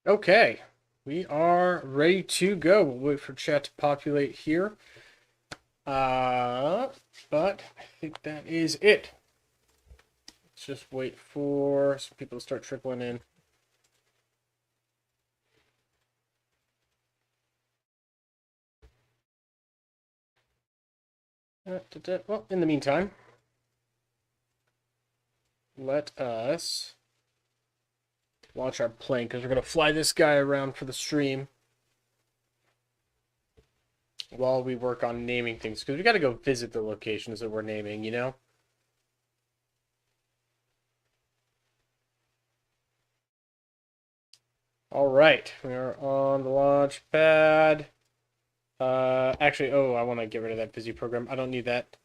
Okay, we are ready to go. We'll wait for chat to populate here. Uh, but I think that is it. Let's just wait for some people to start trickling in. Well, in the meantime, let us launch our plane because we're going to fly this guy around for the stream while we work on naming things because we got to go visit the locations that we're naming, you know? All right, we are on the launch pad. Actually, I want to get rid of that busy program. I don't need that.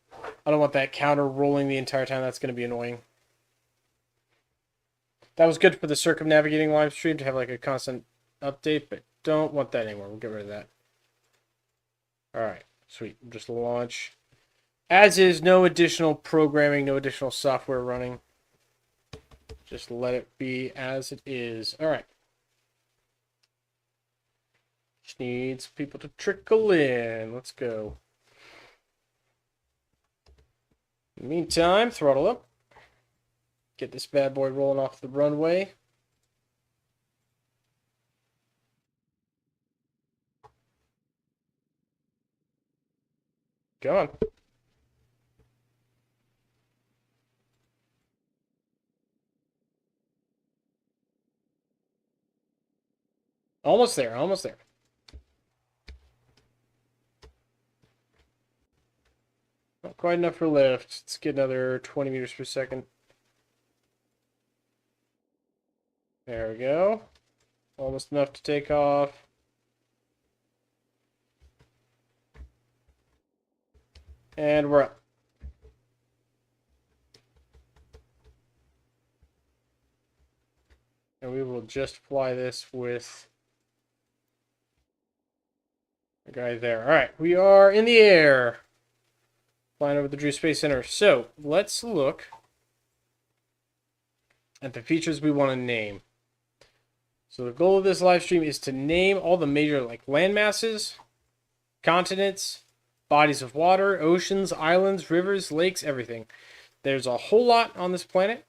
I don't want that counter rolling the entire time. That's going to be annoying. That was good for the circumnavigating live stream to have like a constant update, but don't want that anymore. We'll get rid of that. All right, sweet. Just launch. As is, no additional programming, no additional software running. Just let it be as it is. All right. Just needs people to trickle in. Let's go. In the meantime, throttle up. Get this bad boy rolling off the runway. Go on. Almost there, almost there. Not quite enough for lift. Let's get another 20 meters per second. There we go. Almost enough to take off. And we're up. And we will just fly this with the guy there. All right, we are in the air. Flying over the Droo Space Center. So, let's look at the features we want to name. So the goal of this live stream is to name all the major land masses, continents, bodies of water, oceans, islands, rivers, lakes, everything. There's a whole lot on this planet,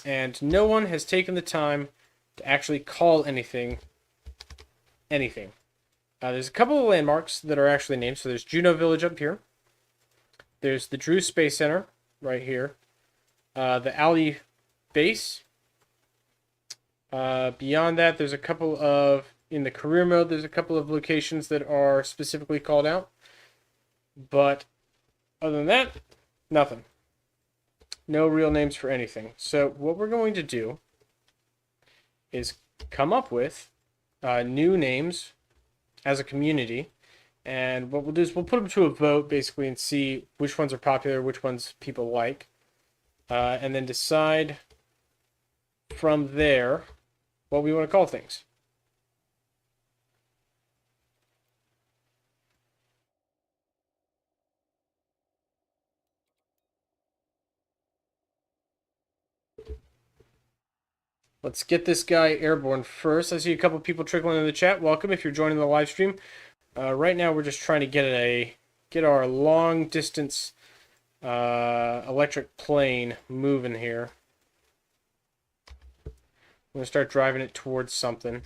and no one has taken the time to actually call anything. There's a couple of landmarks that are actually named. So there's Juno Village up here. There's the Droo Space Center right here. The Alley Base. Beyond that, there's a couple of, in the career mode, there's a couple of locations that are specifically called out. But other than that, nothing. No real names for anything. So what we're going to do is come up with new names as a community. And what we'll do is we'll put them to a vote, basically, and see which ones are popular, which ones people like. And then decide from there what we want to call things. Let's get this guy airborne first. I see a couple people trickling in the chat. Welcome if you're joining the live stream. Right now we're just trying to get our long distance electric plane moving here. I'm gonna start driving it towards something.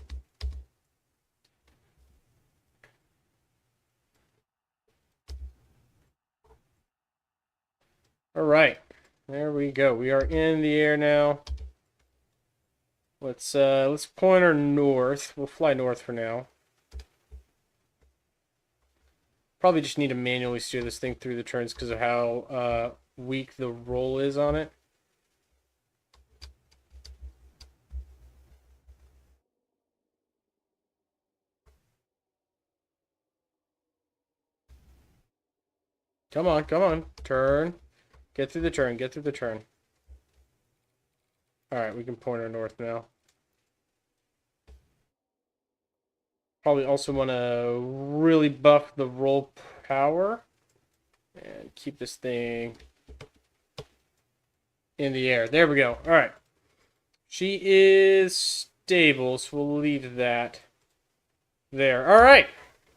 All right, there we go. We are in the air now. Let's point her north. We'll fly north for now. Probably just need to manually steer this thing through the turns because of how weak the roll is on it. Come on, come on. Turn. Get through the turn, get through the turn. Alright, we can point her north now. Probably also want to really buff the roll power. And keep this thing in the air. There we go. All right. She is stable, so we'll leave that there. All right.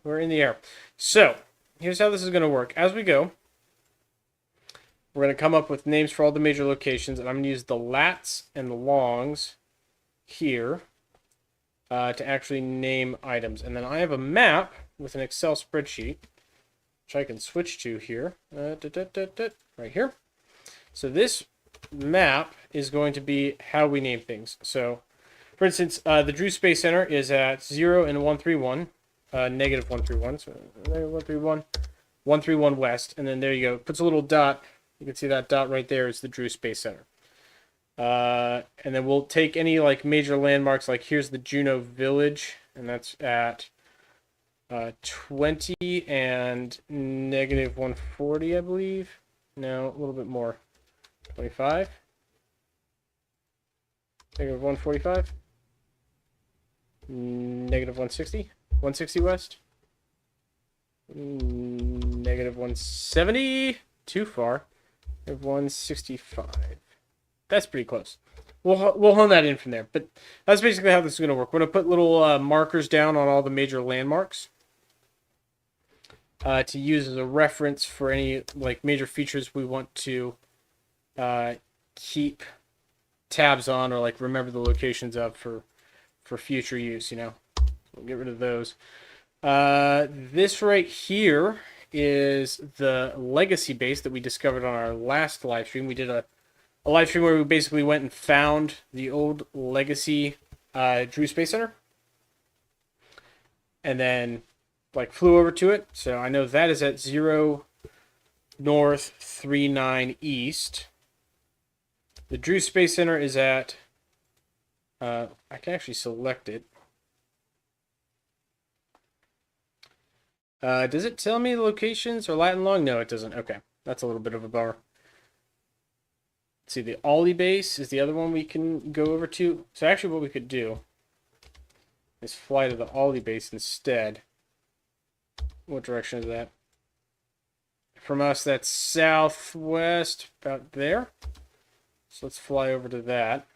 We're in the air. So, here's how this is going to work. As we go, we're going to come up with names for all the major locations, and I'm going to use the lats and the longs here to actually name items. And then I have a map with an Excel spreadsheet, which I can switch to here, right here. So this map is going to be how we name things. So, for instance, the Droo Space Center is at 0 and 131, negative 131, so negative 131, 131 west, and then there you go. It puts a little dot. You can see that dot right there is the Droo Space Center. And then we'll take any like major landmarks, like here's the Juneau Village, and that's at 20 and negative 140, I believe. No, a little bit more. 25. Negative 145. Negative 160. 160 west. Negative 170. Too far. Negative 165. That's pretty close. We'll hone that in from there. But that's basically how this is going to work. We're going to put little markers down on all the major landmarks to use as a reference for any like major features we want to keep tabs on, or like remember the locations of for future use, you know. So we'll get rid of those. This right here is the legacy base that we discovered on our last live stream. We did a live stream where we basically went and found the old legacy Droo Space Center, and then like flew over to it. So I know that is at 0 north 39 east. The Droo Space Center is at, I can actually select it. Does it tell me the locations or Latin long? No, it doesn't. Okay, that's a little bit of a bummer. Let's see, the Ollie base is the other one we can go over to. So actually what we could do is fly to the Ollie base instead. What direction is that? From us, that's southwest, about there. So let's fly over to that.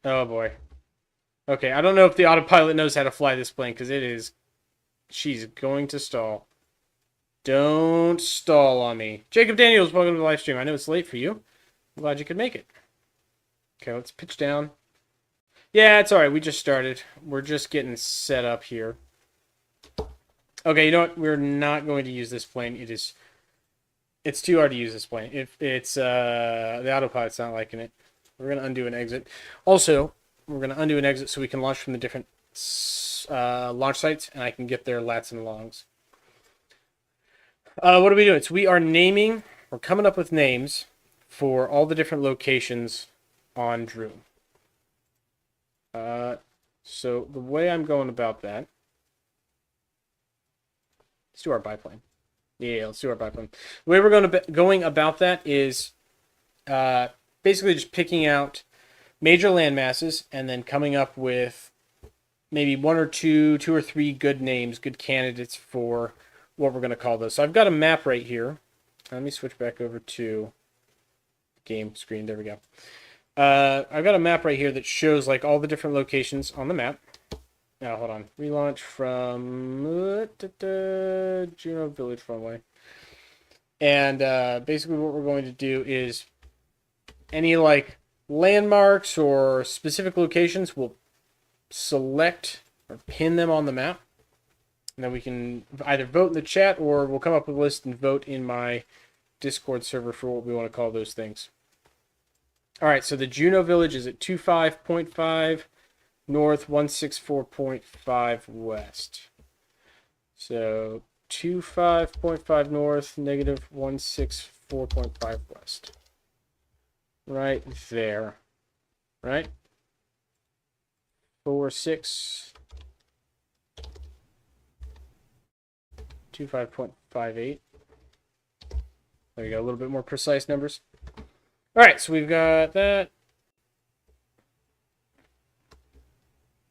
Oh boy. Okay, I don't know if the autopilot knows how to fly this plane, because she's going to stall. Don't stall on me. Jacob Daniels, welcome to the live stream. I know it's late for you. I'm glad you could make it. Okay, let's pitch down. Yeah, it's alright. We just started. We're just getting set up here. Okay, you know what? We're not going to use this plane. It's too hard to use this plane. It's the autopilot's not liking it. We're going to undo an exit. Also, we're going to undo an exit so we can launch from the different launch sites, and I can get their lats and longs. What are we doing? So we are naming, we're coming up with names for all the different locations on Droo. So the way I'm going about that, let's do our biplane. Yeah, let's do our biplane. The way we're going about that is basically just picking out major land masses and then coming up with maybe two or three good names, good candidates for what we're going to call those. So I've got a map right here. Let me switch back over to game screen. There we go. I've got a map right here that shows like all the different locations on the map. Now, hold on. Relaunch from Juneau Village runway. And basically what we're going to do is any like landmarks or specific locations, we'll select or pin them on the map. And then we can either vote in the chat or we'll come up with a list and vote in my Discord server for what we want to call those things. All right, so the Juneau Village is at 25.5 north, 164.5 west. So 25.5 north, negative 164.5 west. Right there. Right? 46. 25.58. There we go, a little bit more precise numbers. All right, so we've got that.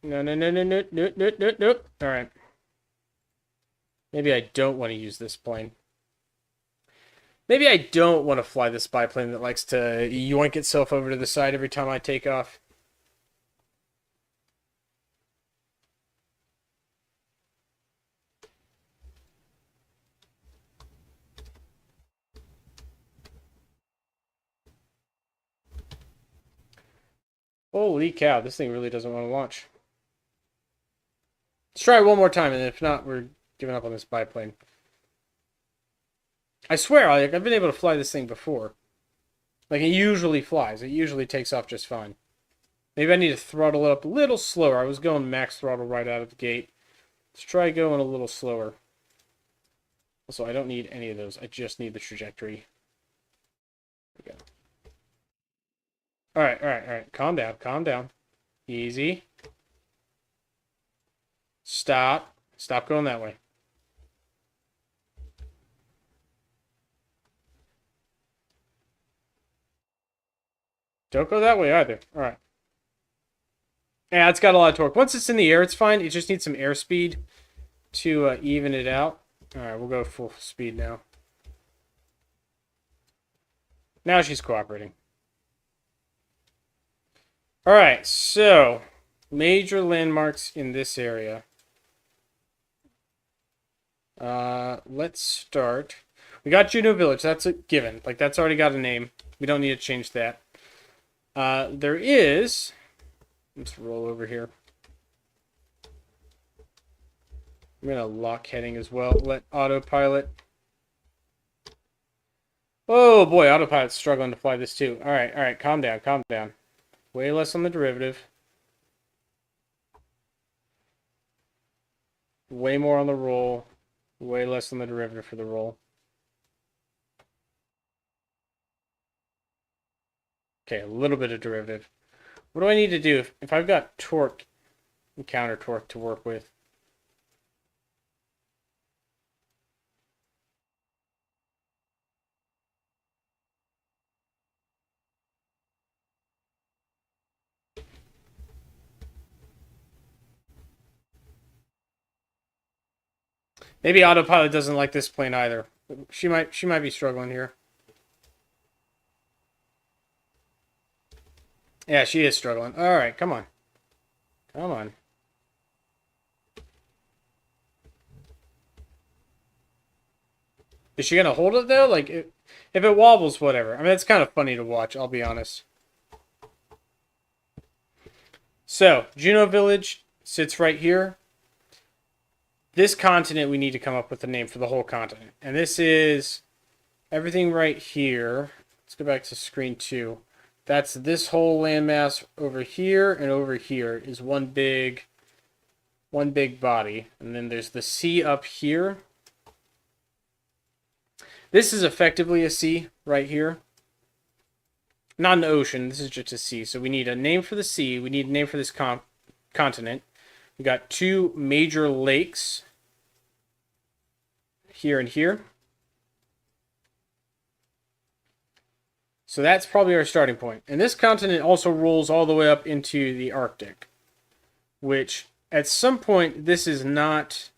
No. All right. Maybe I don't want to use this plane. Maybe I don't want to fly this biplane that likes to yoink itself over to the side every time I take off. Holy cow, this thing really doesn't want to launch. Let's try it one more time, and if not, we're giving up on this biplane. I swear, I've been able to fly this thing before. Like, it usually flies. It usually takes off just fine. Maybe I need to throttle it up a little slower. I was going max throttle right out of the gate. Let's try going a little slower. Also, I don't need any of those. I just need the trajectory. There we go. Alright. Calm down. Easy. Stop. Stop going that way. Don't go that way either. Alright. Yeah, it's got a lot of torque. Once it's in the air, it's fine. It just needs some airspeed to even it out. Alright, we'll go full speed now. Now she's cooperating. Alright, so major landmarks in this area. Let's start. We got Juneau Village. That's a given. Like, that's already got a name. We don't need to change that. There is... Let's roll over here. I'm going to lock heading as well. Let autopilot. Oh boy, autopilot's struggling to fly this too. Alright, calm down. Way less on the derivative. Way more on the roll. Way less on the derivative for the roll. Okay, a little bit of derivative. What do I need to do if I've got torque and counter torque to work with? Maybe autopilot doesn't like this plane either. She might be struggling here. Yeah, she is struggling. Alright, come on. Come on. Is she going to hold it, though? Like, if it wobbles, whatever. I mean, it's kind of funny to watch, I'll be honest. So, Juneau Village sits right here. This continent, we need to come up with a name for the whole continent. And this is everything right here. Let's go back to screen 2. That's this whole landmass over here, and over here is one big body. And then there's the sea up here. This is effectively a sea right here. Not an ocean, this is just a sea. So we need a name for the sea. We need a name for this continent. We got 2 major lakes here and here. So that's probably our starting point. And this continent also rolls all the way up into the Arctic, which at some point this is not...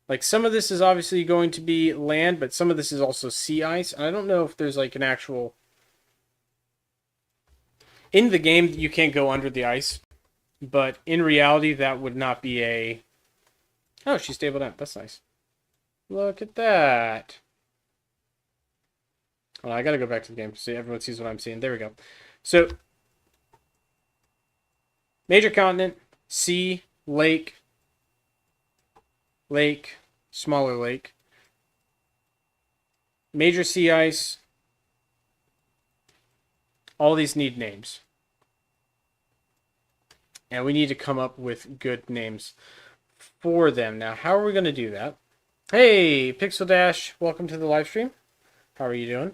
Like, some of this is obviously going to be land, but some of this is also sea ice. And I don't know if there's like an actual... In the game, you can't go under the ice, but in reality, that would not be a... Oh, she stabled out. That's nice. Look at that. Well, I gotta go back to the game so everyone sees what I'm seeing. There we go. So, major continent, sea, lake, smaller lake, major sea ice. All these need names. And we need to come up with good names for them. Now, how are we going to do that? Hey, Pixel Dash, welcome to the live stream. How are you doing?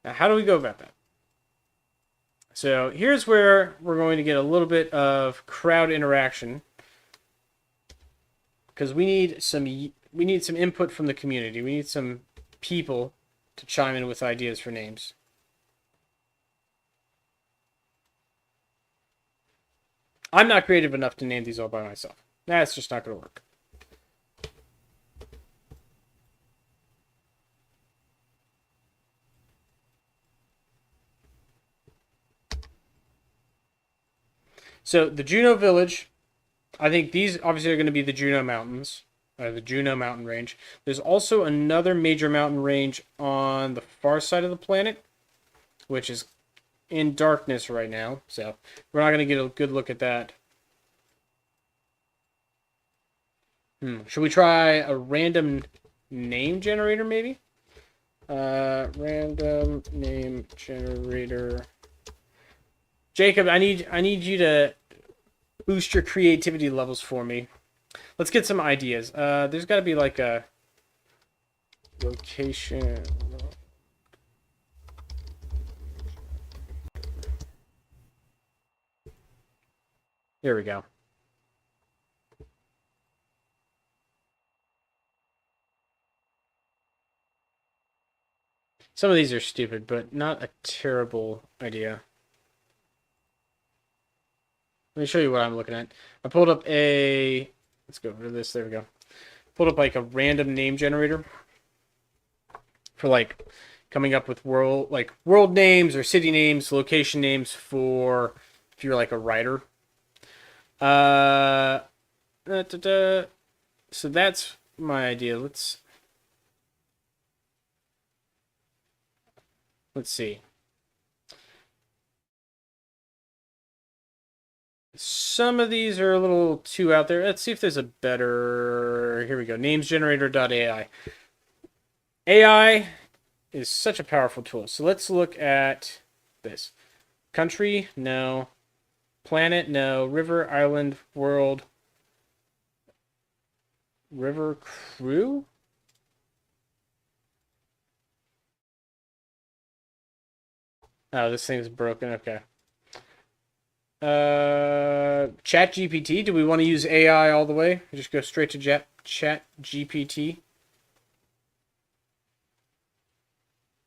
Now, how do we go about that? So here's where we're going to get a little bit of crowd interaction, because we need some input from the community. We need some people to chime in with ideas for names. I'm not creative enough to name these all by myself. That's just not going to work. So the Juneau Village, I think these obviously are going to be the Juneau Mountains, the Juneau Mountain Range. There's also another major mountain range on the far side of the planet, which is in darkness right now, so we're not going to get a good look at that. Should we try a random name generator, maybe? Random name generator. Jacob, I need you to boost your creativity levels for me. Let's get some ideas. There's got to be like a location. Here we go. Some of these are stupid, but not a terrible idea. Let me show you what I'm looking at. I pulled up a... Let's go over to this. There we go. Pulled up like a random name generator for like coming up with world names or city names, location names for if you're like a writer. So that's my idea. Let's see. Some of these are a little too out there. Let's see if there's a better... Here we go. Namesgenerator.ai. AI is such a powerful tool. So let's look at this. Country, no. Planet, no. River, island, world. River crew? Oh, this thing's broken. Okay. Chat GPT. Do we want to use AI all the way? Just go straight to Chat GPT.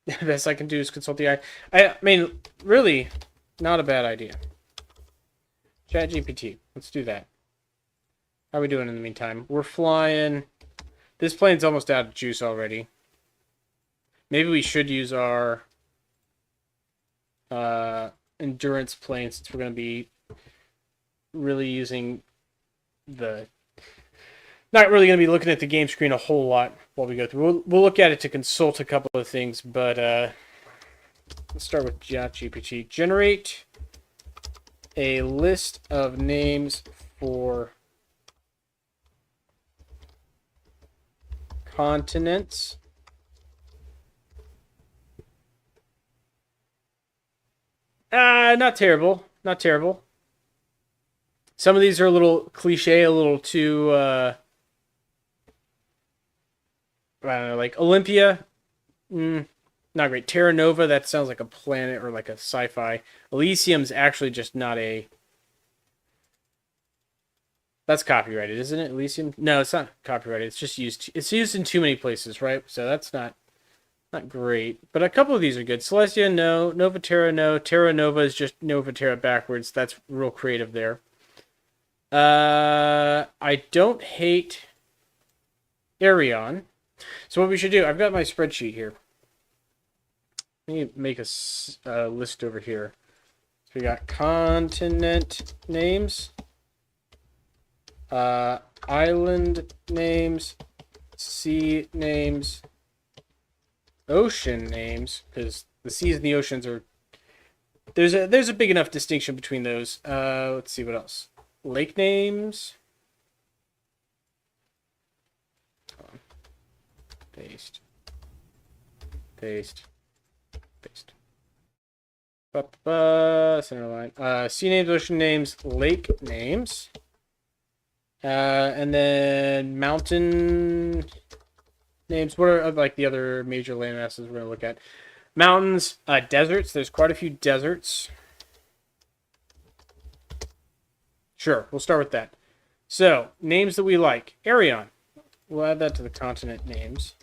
The best I can do is consult the AI. I mean, really, not a bad idea. Chat GPT. Let's do that. How are we doing in the meantime? We're flying. This plane's almost out of juice already. Maybe we should use our endurance plane since we're going to be really using the... Not really going to be looking at the game screen a whole lot while we go through. We'll look at it to consult a couple of things, but let's start with ChatGPT. Generate a list of names for continents. Not terrible. Not terrible. Some of these are a little cliche, a little too, I don't know, like Olympia. Not great. Terra Nova, that sounds like a planet or like a sci-fi. Elysium's actually just not a... That's copyrighted, isn't it? Elysium? No, it's not copyrighted. It's just used... It's used in too many places, right? So that's not great. But a couple of these are good. Celestia, no. Nova Terra, no. Terra Nova is just Nova Terra backwards. That's real creative there. I don't hate Arion. So what we should do... I've got my spreadsheet here. Let me make a list over here. So we got continent names, island names, sea names, ocean names, because the seas and the oceans are... There's a big enough distinction between those. Let's see what else. Lake names. Paste. Paste. Paste. Center line. Sea names, ocean names, lake names. And then mountain names. What are like the other major landmasses we're going to look at? Mountains, deserts. There's quite a few deserts. Sure, we'll start with that. So, names that we like. Arion. We'll add that to the continent names.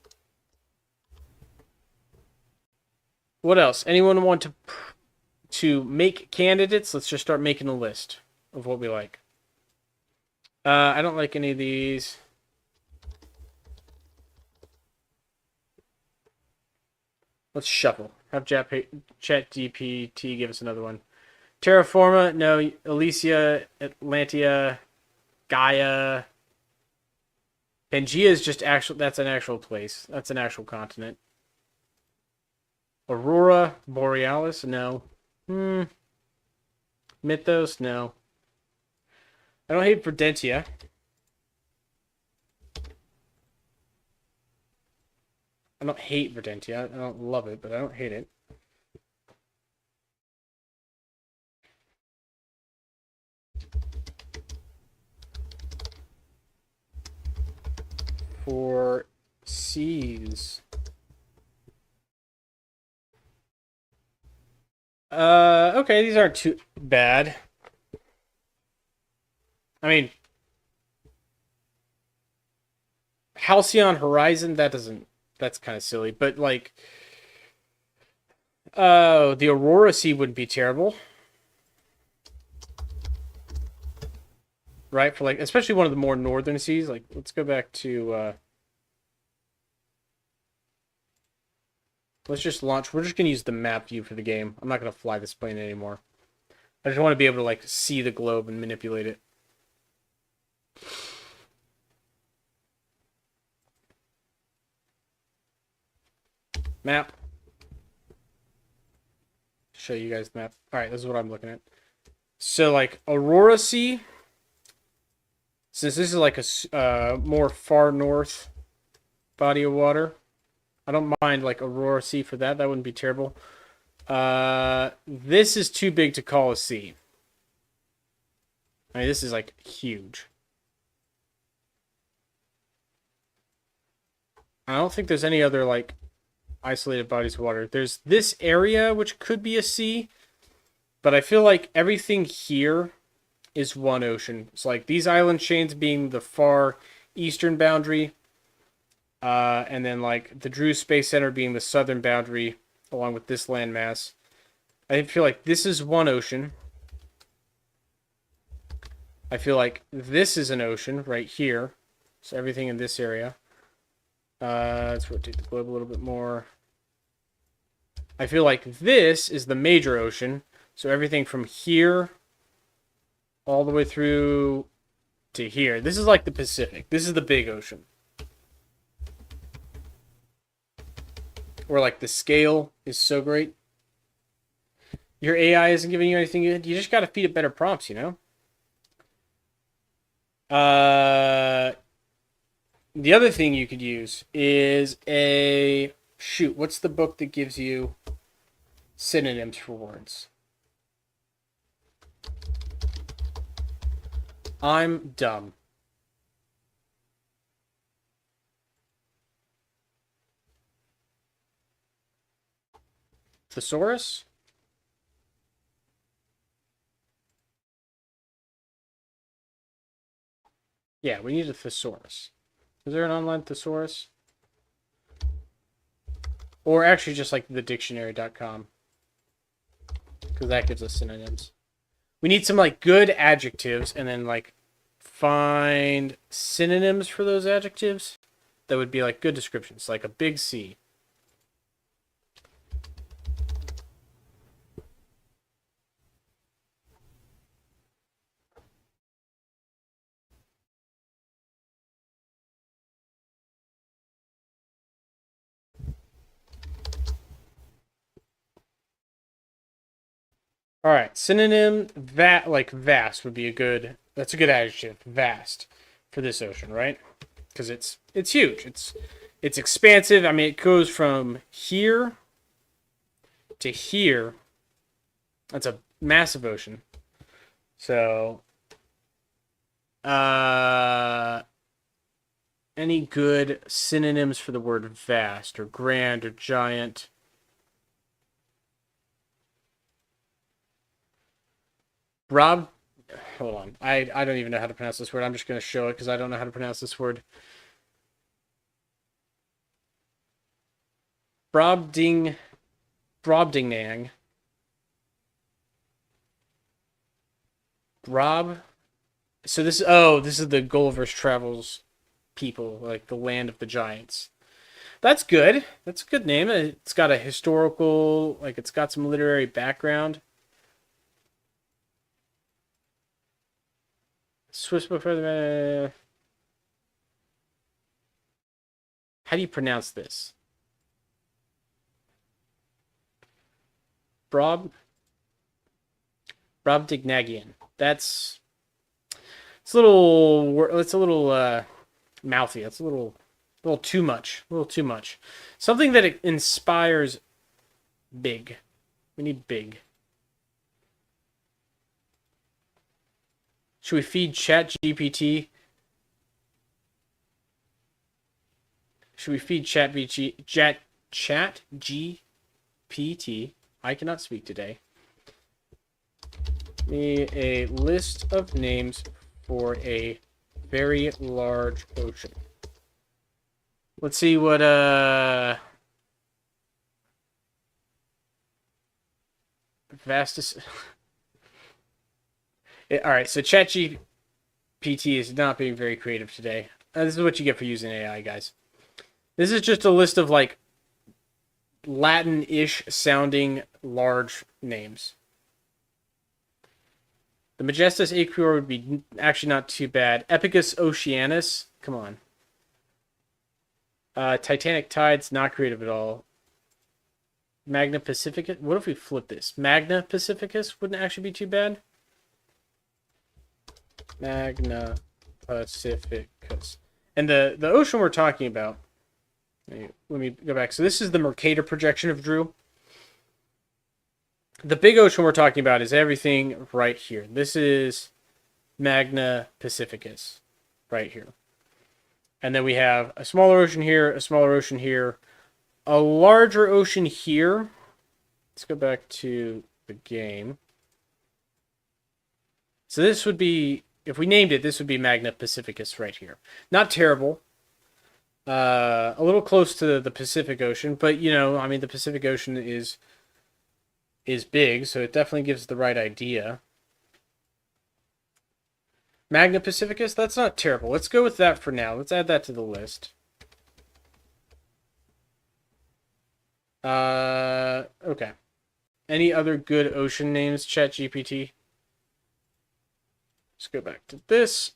What else? Anyone want to make candidates? Let's just start making a list of what we like. I don't like any of these. Let's shuffle. Have ChatGPT give us another one. Terraforma, no. Elysia, Atlantia, Gaia. Pangea is just actual. That's an actual place. That's an actual continent. Aurora Borealis, no. Mythos, no. I don't hate Verdentia. I don't hate Verdentia. I don't love it, but I don't hate it. For seas. Okay, these aren't too bad. I mean, Halcyon Horizon, that's kind of silly, but like, the Aurora Sea wouldn't be terrible. Right, for like, especially one of the more northern seas. Like, let's go back to, let's just launch. We're just going to use the map view for the game. I'm not going to fly this plane anymore. I just want to be able to, like, see the globe and manipulate it. Map. Show you guys the map. All right, this is what I'm looking at. So, like, Aurora Sea, since this is like a more far north body of water, I don't mind like Aurora Sea for that. That wouldn't be terrible. This is too big to call a sea. I mean, this is like huge. I don't think there's any other like isolated bodies of water. There's this area which could be a sea, but I feel like everything here is one ocean. It's like these island chains being the far eastern boundary, and then like the Droo Space Center being the southern boundary, along with this landmass. I feel like this is one ocean. I feel like this is an ocean right here. So everything in this area. Let's rotate the globe a little bit more. I feel like this is the major ocean. So everything from here all the way through to here. This is like the Pacific. This is the big ocean. Where like the scale is so great. Your AI isn't giving you anything good. You just got to feed it better prompts, you know? The other thing you could use is shoot, what's the book that gives you synonyms for words? I'm dumb. Thesaurus? Yeah, we need a thesaurus. Is there an online thesaurus? Or actually just like thedictionary.com. Because that gives us synonyms. We need some like good adjectives and then like find synonyms for those adjectives that would be like good descriptions, like a big C. All right, synonym like vast would be that's a good adjective, vast, for this ocean, right? Because it's huge. It's expansive. I mean, it goes from here to here. That's a massive ocean. So, any good synonyms for the word vast or grand or giant? Rob, hold on. I don't even know how to pronounce this word. I'm just going to show it because I don't know how to pronounce this word. Brobdingnang. Brob. So this is the Gulliver's Travels people, like the land of the giants. That's good. That's a good name. It's got a historical, like it's got some literary background. Swiss book for the. How do you pronounce this? Brobdingnagian. That's it's a little. It's a little mouthy. It's a little too much. A little too much. Something that inspires big. We need big. Should we feed Chat GPT? Should we feed Chat GPT? I cannot speak today. Me a list of names for a very large ocean. Let's see what vastest. All right, so ChatGPT is not being very creative today. This is what you get for using AI, guys. This is just a list of like Latin-ish sounding large names. The Majestus Aequor would be actually not too bad. Epicus Oceanus, come on. Titanic Tide's not creative at all. Magna Pacificus, what if we flip this? Magna Pacificus wouldn't actually be too bad. Magna Pacificus. And the ocean we're talking about, let me go back. So this is the Mercator projection of Droo. The big ocean we're talking about is everything right here. This is Magna Pacificus right here. And then we have a smaller ocean here, a smaller ocean here, a larger ocean here. Let's go back to the game. So this would be, if we named it, this would be Magna Pacificus right here. Not terrible. A little close to the Pacific Ocean, but you know, I mean, the Pacific Ocean is big, so it definitely gives the right idea. Magna Pacificus, that's not terrible. Let's go with that for now. Let's add that to the list. Okay. Any other good ocean names, ChatGPT? Let's go back to this.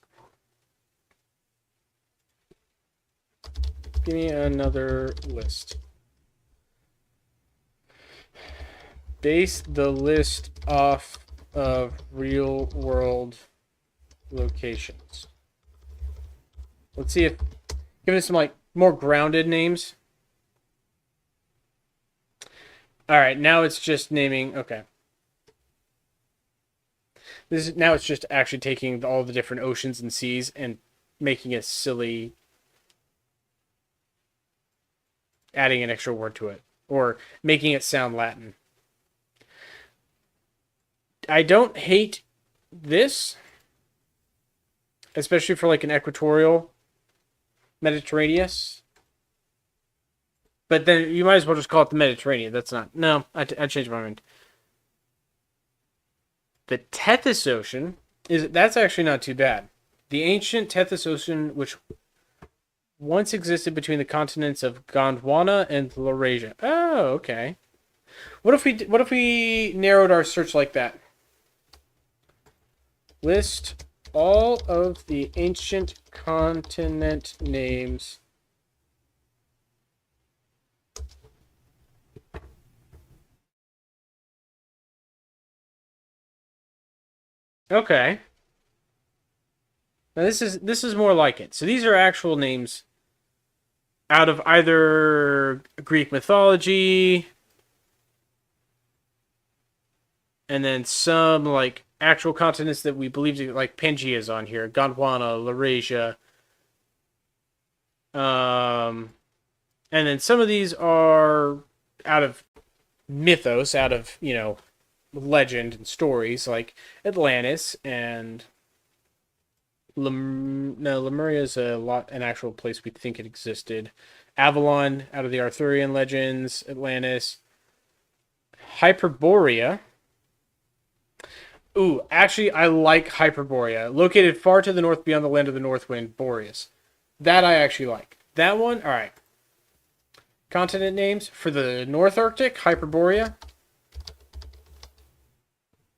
Give me another list. Base the list off of real world locations. Let's see if give it some like more grounded names. All right, now it's just naming. Okay, now it's just actually taking all the different oceans and seas and making a silly, adding an extra word to it or making it sound Latin. I don't hate this, especially for like an equatorial Mediterranean. But then you might as well just call it the Mediterranean. That's not... No, I changed my mind. The Tethys Ocean, that's actually not too bad. The ancient Tethys Ocean, which once existed between the continents of Gondwana and Laurasia. Oh, okay. What if we narrowed our search like that? List all of the ancient continent names Okay. Now this is more like it. So these are actual names out of either Greek mythology and then some like actual continents that we believe to, like Pangaea is on here, Gondwana, Laurasia. And then some of these are out of mythos, out of, you know, legend and stories, like Atlantis and Lemuria is an actual place we think it existed. Avalon, out of the Arthurian legends. Atlantis. Hyperborea. Ooh, actually, I like Hyperborea. Located far to the north beyond the land of the north wind, Boreas. That I actually like. That one, all right. Continent names for the North Arctic, Hyperborea.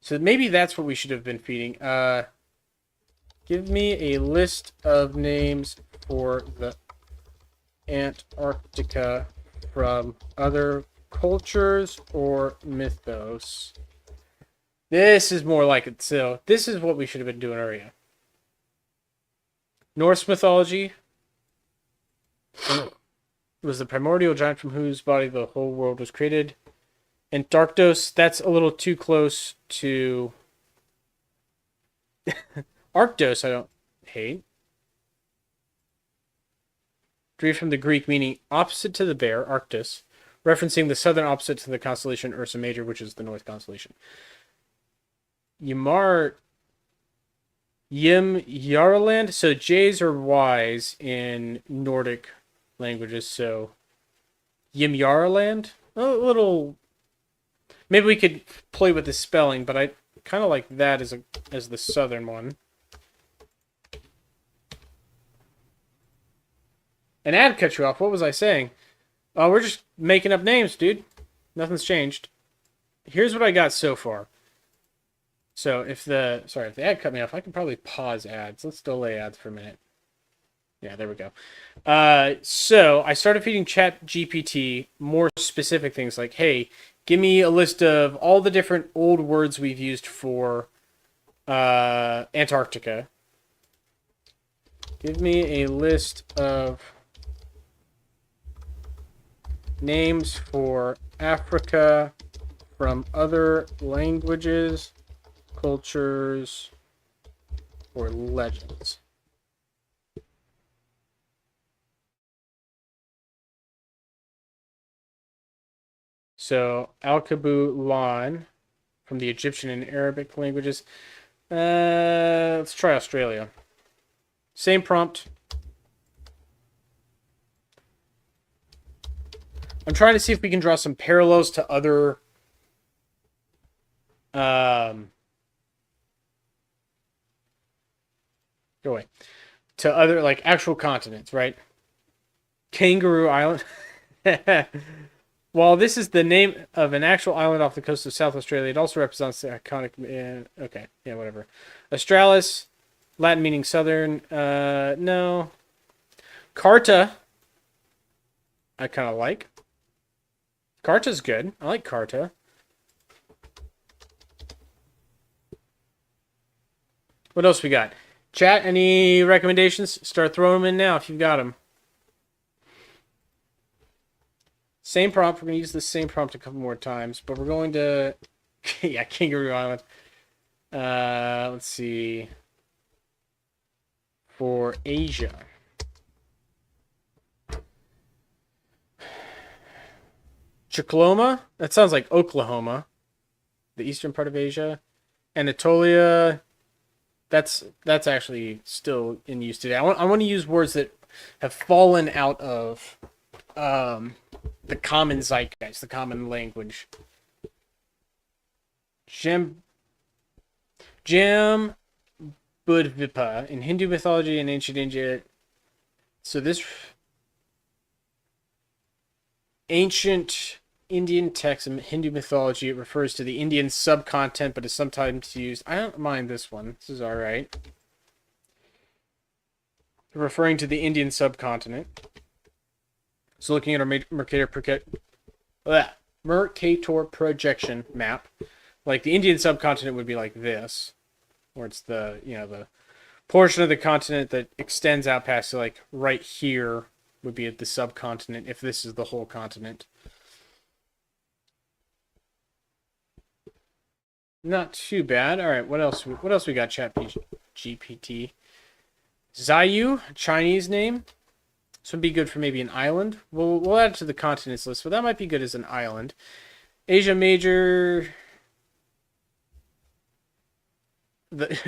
So maybe that's what we should have been feeding. Give me a list of names for the Antarctica from other cultures or mythos. This is more like it. So this is what we should have been doing earlier. Norse mythology was the primordial giant from whose body the whole world was created. Antarctos, that's a little too close to Arctos, I don't hate. Derived from the Greek meaning opposite to the bear, Arctus, referencing the southern opposite to the constellation Ursa Major, which is the North constellation. Ymar Yim Yarland. So J's are Y's in Nordic languages. So Yim Yarland. A little. Maybe we could play with the spelling, but I kind of like that as the southern one. An ad cut you off. What was I saying? Oh, we're just making up names, dude. Nothing's changed. Here's what I got so far. So if the ad cut me off, I can probably pause ads. Let's delay ads for a minute. Yeah, there we go. So I started feeding ChatGPT more specific things like, hey, give me a list of all the different old words we've used for Antarctica. Give me a list of names for Africa from other languages, cultures, or legends. So, Al-Kabulan from the Egyptian and Arabic languages. Let's try Australia. Same prompt. I'm trying to see if we can draw some parallels to other go away. To other like actual continents, right? Kangaroo Island. While this is the name of an actual island off the coast of South Australia, it also represents the iconic okay, yeah, whatever. Australis, Latin meaning southern. No. Carta I kind of like. Carta's good. I like Carta. What else we got? Chat, any recommendations? Start throwing them in now if you've got them. Same prompt. We're going to use the same prompt a couple more times, but we're going to... yeah, Kangaroo Island. Let's see. For Asia. Chukloma? That sounds like Oklahoma. The eastern part of Asia. Anatolia. That's actually still in use today. I want to use words that have fallen out of the common zeitgeist, the common language. Jam Budvipa in Hindu mythology and ancient India. So this ancient Indian text in Hindu mythology, it refers to the Indian subcontinent, but is sometimes used. I don't mind this one. This is all right. Referring to the Indian subcontinent. So looking at our Mercator projection map, like the Indian subcontinent would be like this, where it's the the portion of the continent that extends out past like right here would be at the subcontinent if this is the whole continent. Not too bad. All right, what else we got? Chat GPT. Zayu, Chinese name. This would be good for maybe an island. We'll add it to the continents list, but that might be good as an island. Asia Major.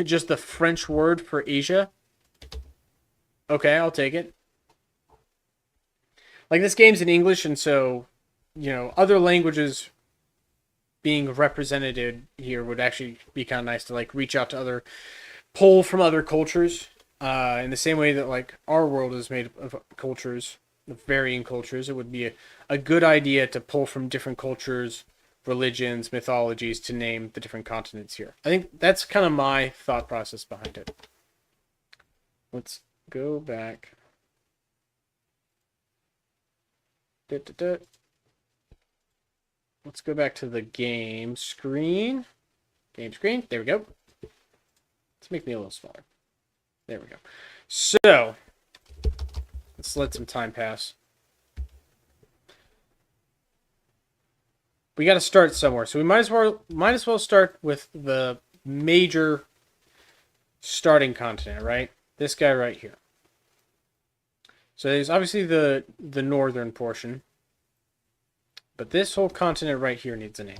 Just the French word for Asia. Okay, I'll take it. Like this game's in English, and so other languages being represented here would actually be kind of nice to like reach out to pull from other cultures. In the same way that like our world is made of cultures, of varying cultures, it would be a good idea to pull from different cultures, religions, mythologies to name the different continents here. I think that's kind of my thought process behind it. Let's go back. Let's go back to the game screen. Game screen. There we go. Let's make me a little smaller. There we go. So, let's let some time pass. We got to start somewhere, so we might as well start with the major starting continent, right? This guy right here. So there's obviously the northern portion, but this whole continent right here needs a name.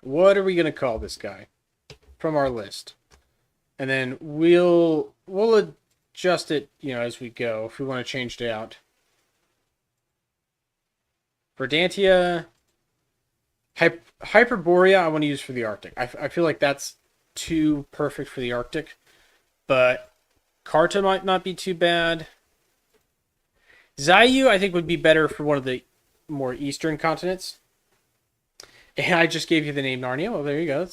What are we gonna call this guy from our list? And then we'll adjust it, as we go if we want to change it out. Verdantia, Hyperborea, I want to use for the Arctic. I feel like that's too perfect for the Arctic, but Carta might not be too bad. Zayu, I think, would be better for one of the more eastern continents. And I just gave you the name Narnia. Well, there you go.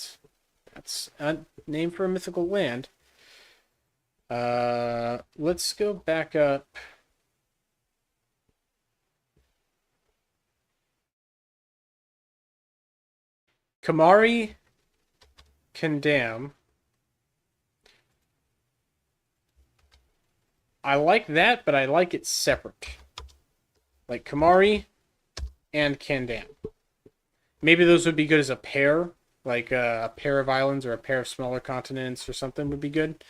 That's a name for a mythical land. Let's go back up. Kamari Kendam. I like that, but I like it separate. Like Kamari and Kendam. Maybe those would be good as a pair. Like a pair of islands or a pair of smaller continents or something would be good.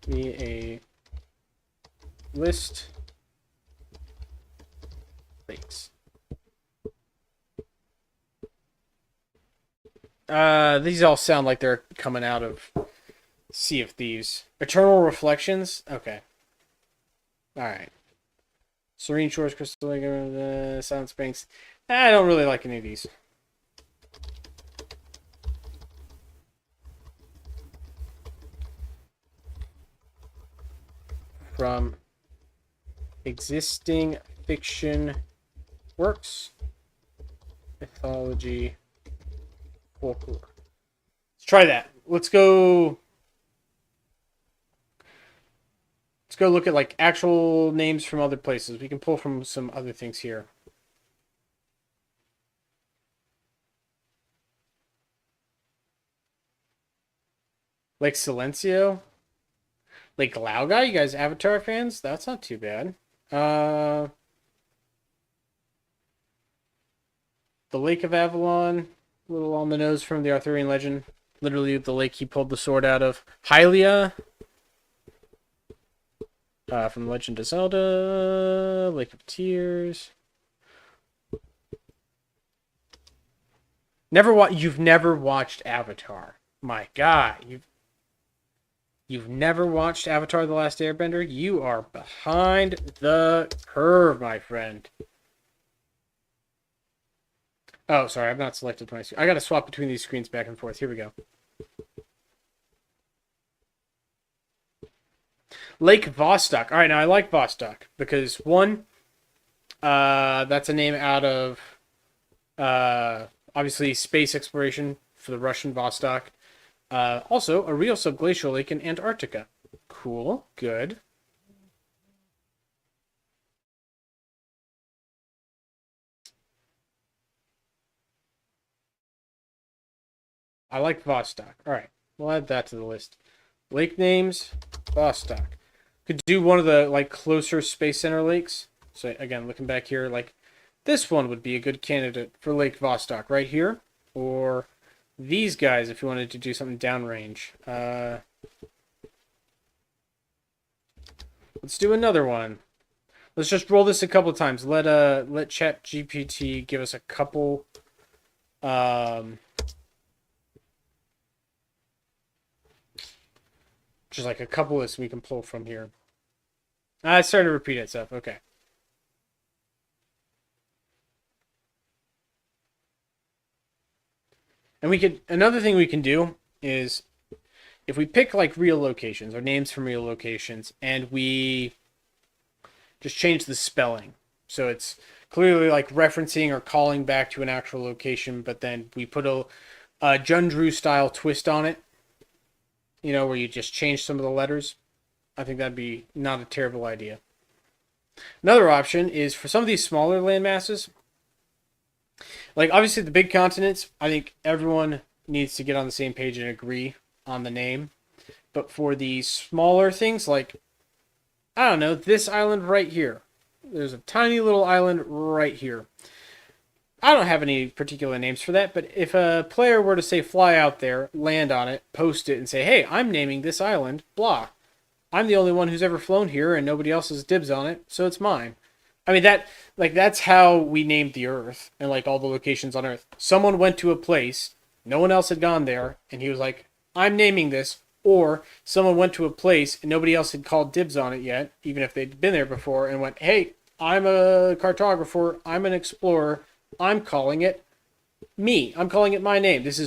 Give me a list. Lakes. These all sound like they're coming out of Sea of Thieves. Eternal Reflections? Okay. Alright. Serene Shores, Crystal Lake, Silent Springs. I don't really like any of these. From existing fiction works, mythology, folklore. Let's try that. Let's go look at like actual names from other places. We can pull from some other things here. Lake Silencio. Lake Laogai, you guys Avatar fans? That's not too bad. The Lake of Avalon, a little on the nose from the Arthurian legend. Literally the lake he pulled the sword out of. Hylia, from Legend of Zelda. Lake of Tears. You've never watched Avatar. My God, You've never watched Avatar: The Last Airbender? You are behind the curve, my friend. Oh, sorry, I've not selected my screen. I gotta swap between these screens back and forth. Here we go. Lake Vostok. All right, now I like Vostok because one, that's a name out of obviously space exploration for the Russian Vostok. Also, a real subglacial lake in Antarctica. Cool. Good. I like Vostok. All right. We'll add that to the list. Lake names, Vostok. Could do one of the like closer Space Center lakes. So again, looking back here, like this one would be a good candidate for Lake Vostok right here. Or these guys if you wanted to do something downrange. Let's do another one. Let's just roll this a couple times. Let ChatGPT give us a couple just like a couple lists we can pull from here. It's starting to repeat itself. Okay. And another thing we can do is if we pick like real locations or names from real locations and we just change the spelling. So it's clearly like referencing or calling back to an actual location, but then we put a Droo style twist on it, you know, where you just change some of the letters. I think that'd be not a terrible idea. Another option is for some of these smaller landmasses, like obviously the big continents, I think everyone needs to get on the same page and agree on the name. But for the smaller things, like, I don't know, this island right here. There's a tiny little island right here. I don't have any particular names for that, but if a player were to say fly out there, land on it, post it, and say, hey, I'm naming this island, blah. I'm the only one who's ever flown here and nobody else has dibs on it, so it's mine. I mean, that's how we named the Earth and like all the locations on Earth. Someone went to a place, no one else had gone there, and he was like, I'm naming this. Or someone went to a place and nobody else had called dibs on it yet, even if they'd been there before, and went, hey, I'm a cartographer, I'm an explorer, I'm calling it me. I'm calling it my name. This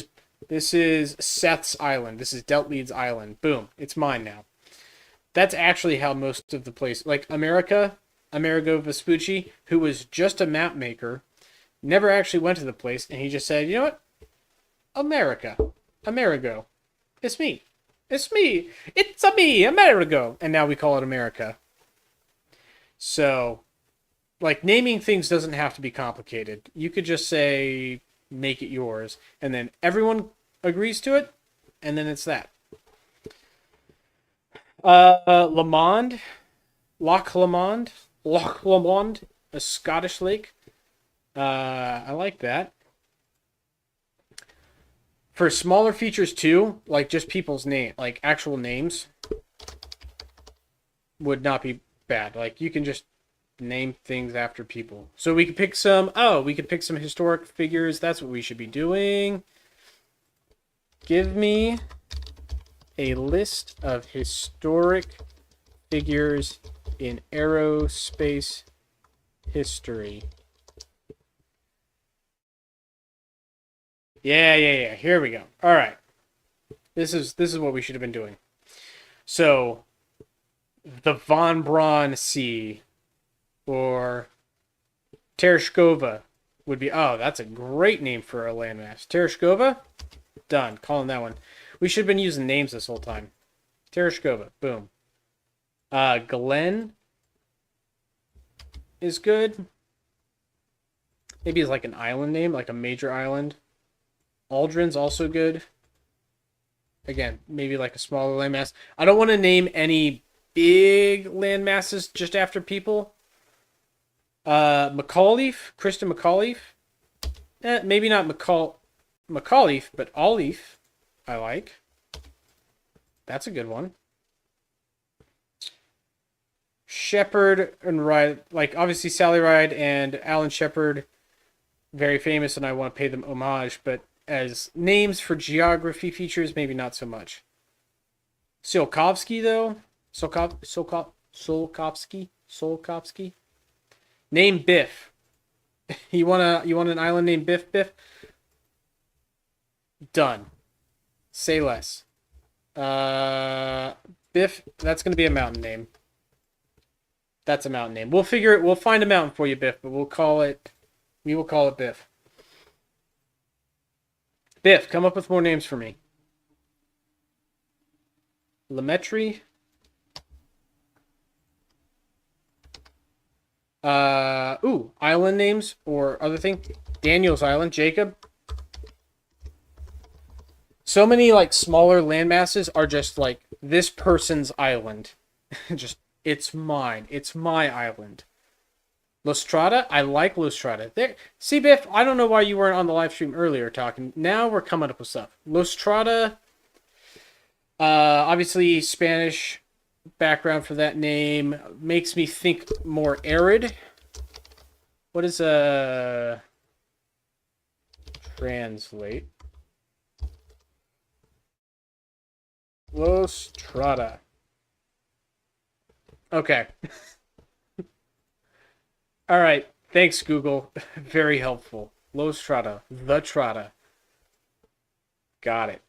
is Seth's island. This is Deltlead's island. Boom. It's mine now. That's actually how most of the place, like Amerigo Vespucci, who was just a map maker, never actually went to the place, and he just said, you know what? Amerigo. It's me. It's me. It's a me, Amerigo. And now we call it America. So, like, naming things doesn't have to be complicated. You could just say, make it yours. And then everyone agrees to it. And then it's that. Lomond. Loch Lomond. Loch Lomond. A Scottish lake. I like that. For smaller features too, like just people's name, like actual names, would not be bad. Like you can just name things after people. So we could pick some, we could pick some historic figures. That's what we should be doing. Give me a list of historic figures in aerospace history. Yeah. Here we go. All right. This is what we should have been doing. So, the Von Braun Sea or Tereshkova would be, that's a great name for a landmass. Tereshkova? Done. Calling that one. We should have been using names this whole time. Tereshkova. Boom. Glen is good. Maybe it's like an island name, like a major island. Aldrin's also good. Again, maybe like a smaller landmass. I don't want to name any big landmasses just after people. McAuliffe, Kristen McAuliffe. Maybe not McAuliffe, but Olive. I like. That's a good one. Shepard and Ride, like obviously Sally Ride and Alan Shepard, very famous, and I want to pay them homage, but as names for geography features, maybe not so much. Tsiolkovsky, though. Tsiolkovsky. Name Biff. You want an island named Biff? Done. Say less. Biff, that's going to be a mountain name. That's a mountain name. We'll find a mountain for you, Biff, but we will call it Biff. Biff, come up with more names for me. Lemaitre. Island names or other thing. Daniel's Island, Jacob. So many like smaller landmasses are just like this person's island. Just it's mine. It's my island. Lostrada, I like Lostrada. There, see, Biff, I don't know why you weren't on the live stream earlier talking. Now we're coming up with stuff. Lostrada, obviously Spanish background for that name makes me think more arid. What is translate? Lostrada. Okay. All right. Thanks, Google. Very helpful. Lostrada. The Trada. Got it.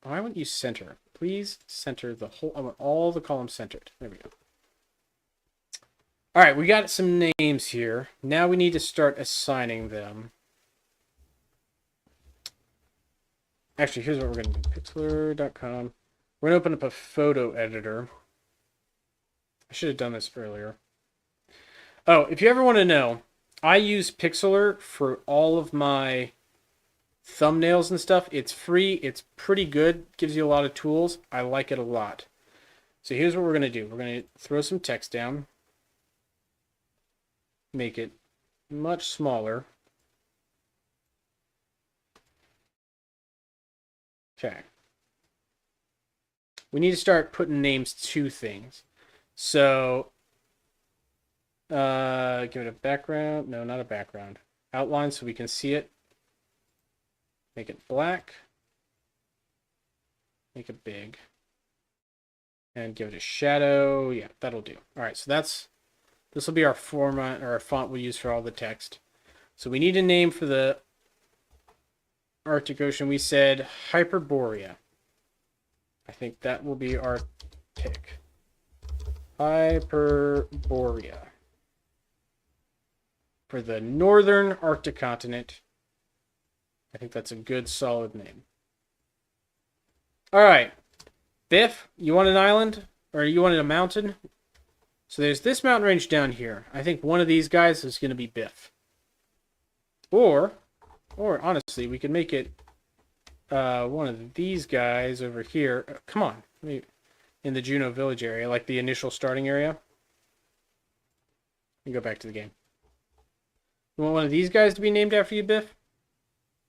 Why wouldn't you center? Please center the whole. I want all the columns centered. There we go. All right, we got some names here. Now we need to start assigning them. Actually, here's what we're going to do. Pixlr.com. We're going to open up a photo editor. I should have done this earlier. Oh, if you ever want to know, I use Pixlr for all of my thumbnails and stuff. It's free. It's pretty good. Gives you a lot of tools. I like it a lot. So here's what we're going to do. We're going to throw some text down. Make it much smaller. Okay. We need to start putting names to things. So, give it a background. No, not a background. Outline so we can see it. Make it black. Make it big. And give it a shadow. Yeah, that'll do. All right, so this will be our format or our font we'll use for all the text. So we need a name for the Arctic Ocean. We said Hyperborea. I think that will be our pick. Hyperborea. For the northern Arctic continent. I think that's a good, solid name. All right. Biff, you want an island? Or you wanted a mountain? So there's this mountain range down here. I think one of these guys is going to be Biff. Or honestly, we could make it one of these guys over here. Come on. In the Juneau Village area, like the initial starting area. You go back to the game. You want one of these guys to be named after you, Biff?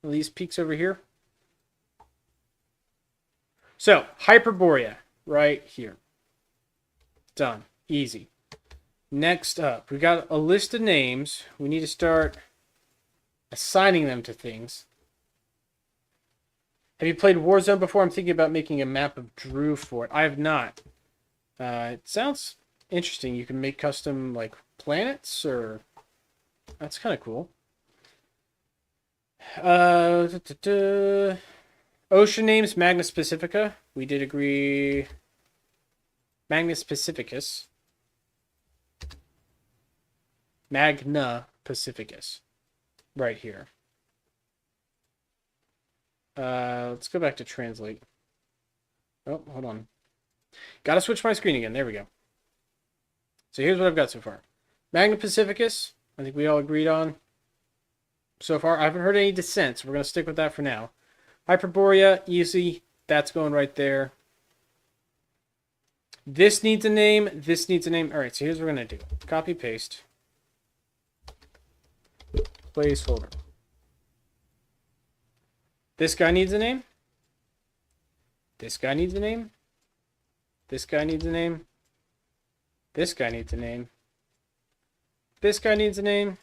One of these peaks over here? So, Hyperborea, right here. Done. Easy. Next up, we got a list of names. We need to start assigning them to things. Have you played Warzone before? I'm thinking about making a map of Droo for it. I have not. It sounds interesting. You can make custom, like, planets, or... That's kind of cool. Ocean names, Magnus Pacifica. We did agree... Magnus Pacificus. Magna Pacificus. Right here. Let's go back to translate. Oh, hold on. Gotta switch my screen again. There we go. So here's what I've got so far. Magna Pacificus, I think we all agreed on. So far, I haven't heard any dissent, so we're going to stick with that for now. Hyperborea, easy. That's going right there. This needs a name. This needs a name. All right, so here's what we're going to do. Copy, paste. Placeholder. This guy needs a name. This guy needs a name. This guy needs a name. This guy needs a name. This guy needs a name.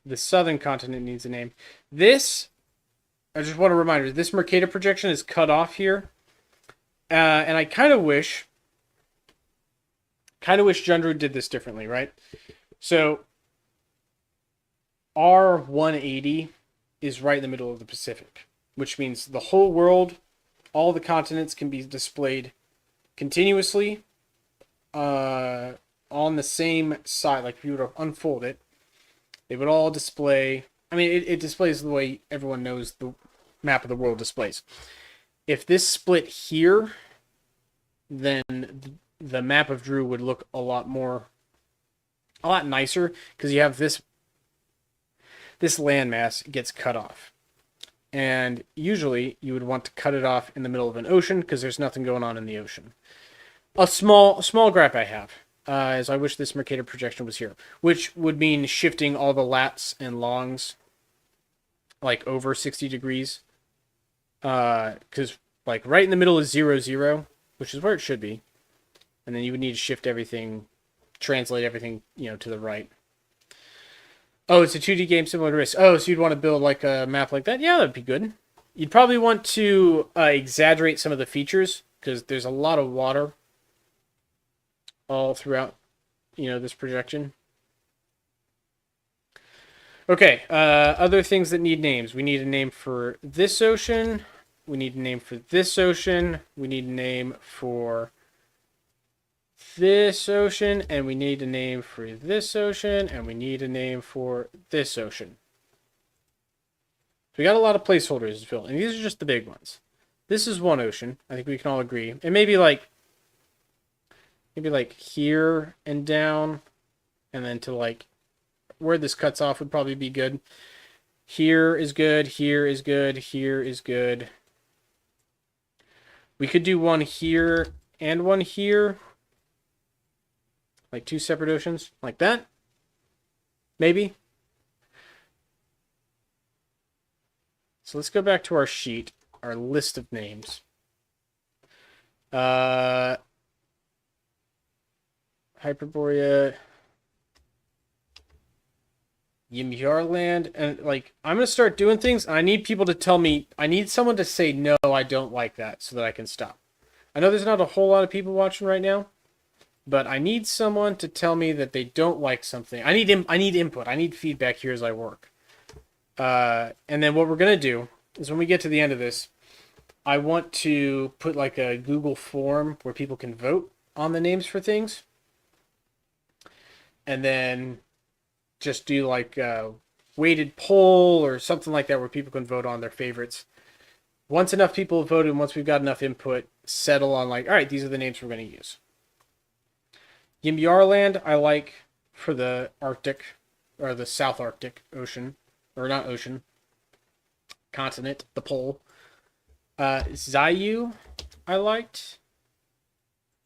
The southern continent needs a name. This, I just want a reminder, this Mercator projection is cut off here. And I kind of wish Droo did this differently, right? So, R180 is right in the middle of the Pacific, which means the whole world, all the continents can be displayed continuously on the same side. Like if you were to unfold it, they would all display. I mean, it displays the way everyone knows the map of the world displays. If this split here, then the map of Droo would look a lot nicer because you have this landmass gets cut off. And usually you would want to cut it off in the middle of an ocean because there's nothing going on in the ocean. A small gripe I have is I wish this Mercator projection was here, which would mean shifting all the lats and longs like over 60 degrees. Because like right in the middle is 0, 0, which is where it should be. And then you would need to shift everything, translate everything, to the right. Oh, it's a 2D game similar to Risk. Oh, so you'd want to build like a map like that? Yeah, that'd be good. You'd probably want to exaggerate some of the features because there's a lot of water all throughout, this projection. Okay, other things that need names. We need a name for this ocean. We need a name for this ocean. We need a name for this ocean, and we need a name for this ocean, and we need a name for this ocean. So we got a lot of placeholders to fill, and these are just the big ones. This is one ocean. I think we can all agree. And maybe like here and down, and then to like where this cuts off would probably be good. Here is good, here is good, here is good. We could do one here and one here. Like 2 separate oceans, like that. Maybe. So let's go back to our sheet, our list of names. Hyperborea, Ymjarland, and like I'm gonna start doing things. And I need people to tell me. I need someone to say no, I don't like that, so that I can stop. I know there's not a whole lot of people watching right now, but I need someone to tell me that they don't like something. I need input. I need feedback here as I work. And then what we're gonna do is when we get to the end of this, I want to put like a Google form where people can vote on the names for things. And then just do like a weighted poll or something like that where people can vote on their favorites. Once enough people have voted, once we've got enough input, settle on like, all right, these are the names we're going to use. Ymjarland I like for the Arctic, or the South Arctic Ocean, or not ocean, continent, the pole. Zayu I liked.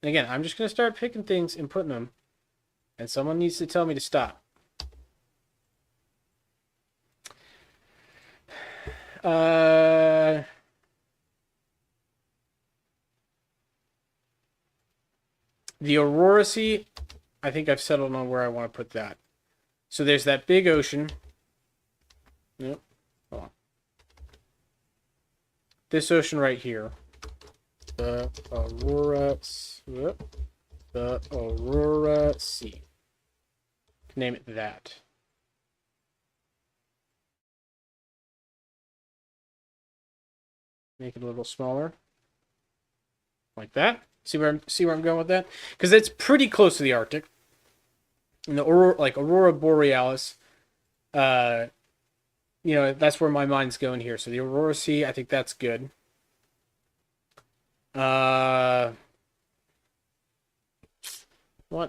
And again, I'm just going to start picking things and putting them. And someone needs to tell me to stop. The Aurora Sea, I think I've settled on where I want to put that. So there's that big ocean. Yep. Hold on. This ocean right here. The Aurora Sea. Name it that. Make it a little smaller. Like that. See where I'm going with that? Because it's pretty close to the Arctic. And the Aurora Borealis, that's where my mind's going here. So the Aurora Sea, I think that's good. What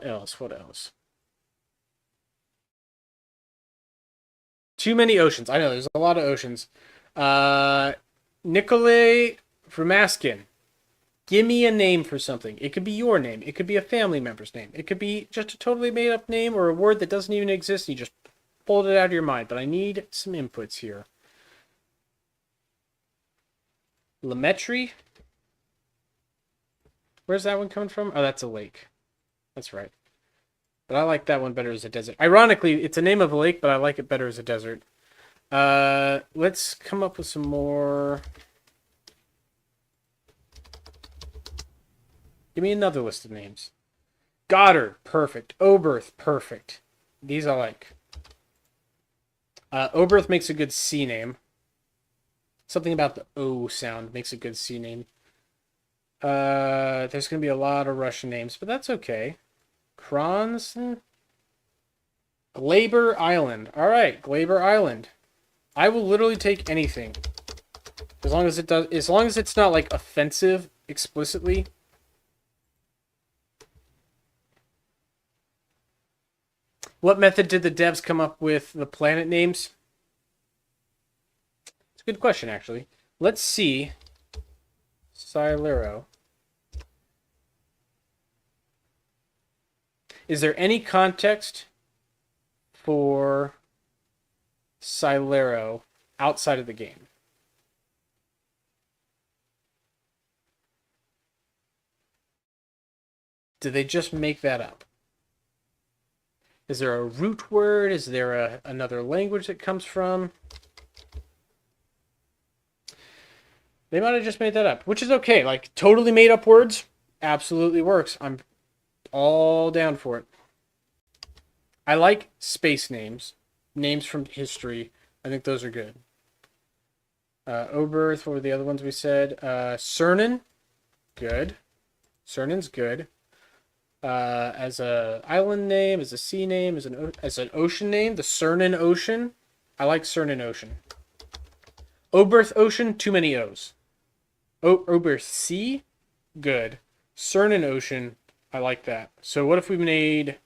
else? Too many oceans. I know there's a lot of oceans. Nikolay Vermaskin. Give me a name for something. It could be your name. It could be a family member's name. It could be just a totally made up name or a word that doesn't even exist. You just pulled it out of your mind. But I need some inputs here. Lametri. Where's that one coming from? Oh, that's a lake. That's right. But I like that one better as a desert. Ironically, it's a name of a lake, but I like it better as a desert. Let's come up with some more. Give me another list of names. Goddard, perfect. Oberth, perfect. These I like. Oberth makes a good C name. Something about the O sound makes a good C name. There's going to be a lot of Russian names, but that's okay. Kranz? Glaber Island. All right, Glaber Island. I will literally take anything. As long as it's not like offensive explicitly. What method did the devs come up with the planet names? It's a good question, actually. Let's see. Silero. Is there any context for Silero outside of the game? Did they just make that up? Is there a root word? Is there another language that comes from? They might have just made that up, which is okay. Like, totally made up words, absolutely works. I'm all down for it. I like space names. Names from history. I think those are good. Oberth, what were the other ones we said? Cernan, good. Cernan's good. as a island name, as a sea name, as an ocean name. The Cernan Ocean. I like Cernan Ocean. Oberth Ocean, too many O's. Oberth Sea, good. Cernan Ocean, I like that. So what if we made...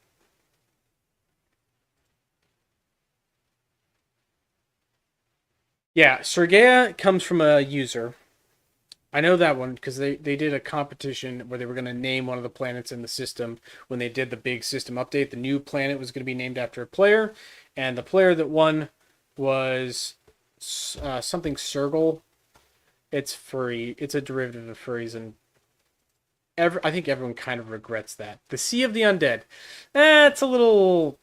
Yeah, Sergea comes from a user. I know that one because they did a competition where they were going to name one of the planets in the system. When they did the big system update, the new planet was going to be named after a player, and the player that won was something Sergal. It's furry. It's a derivative of furries, and I think everyone kind of regrets that. The Sea of the Undead. It's a little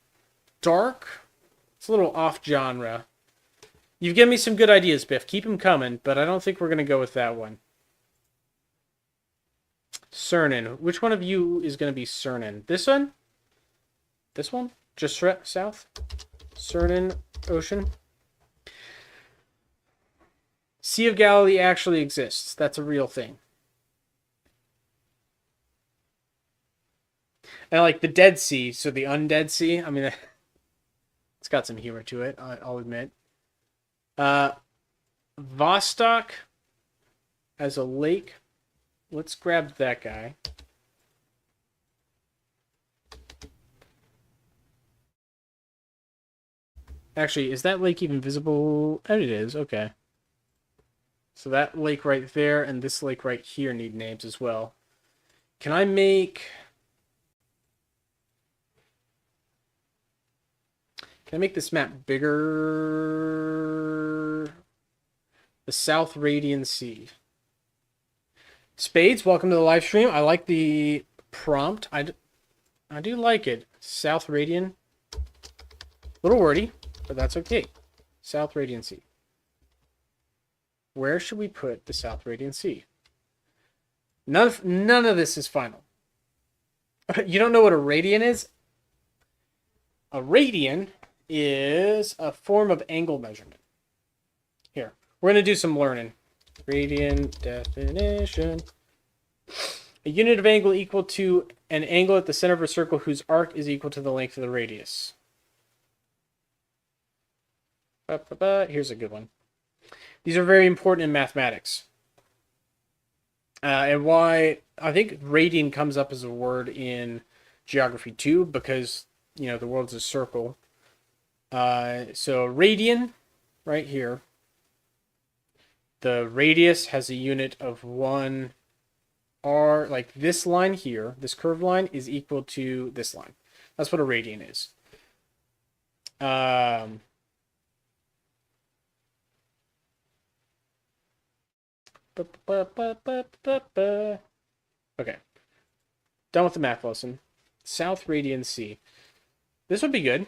dark. It's a little off genre. You've given me some good ideas, Biff. Keep them coming, but I don't think we're going to go with that one. Cernan. Which one of you is going to be Cernan? This one? This one? Just south? Cernan Ocean. Sea of Galilee actually exists. That's a real thing. And like the Dead Sea, so the Undead Sea. I mean, it's got some humor to it, I'll admit. Vostok as a lake. Let's grab that guy. Actually, is that lake even visible? Oh, it is. Okay. So that lake right there and this lake right here need names as well. Can I make... Can I make this map bigger? The South Radian Sea. Spades, welcome to the live stream. I like the prompt. I do like it. South Radian. A little wordy, but that's okay. South Radian Sea. Where should we put the South Radian Sea? None of this is final. You don't know what a radian is? A radian is a form of angle measurement. Here, we're going to do some learning. Radian definition. A unit of angle equal to an angle at the center of a circle whose arc is equal to the length of the radius. Here's a good one. These are very important in mathematics. And why I think radian comes up as a word in geography too, because, you know, the world's a circle. So radian, right here, the radius has a unit of 1 r, like this line here, this curved line is equal to this line. That's what a radian is. Okay. Done with the math lesson. South Radian Sea. This would be good.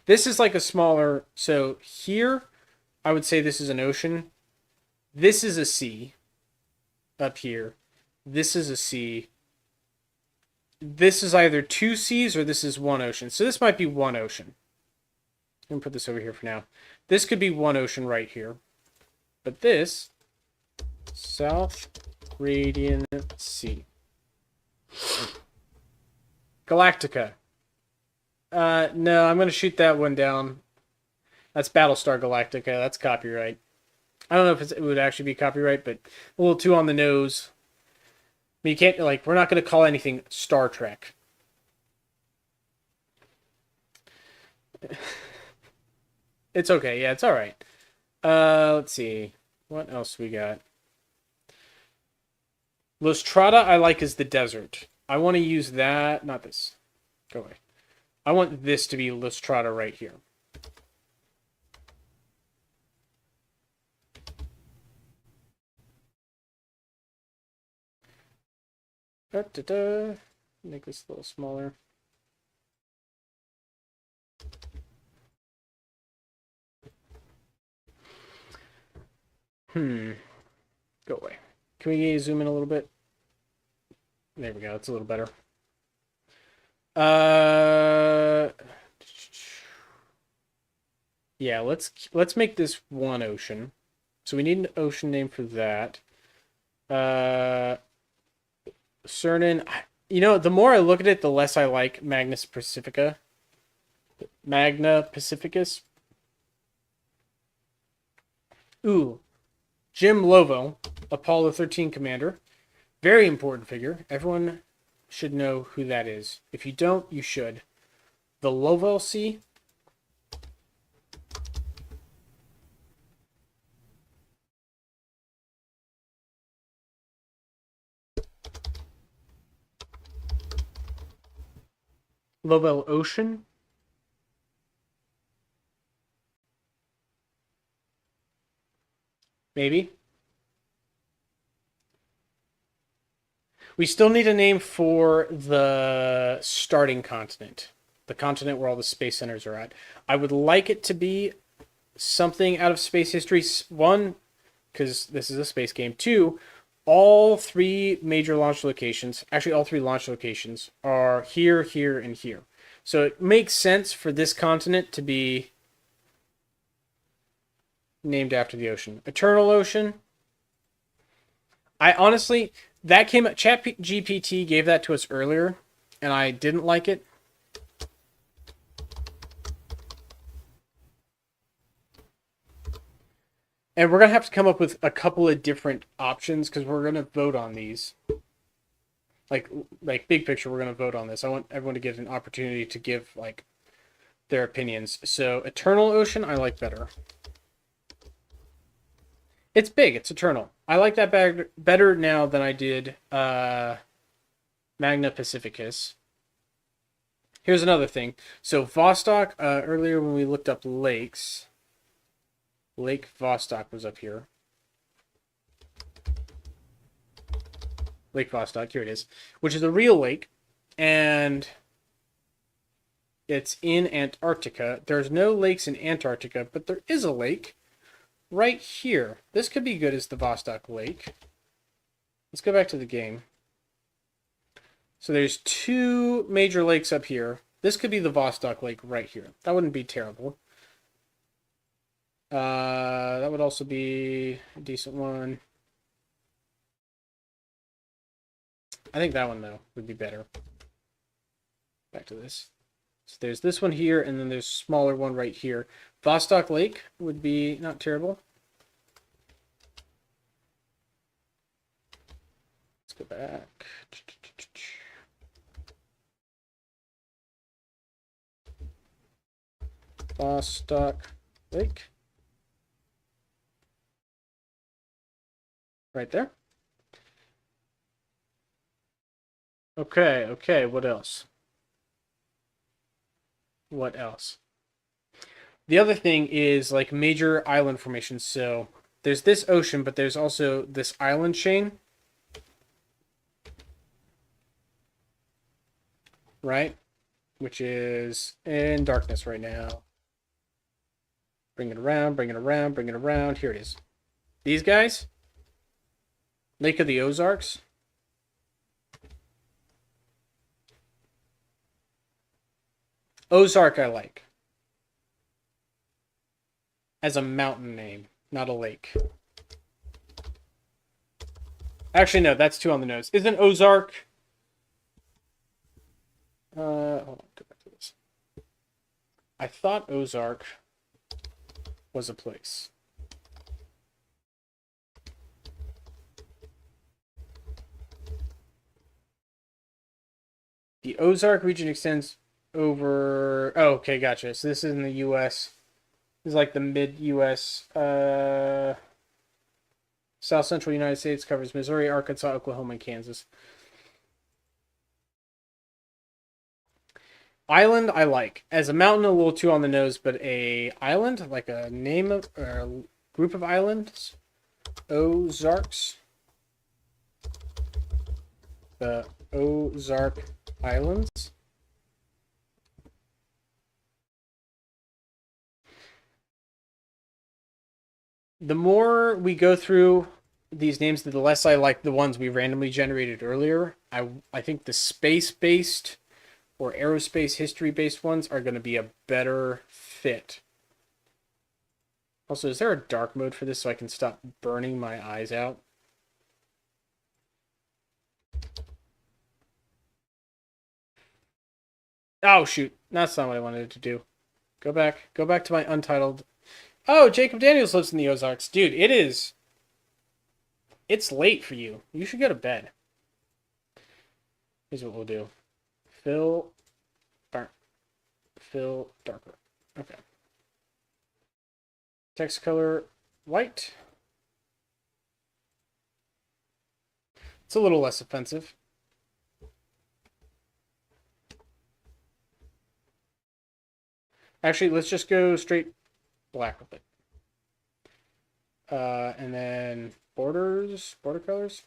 This is like a smaller... So here, I would say this is an ocean. This is a sea. Up here. This is a sea. This is either 2 seas or this is 1 ocean. So this might be 1 ocean. I'm going to put this over here for now. This could be 1 ocean right here. But this, South Radian Sea. Galactica. No, I'm going to shoot that one down. That's Battlestar Galactica. That's copyright. I don't know if it would actually be copyright, but a little too on the nose. I mean, you can't, like, we're not going to call anything Star Trek. It's okay. Yeah, it's all right. Let's see. What else we got? Lustrada I like is the desert. I want to use that. Not this. Go away. I want this to be Lustrada right here. Make this a little smaller. Go away. Can we zoom in a little bit? There we go. It's a little better. Yeah, let's make this 1 ocean. So we need an ocean name for that. Cernan. You know, the more I look at it, the less I like Magnus Pacifica. Magna Pacificus. Ooh, Jim Lovo, Apollo 13 commander. Very important figure. Everyone should know who that is. If you don't, you should. The Lovell C. Lovell Ocean. Maybe. We still need a name for the starting continent. The continent where all the space centers are at. I would like it to be something out of space history. One, because this is a space game. Two, all three major launch locations, actually all three launch locations, are here, here, and here. So it makes sense for this continent to be named after the ocean. Eternal Ocean. I honestly, that came, ChatGPT gave that to us earlier, and I didn't like it. And we're going to have to come up with a couple of different options because we're going to vote on these. Like big picture, we're going to vote on this. I want everyone to get an opportunity to give like their opinions. So Eternal Ocean, I like better. It's big. It's eternal. I like that better now than I did Magna Pacificus. Here's another thing. So Vostok, earlier when we looked up lakes, Lake Vostok was up here. Lake Vostok, here it is, which is a real lake, and it's in Antarctica. There's no lakes in Antarctica, but there is a lake right here. This could be good as the Vostok Lake. Let's go back to the game. So there's two major lakes up here. This could be the Vostok Lake right here. That wouldn't be terrible. That would also be a decent one. I think that one, though, would be better. Back to this. So there's this one here, and then there's a smaller one right here. Vostok Lake would be not terrible. Let's go back. Vostok Lake. Right there. Okay, what else? What else? The other thing is like major island formations. So there's this ocean, but there's also this island chain. Right? Which is in darkness right now. Bring it around, bring it around, bring it around. Here it is. These guys. Lake of the Ozarks. Ozark I like. As a mountain name, not a lake. Actually, no, that's two on the nose. Isn't Ozark... hold on, go back to this. I thought Ozark was a place. The Ozark region extends over... Oh, okay, gotcha. So this is in the U.S. This is like the mid-U.S. South Central United States, covers Missouri, Arkansas, Oklahoma, and Kansas. Island, I like. As a mountain, a little too on the nose, but a island, like a name of, or a group of islands. Ozarks. The Ozark Islands. The more we go through these names, the less I like the ones we randomly generated earlier. I think the space-based or aerospace history-based ones are going to be a better fit. Also, is there a dark mode for this so I can stop burning my eyes out? Oh, shoot. That's not what I wanted to do. Go back. Go back to my untitled. Oh, Jacob Daniels lives in the Ozarks. Dude, it is. It's late for you. You should go to bed. Here's what we'll do. Fill darker. Okay. Text color white. It's a little less offensive. Actually, let's just go straight black with it. And then border colors.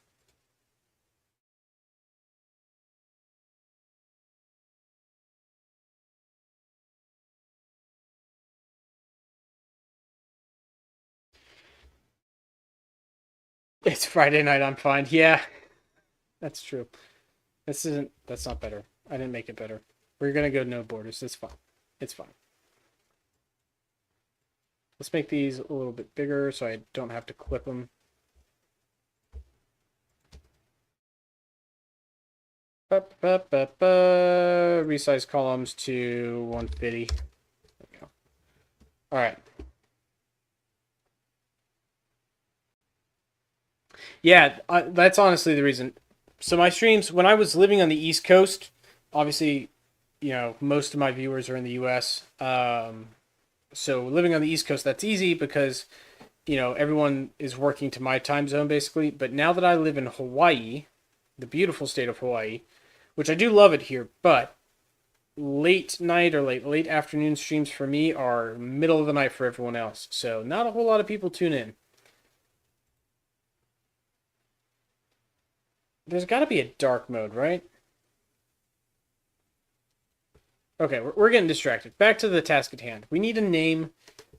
It's Friday night, I'm fine. Yeah, that's true. That's not better. I didn't make it better. We're gonna go no borders. It's fine. It's fine. Let's make these a little bit bigger so I don't have to clip them. Resize columns to 150. There we go. All right. Yeah, that's honestly the reason. So my streams, when I was living on the East Coast, obviously, most of my viewers are in the U.S. So living on the East Coast, that's easy because, everyone is working to my time zone basically. But now that I live in Hawaii, the beautiful state of Hawaii, which I do love it here, but late night or late afternoon streams for me are middle of the night for everyone else. So not a whole lot of people tune in. There's got to be a dark mode, right? Okay, we're getting distracted. Back to the task at hand. We need to name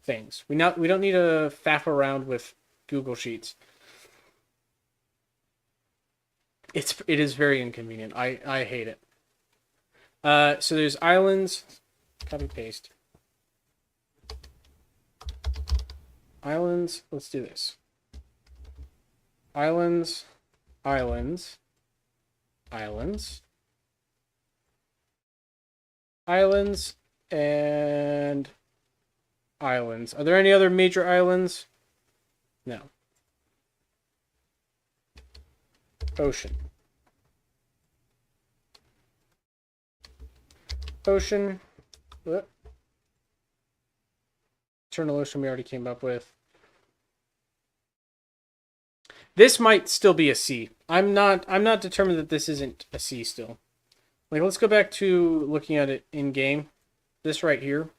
things. We don't need to faff around with Google Sheets. It is very inconvenient. I hate it. So there's islands. Copy paste. Islands. Let's do this. Islands. Islands. Islands. Islands and islands. Are there any other major islands? No. Ocean. Ocean. Eternal ocean we already came up with. This might still be a C. I'm not determined that this isn't a C still. Like, let's go back to looking at it in game. This right here.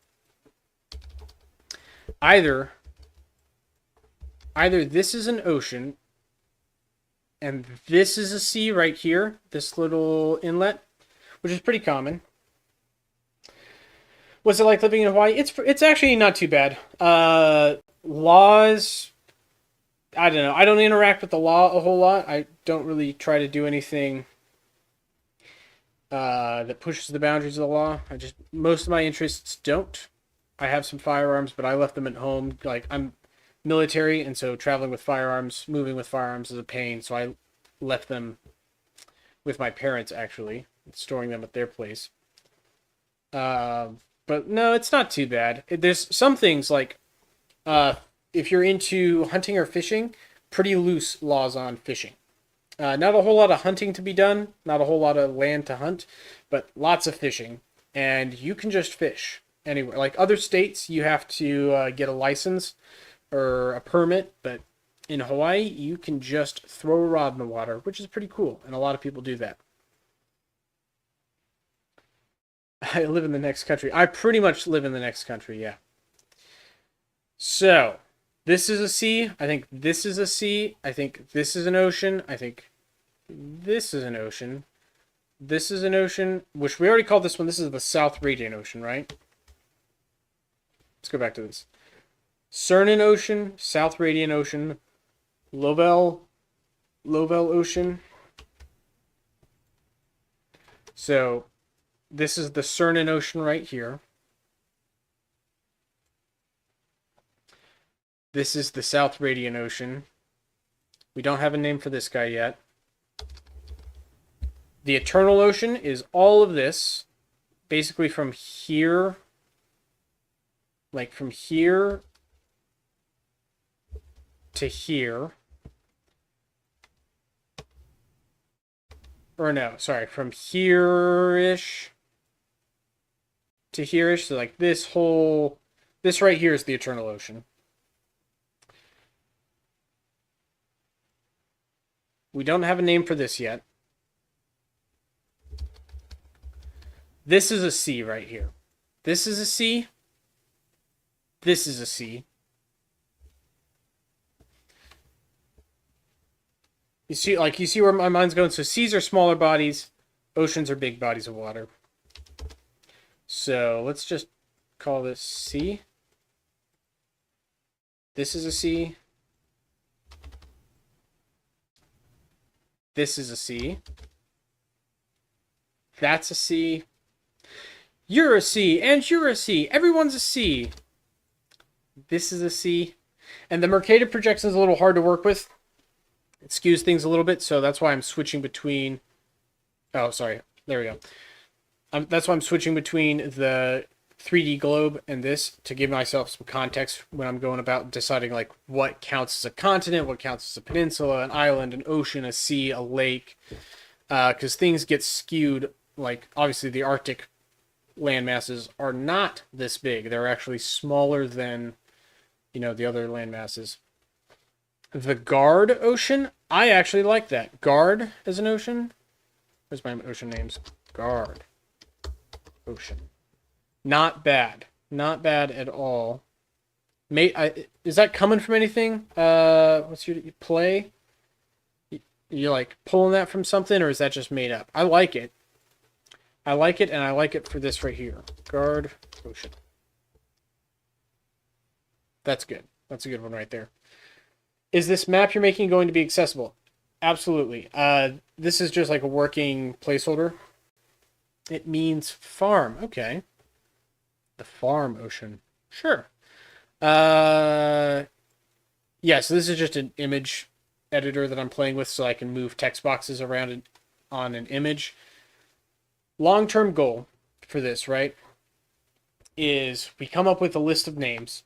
Either this is an ocean and this is a sea right here, this little inlet, which is pretty common. What's it like living in Hawaii? It's actually not too bad. Laws, I don't know. I don't interact with the law a whole lot. I don't really try to do anything that pushes the boundaries of the law. Most of my interests don't. I have some firearms, but I left them at home. Like, I'm military, and so traveling with firearms, moving with firearms is a pain. So I left them with my parents, actually, storing them at their place. But no, it's not too bad. There's some things like, if you're into hunting or fishing, pretty loose laws on fishing. Not a whole lot of hunting to be done, not a whole lot of land to hunt, but lots of fishing. And you can just fish anywhere. Like other states, you have to get a license or a permit, but in Hawaii, you can just throw a rod in the water, which is pretty cool, and a lot of people do that. I live in the next country. I pretty much live in the next country, yeah. So, this is a sea. I think this is a sea. I think this is an ocean. I think this is an ocean. This is an ocean, which we already called this one. This is the South Radiant Ocean, right? Let's go back to this. Cernan Ocean, South Radiant Ocean, Lovell Ocean. So, this is the Cernan Ocean right here. This is the South Radiant Ocean. We don't have a name for this guy yet. The Eternal Ocean is all of this, basically from here, like from here to here. Or no, sorry, from here-ish to here-ish. So like this right here is the Eternal Ocean. We don't have a name for this yet. This is a sea right here. This is a sea. This is a sea. You see where my mind's going? So seas are smaller bodies. Oceans are big bodies of water. So let's just call this sea. This is a sea. This is a sea. That's a sea. You're a sea, and you're a sea. Everyone's a sea. This is a sea. And the Mercator projection is a little hard to work with. It skews things a little bit, so that's why I'm switching between... Oh, sorry. There we go. That's why I'm switching between the 3D globe and this to give myself some context when I'm going about deciding like what counts as a continent, what counts as a peninsula, an island, an ocean, a sea, a lake. Because things get skewed. Like, obviously, the Arctic landmasses are not this big. They're actually smaller than, the other landmasses. The Guard Ocean, I actually like that. Guard as an ocean. Where's my ocean names? Guard Ocean. Not bad. Not bad at all. Is that coming from anything? What's your play? You like pulling that from something, or is that just made up? I like it. I like it, and I like it for this right here. Guard Ocean. That's good. That's a good one right there. Is this map you're making going to be accessible? Absolutely. This is just like a working placeholder. It means farm. Okay. The farm ocean. Sure. Yeah, so this is just an image editor that I'm playing with so I can move text boxes around on an image. Long-term goal for this, right, is we come up with a list of names,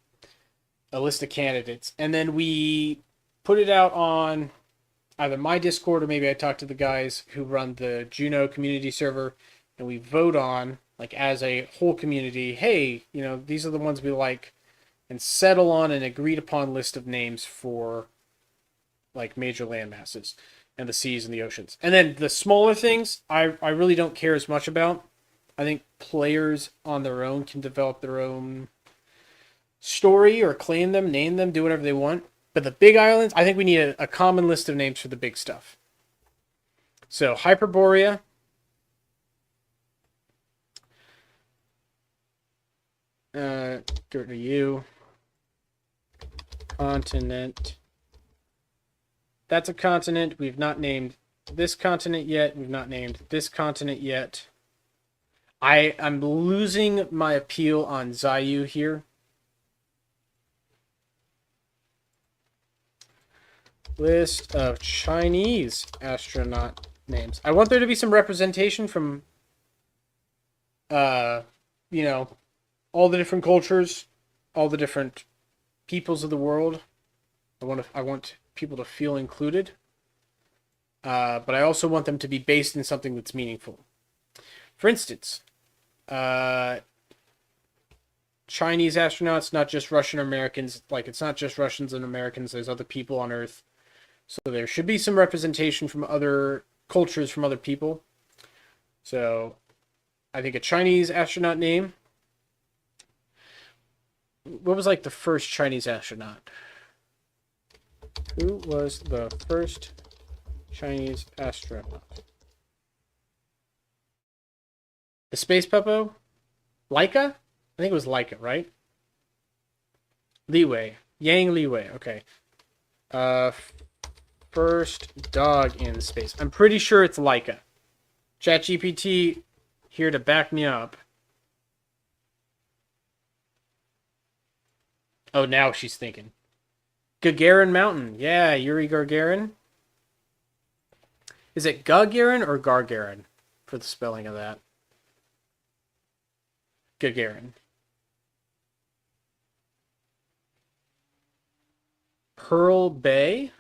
a list of candidates, and then we put it out on either my Discord or maybe I talk to the guys who run the Juno community server, and we vote on, like as a whole community, hey, these are the ones we like, and settle on an agreed upon list of names for like major land masses and the seas and the oceans. And then the smaller things, I really don't care as much about. I think players on their own can develop their own story or claim them, name them, do whatever they want. But the big islands, I think we need a common list of names for the big stuff. So, Hyperborea. Go to you. Continent. That's a continent. We've not named this continent yet. We've not named this continent yet. I'm losing my appeal on Zayu here. List of Chinese astronaut names. I want there to be some representation from, all the different cultures, all the different peoples of the world. I want people to feel included. But I also want them to be based in something that's meaningful. For instance, Chinese astronauts, not just Russian Americans. Like, it's not just Russians and Americans. There's other people on Earth. So there should be some representation from other cultures, from other people. So I think a Chinese astronaut name. What was like the first Chinese astronaut? Who was the first Chinese astronaut? The Space Puppo? Laika? I think it was Laika, right? Liwei. Yang Liwei. Okay. First dog in space. I'm pretty sure it's Laika. ChatGPT here to back me up. Oh, now she's thinking. Gagarin Mountain. Yeah, Yuri Gagarin. Is it Gagarin or Gargarin for the spelling of that? Gagarin. Pearl Bay,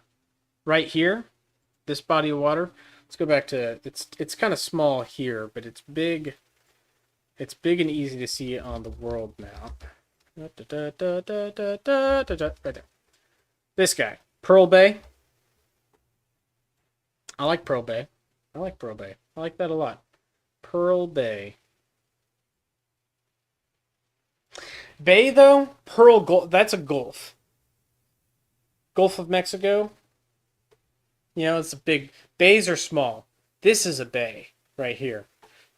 right here, this body of water. Let's go back to it's kind of small here, but it's big. It's big and easy to see on the world map. Right there. This guy, Pearl Bay. I like Pearl Bay. I like Pearl Bay. I like that a lot. Pearl Bay. Bay though, Pearl Gulf. That's a gulf. Gulf of Mexico. You know, it's a big. Bays are small. This is a bay right here.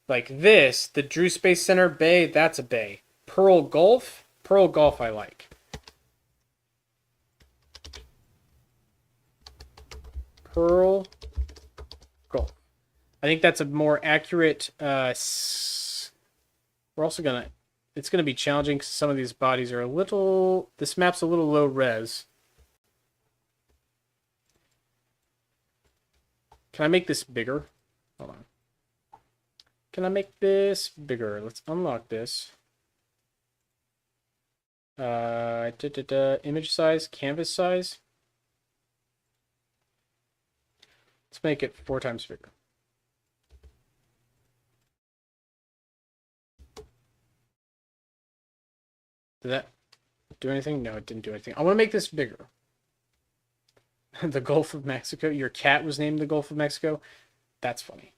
Like this, the Droo Space Center Bay, that's a bay. Pearl Gulf I like. Pearl Gulf. I think that's a more accurate. We're also gonna. It's gonna be challenging because some of these bodies are a little. This map's a little low res. Can I make this bigger? Hold on. Can I make this bigger? Let's unlock this. Image size, canvas size. Let's make it 4 times bigger. Did that do anything? No, it didn't do anything. I want to make this bigger. The Gulf of Mexico. Your cat was named the Gulf of Mexico. That's funny.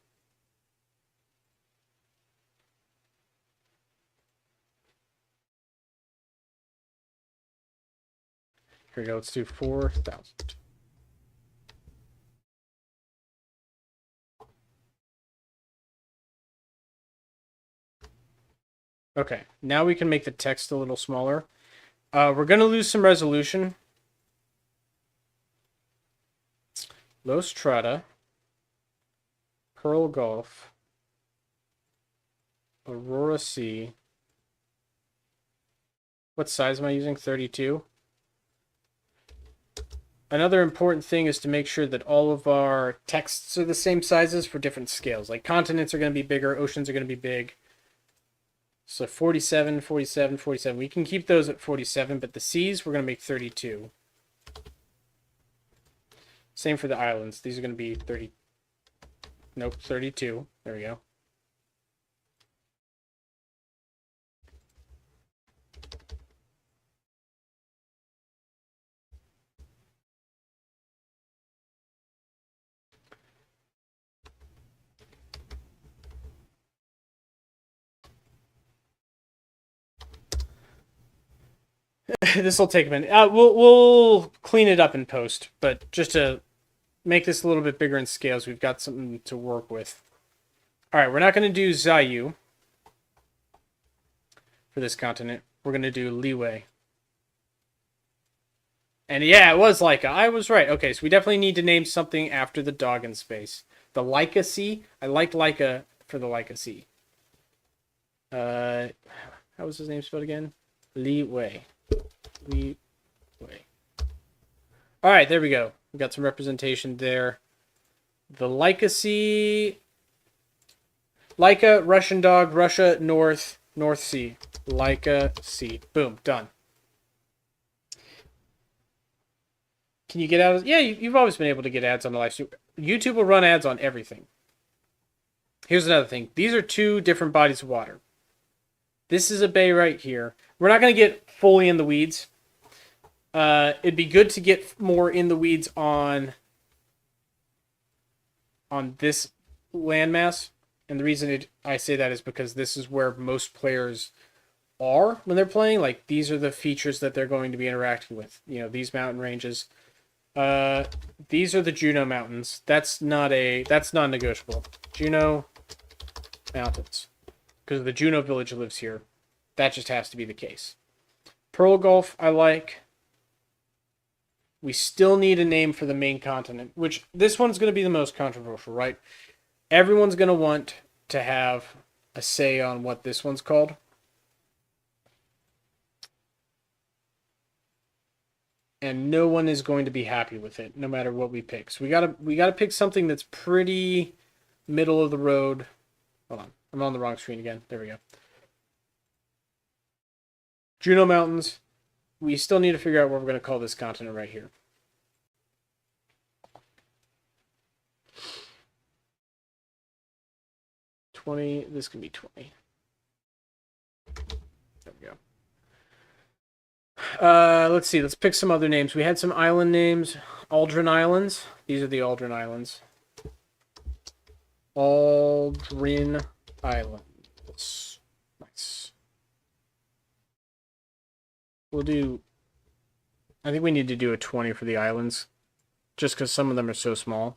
Here we go. Let's do 4,000. Okay, now we can make the text a little smaller. We're going to lose some resolution. Los Trata, Pearl Gulf, Aurora Sea. What size am I using? 32. Another important thing is to make sure that all of our texts are the same sizes for different scales. Like continents are going to be bigger, oceans are going to be big. So 47, 47, 47. We can keep those at 47, but the seas we're going to make 32. Same for the islands. These are going to be 30. Nope, 32. There we go. This will take a minute. We'll clean it up in post, but just to make this a little bit bigger in scales, we've got something to work with. All right, we're not going to do Zayu for this continent. We're going to do Leeway. And yeah, it was Laika. I was right. Okay, so we definitely need to name something after the dog in space. The Laika Sea. I liked Laika for the Laika Sea. How was his name spelled again? Leeway. Leeway. All right, there we go. We got some representation there. The Laika Sea. Laika, Russian dog, Russia, North Sea. Laika Sea. Boom, done. Can you get ads? Yeah, you've always been able to get ads on the live stream. YouTube will run ads on everything. Here's another thing. These are 2 different bodies of water. This is a bay right here. We're not going to get fully in the weeds. It'd be good to get more in the weeds on this landmass. And the reason I say that is because this is where most players are when they're playing. Like, these are the features that they're going to be interacting with. You know, these mountain ranges. These are the Juno Mountains. That's non-negotiable. Juno Mountains. Because the Juno village lives here. That just has to be the case. Pearl Gulf, I like. We still need a name for the main continent, which this one's going to be the most controversial, right? Everyone's going to want to have a say on what this one's called. And no one is going to be happy with it, no matter what we pick. So we gotta pick something that's pretty middle of the road. Hold on, I'm on the wrong screen again. There we go. Juno Mountains. We still need to figure out what we're going to call this continent right here. This can be 20. There we go. Let's see. Let's pick some other names. We had some island names. Aldrin Islands. These are the Aldrin Islands. Aldrin Islands. Nice. We'll do... I think we need to do a 20 for the islands. Just because some of them are so small.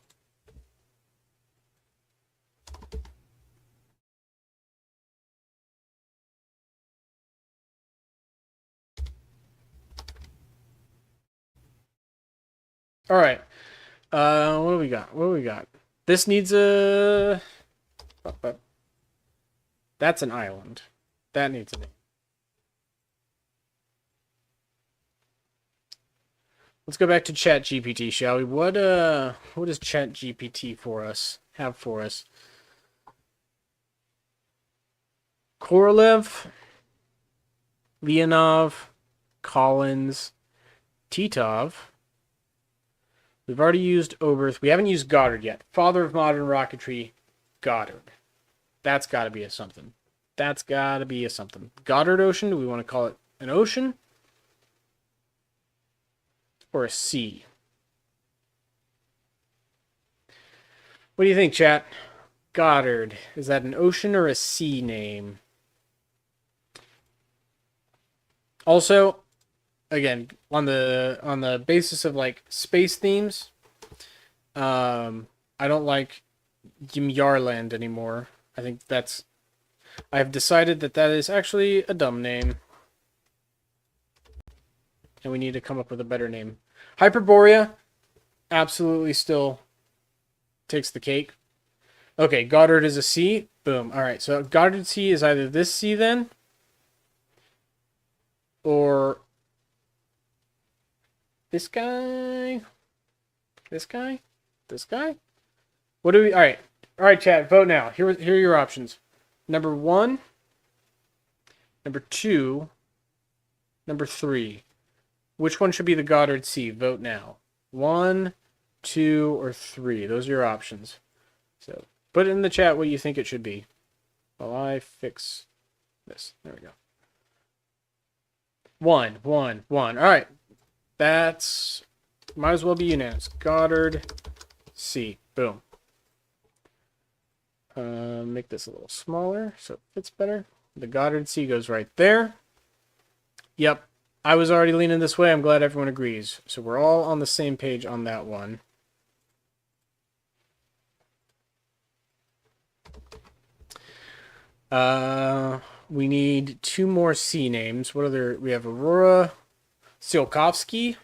All right. What do we got? What do we got? This needs a... That's an island. That needs a name. Let's go back to ChatGPT, shall we? What does ChatGPT have for us? Korolev, Leonov, Collins, Titov. We've already used Oberth. We haven't used Goddard yet. Father of modern rocketry, Goddard. That's got to be a something. That's got to be a something. Goddard Ocean, do we want to call it an ocean? Or a sea? What do you think, chat? Goddard. Is that an ocean or a sea name? Also, again, on the basis of like space themes, I don't like Yimyarland anymore. I think I've decided that is actually a dumb name. And we need to come up with a better name. Hyperborea absolutely still takes the cake. Okay, Goddard is a sea. Boom. All right, so Goddard Sea is either this sea then, or this guy, this guy, this guy. What do we? All right, chat. Vote now. Here are your options. Number 1, number 2, number 3. Which one should be the Goddard Sea? Vote now. 1, 2, or 3. Those are your options. So put it in the chat what you think it should be while I fix this. There we go. 1, 1, 1. All right. That's... might as well be unanimous. Goddard Sea. Boom. Make this a little smaller so it fits better. The Goddard Sea goes right there. Yep. I was already leaning this way. I'm glad everyone agrees. So we're all on the same page on that one. We need 2 more sea names. What other? We have Aurora, Tsiolkovsky.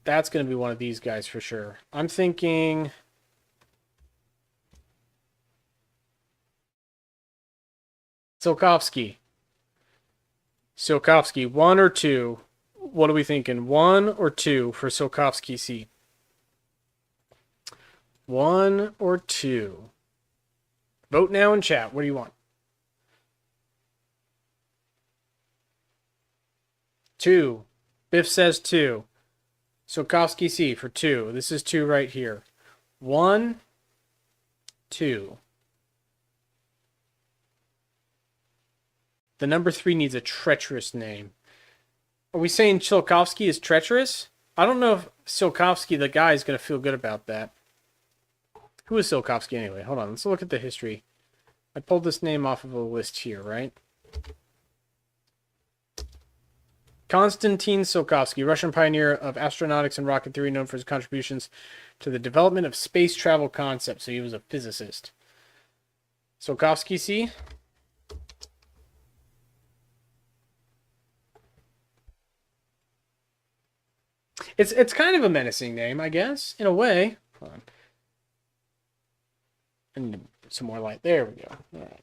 That's going to be one of these guys for sure. I'm thinking... Tsiolkovsky. Tsiolkovsky, 1 or 2? What are we thinking? 1 or 2 for Tsiolkovsky Sea? 1 or 2? Vote now in chat. What do you want? 2. Biff says 2. Tsiolkovsky Sea for 2. This is 2 right here. 1, 2. The number 3 needs a treacherous name. Are we saying Tsiolkovsky is treacherous? I don't know if Tsiolkovsky, the guy, is going to feel good about that. Who is Tsiolkovsky anyway? Hold on, let's look at the history. I pulled this name off of a list here, right? Konstantin Tsiolkovsky, Russian pioneer of astronautics and rocket theory, known for his contributions to the development of space travel concepts. So he was a physicist. Tsiolkovsky Sea. It's kind of a menacing name, I guess, in a way. Hold on. I need some more light. There we go. All right.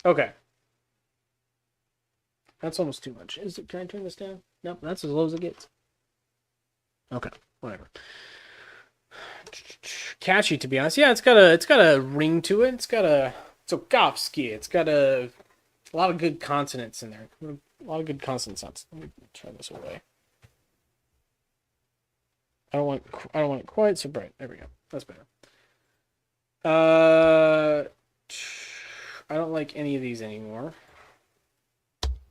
Okay. That's almost too much. Can I turn this down? Nope, that's as low as it gets. Okay, whatever. Catchy, to be honest. Yeah, it's got a ring to it. It's got a Tsokovsky. It's got a lot of good consonants in there. A lot of good consonant sounds. Let me try this away. I don't want it quite so bright. There we go. That's better. I don't like any of these anymore.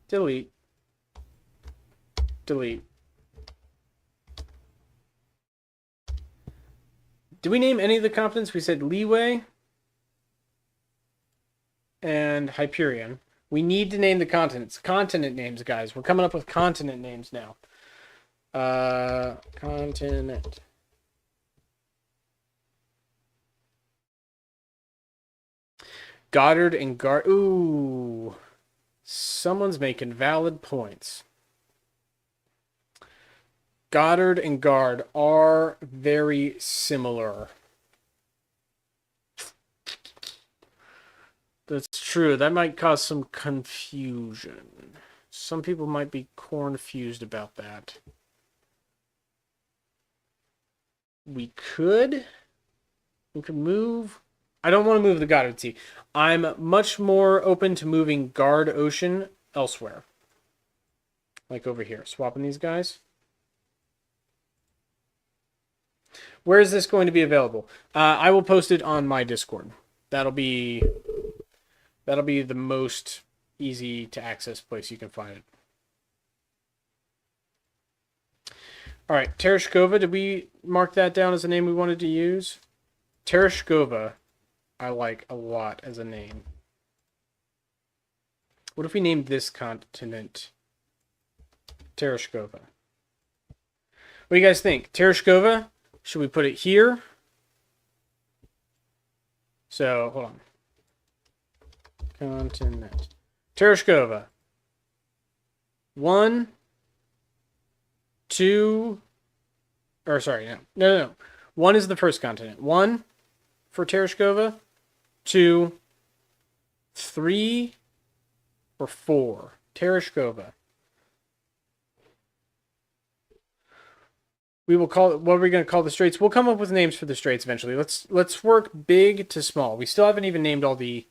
Delete. Delete. Did we name any of the continents? We said Leeway and Hyperion. We need to name the continents. Continent names, guys. We're coming up with continent names now. Continent. Goddard and Gard. Ooh. Someone's making valid points. Goddard and Guard are very similar. That's true. That might cause some confusion. Some people might be confused about that. We could move. I don't want to move the Goddard Sea. I'm much more open to moving Guard Ocean elsewhere. Like over here. Swapping these guys. Where is this going to be available? I will post it on my Discord. That'll be the most easy to access place you can find it. All right, Tereshkova. Did we mark that down as a name we wanted to use? Tereshkova, I like a lot as a name. What if we named this continent Tereshkova? What do you guys think? Tereshkova? Should we put it here? So, hold on. Continent. Tereshkova. 1, 2, or sorry, no. 1 is the first continent. 1 for Tereshkova. 2, 3, or 4. Tereshkova. We will call it, what are we going to call the straits? We'll come up with names for the straits eventually. Let's work big to small. We still haven't even named all the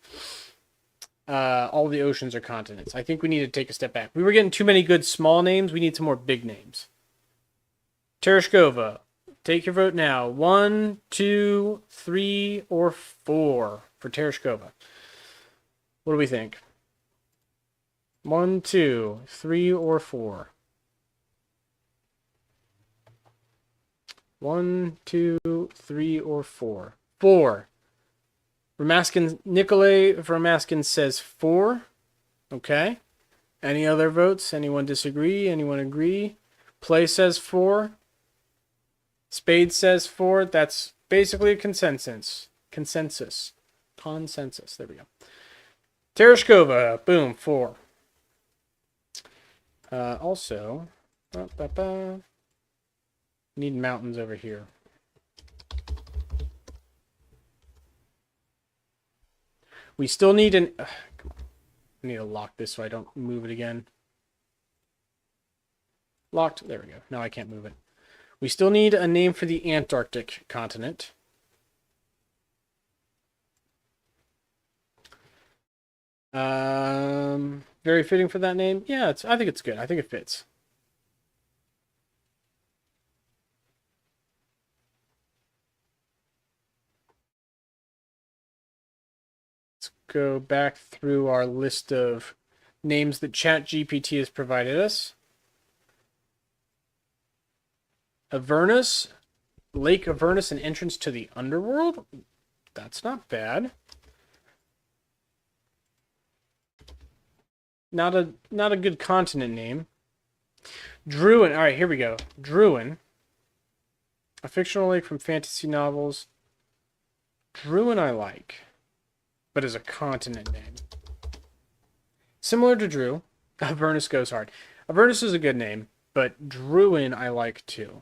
oceans or continents. I think we need to take a step back. We were getting too many good small names. We need some more big names. Tereshkova. Take your vote now. 1, 2, 3, or 4 for Tereshkova. What do we think? 1, 2, 3, or 4? 1, 2, 3, or 4? 4. Nikolay Ramaskin says 4. Okay. Any other votes? Anyone disagree? Anyone agree? Play says 4. Spade says 4. That's basically a consensus. Consensus. There we go. Tereshkova. Boom. 4. Also, need mountains over here. We still need an... come on. I need to lock this so I don't move it again. Locked. There we go. Now I can't move it. We still need a name for the Antarctic continent. Very fitting for that name. Yeah, I think it's good. I think it fits. Go back through our list of names that ChatGPT has provided us. Avernus, Lake Avernus, an entrance to the underworld. That's not bad. Not a good continent name. Druin. All right, here we go. Druin, a fictional lake from fantasy novels. Druin I like, but as a continent name. Similar to Droo, Avernus goes hard. Avernus is a good name, but Druin I like too.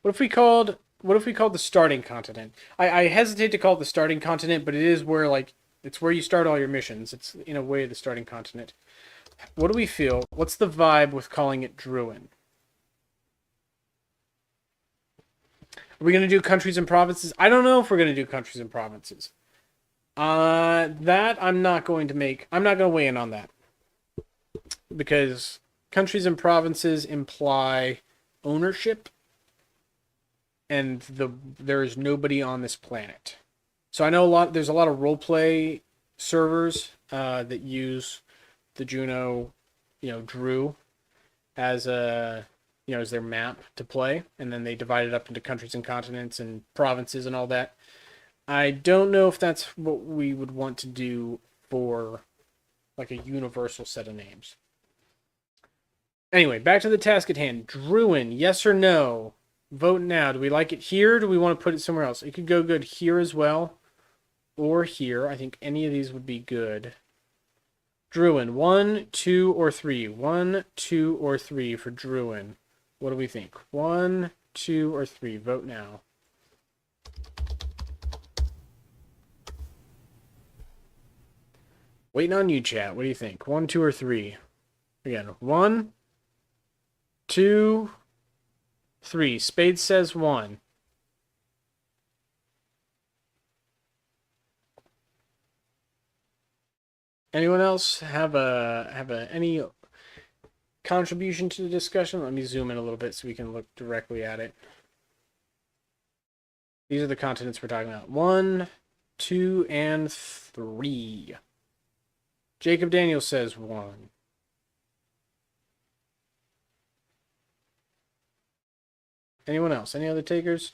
What if we called the starting continent? I hesitate to call it the starting continent, but it is where it's where you start all your missions. It's in a way the starting continent. What do we feel? What's the vibe with calling it Druin? Are we going to do countries and provinces? I don't know if we're going to do countries and provinces. That I'm not going to make. I'm not going to weigh in on that. Because countries and provinces imply ownership. And there is nobody on this planet. So I know there's a lot of roleplay servers that use the Juno, Droo as as their map to play, and then they divide it up into countries and continents and provinces and all that. I don't know if that's what we would want to do for like a universal set of names. Anyway, back to the task at hand. Druin, yes or no? Vote now. Do we like it here? Or do we want to put it somewhere else? It could go good here as well, or here. I think any of these would be good. Druin, 1, 2, or 3. 1, 2, or 3 for Druin. What do we think? 1, 2, or 3. Vote now. Waiting on you, chat. What do you think? 1, 2, or 3? Again, 1, 2, 3. Spade says 1. Anyone else have any contribution to the discussion? Let me zoom in a little bit so we can look directly at it. These are the continents we're talking about. 1, 2, and 3. Jacob Daniel says 1. Anyone else? Any other takers?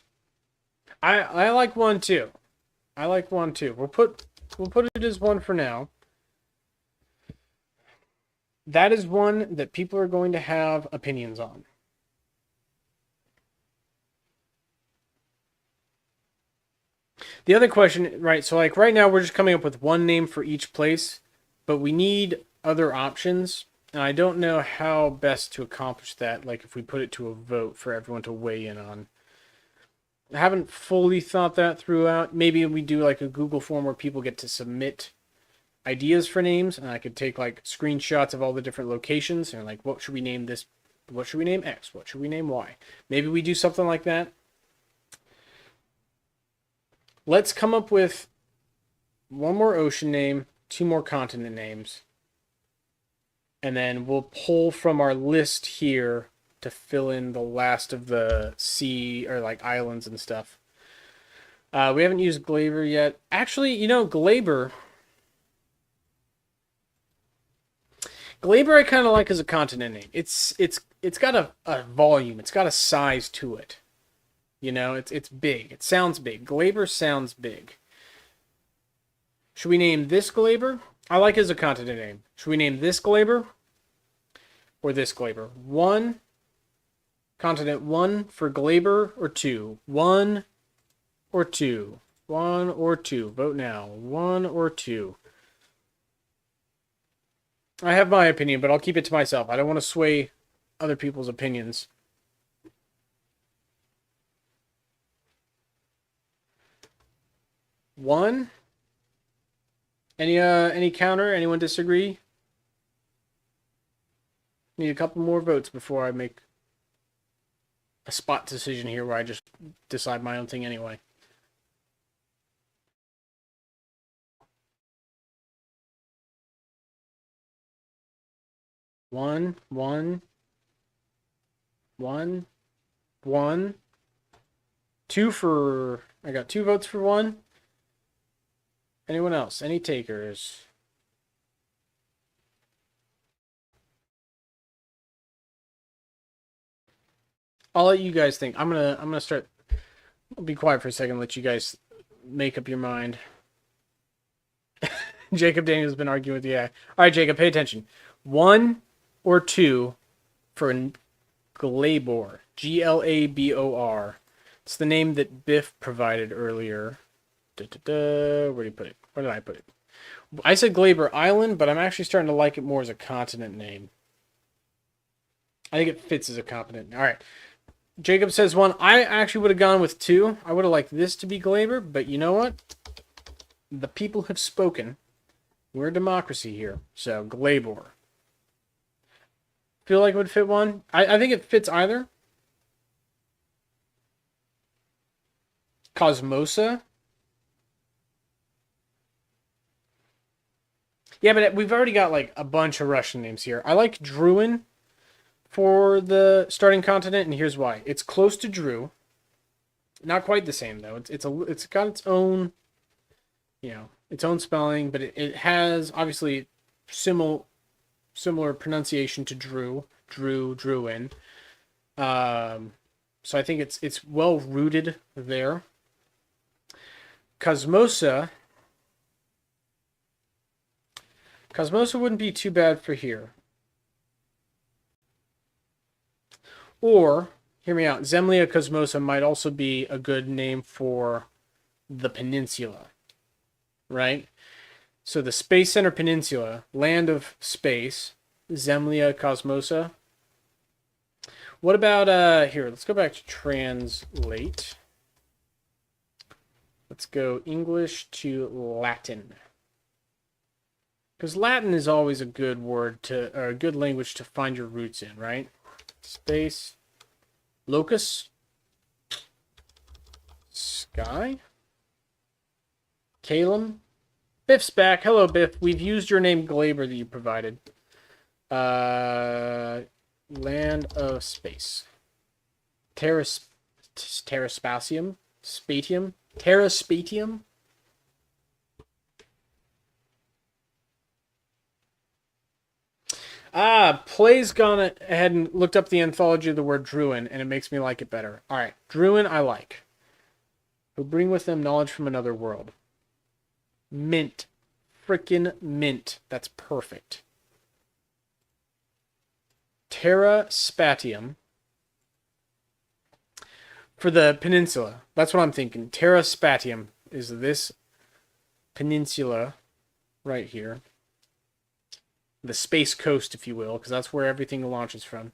I like 1 too. I like 1 too. We'll put it as 1 for now. That is one that people are going to have opinions on. The other question, right, so like right now we're just coming up with one name for each place, but we need other options, and I don't know how best to accomplish that, like if we put it to a vote for everyone to weigh in on. I haven't fully thought that throughout. Maybe we do like a Google form where people get to submit ideas for names, and I could take like screenshots of all the different locations and like, what should we name this? What should we name X? What should we name Y? Maybe we do something like that. Let's come up with 1 more ocean name, 2 more continent names, and then we'll pull from our list here to fill in the last of the sea or like islands and stuff. We haven't used Glaber yet. Actually, Glaber I kind of like as a continent name. It's got a volume. It's got a size to it. It's big. It sounds big. Glaber sounds big. Should we name this Glaber? I like it as a continent name. Should we name this Glaber or this Glaber? 1, continent 1 for Glaber, or 2? 1 or 2? 1 or 2? Vote now. 1 or 2? I have my opinion, but I'll keep it to myself. I don't want to sway other people's opinions. One? Any counter? Anyone disagree? Need a couple more votes before I make a spot decision here where I just decide my own thing anyway. One. Two for... I got 2 votes for 1. Anyone else? Any takers? I'll let you guys think. I'm gonna start... I'll be quiet for a second and let you guys make up your mind. Jacob Daniel's been arguing with the AI. Alright, Jacob, pay attention. 1 or 2 for Glabor. Glabor. It's the name that Biff provided earlier. Where did he put it? Where did I put it? I said Glaber Island, but I'm actually starting to like it more as a continent name. I think it fits as a continent. All right. Jacob says 1. I actually would have gone with 2. I would have liked this to be Glaber, but you know what? The people have spoken. We're a democracy here. So, Glabor. Feel like it would fit 1? I think it fits either. Cosmosa. Yeah, but we've already got like a bunch of Russian names here. I like Druin for the starting continent, and here's why. It's close to Droo. Not quite the same though. It's got its own, its own spelling, but it has obviously similar pronunciation to Droo, Druin. So I think it's well rooted there. Cosmosa wouldn't be too bad for here. Or, hear me out, Zemlya Cosmosa might also be a good name for the peninsula, right? So the Space Center Peninsula, land of space, Zemlya Cosmosa. What about, here, let's go back to translate. Let's go English to Latin. Because Latin is always a good or a good language to find your roots in, right? Space. Locus. Sky. Calum. Biff's back. Hello, Biff. We've used your name Glaber that you provided. Land of space. Terraspatium. Spatium. Terraspatium. Play's gone ahead and looked up the anthology of the word Druin, and it makes me like it better. All right, Druin I like. Who bring with them knowledge from another world. Mint. Frickin' mint. That's perfect. Terraspatium. For the peninsula. That's what I'm thinking. Terraspatium is this peninsula right here. The space coast, if you will, because that's where everything launches from.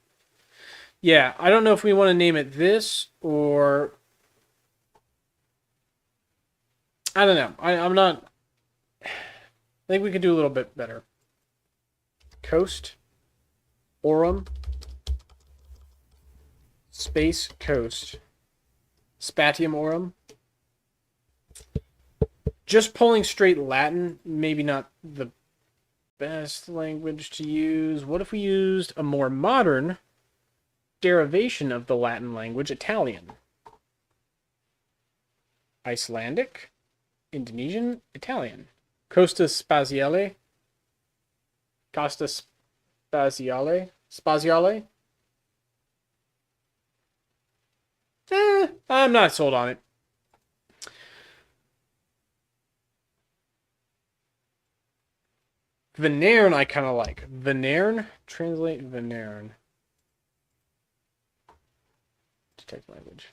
Yeah, I don't know if we want to name it this or... I don't know. I'm not... I think we could do a little bit better. Coast. Aurum. Space coast. Spatium aurum. Just pulling straight Latin, maybe not the best language to use. What if we used a more modern derivation of the Latin language, Italian? Icelandic, Indonesian, Italian. Costa Spaziale. Costa Spaziale. Spaziale. I'm not sold on it. Venairn I kind of like. Venairn? Translate Venairn. Detect language.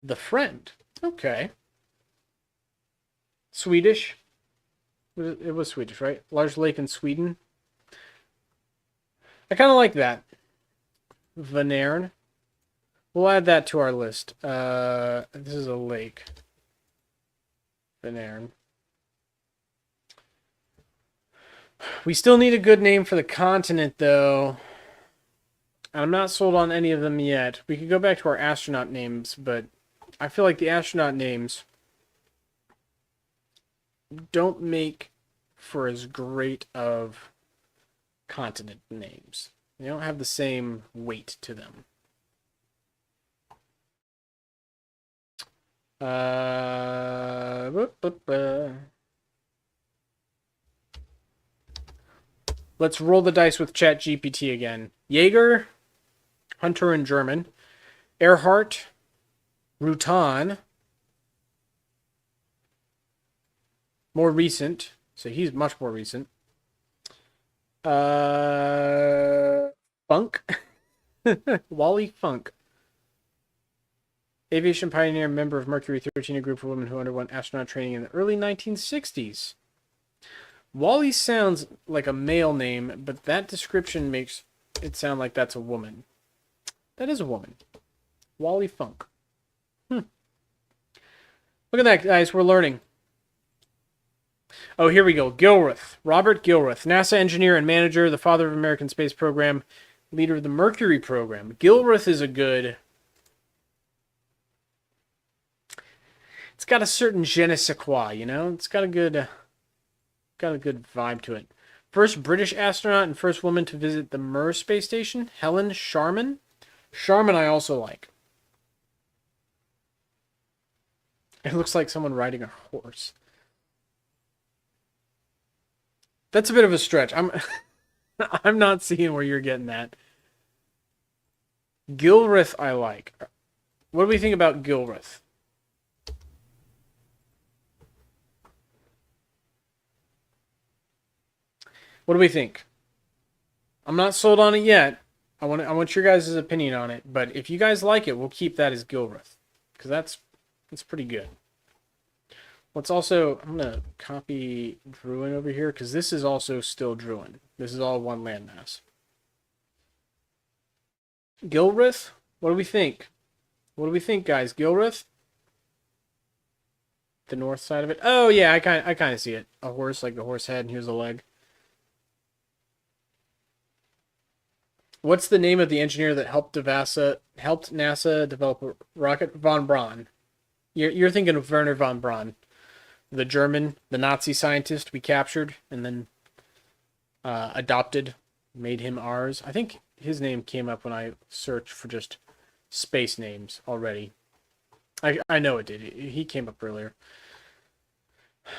The Friend. Okay. Swedish. It was Swedish, right? Large lake in Sweden. I kind of like that. Venairn. We'll add that to our list. This is a lake. Venairn. We still need a good name for the continent, though. I'm not sold on any of them yet. We could go back to our astronaut names, but I feel like the astronaut names don't make for as great of continent names. They don't have the same weight to them. Let's roll the dice with ChatGPT again. Jaeger, Hunter in German. Earhart, Rutan. More recent. So he's much more recent. Funk. Wally Funk. Aviation pioneer, member of Mercury 13, a group of women who underwent astronaut training in the early 1960s. Wally sounds like a male name, but that description makes it sound like that's a woman. That is a woman. Wally Funk. Look at that, guys. We're learning. Oh, here we go. Gilruth. Robert Gilruth. NASA engineer and manager, the father of American space program, leader of the Mercury program. Gilruth is a good it's got a certain je ne sais quoi, you know? It's got a good vibe to it. First British astronaut and first woman to visit the Mir space station, Helen Sharman. Sharman I also like. It looks like someone riding a horse. That's a bit of a stretch. I'm not seeing where you're getting that. Gilrith I like. What do we think about Gilrith? What do we think? I'm not sold on it yet. I want your guys' opinion on it, but if you guys like it, we'll keep that as Gilrith. Because that's pretty good. Let's also, I'm going to copy Druin over here, because this is also still Druin. This is all one landmass. Gilrith? What do we think? What do we think, guys? Gilrith? The north side of it? Oh, yeah, I kind of see it. A horse, like the horse head, and here's a leg. What's the name of the engineer that helped NASA develop a rocket? Von Braun. You're thinking of Werner von Braun, the German, the Nazi scientist we captured and then adopted, made him ours. I think his name came up when I searched for just space names already. I know it did. He came up earlier.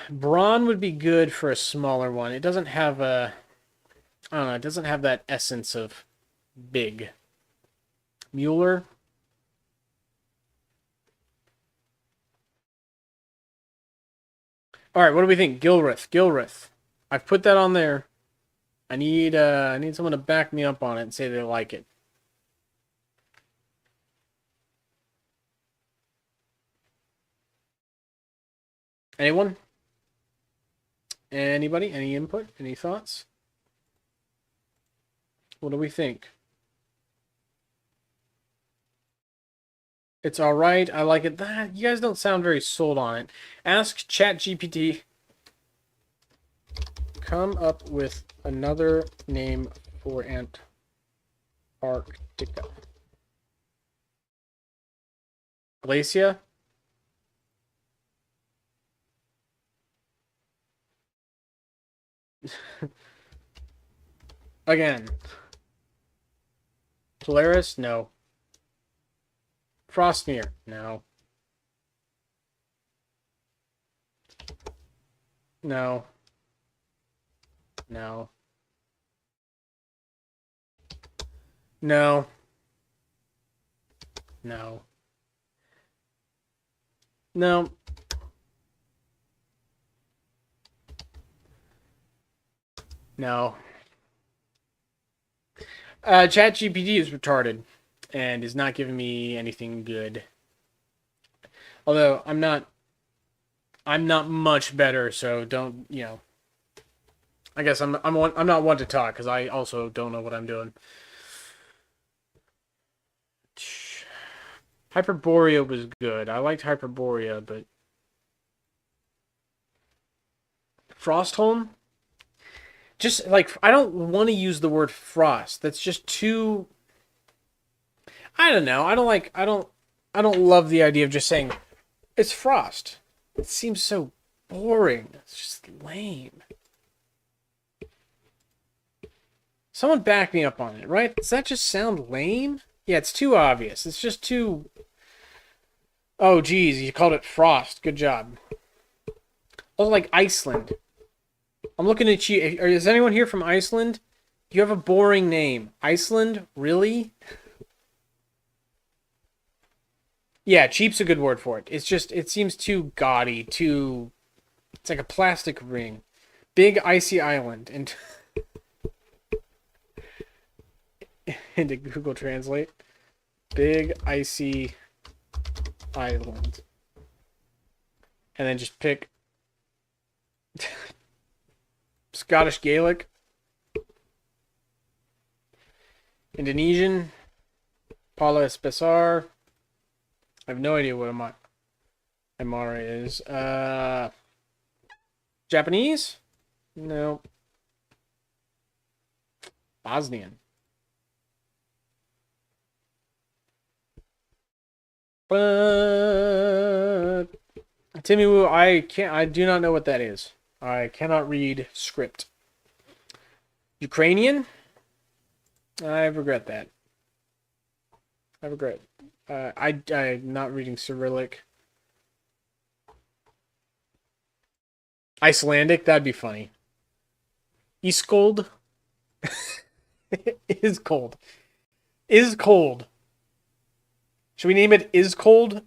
Braun would be good for a smaller one. It doesn't have a, I don't know, it doesn't have that essence of big. Mueller. All right, what do we think? Gilrith. I've put that on there. I need someone to back me up on it and say they like it. Anyone? Anybody? Any input? Any thoughts? What do we think? It's all right. I like it. You guys don't sound very sold on it. Ask ChatGPT. Come up with another name for Antarctica. Glacia? Again. Polaris? No. Frostmere? No. No. No. No. No. No. No. ChatGPT is retarded and is not giving me anything good. Although I'm not much better, so don't, you know. I guess I'm not one to talk because I also don't know what I'm doing. Hyperborea was good. I liked Hyperborea, but Frostholm? Just like I don't want to use the word frost. That's just too, I don't know. I don't love the idea of just saying it's frost. It seems so boring. It's just lame. Someone back me up on it, right? Does that just sound lame? Yeah, it's too obvious. It's just too... Oh, geez, you called it frost. Good job. Oh, like Iceland. I'm looking at you. Is anyone here from Iceland? You have a boring name. Iceland? Really? Yeah, cheap's a good word for it. It's just, it seems too gaudy, too... It's like a plastic ring. Big icy island. And... into Google Translate. Big icy island. And then just pick Scottish Gaelic. Indonesian. Paula Espesar. I have no idea what Amara is. Japanese? No. Bosnian. But Timmy Woo, I do not know what that is. I cannot read script. Ukrainian? I regret that. I regret. I'm not reading Cyrillic. Icelandic? That'd be funny. Iskold? Is cold. Is cold. Should we name it Is Cold?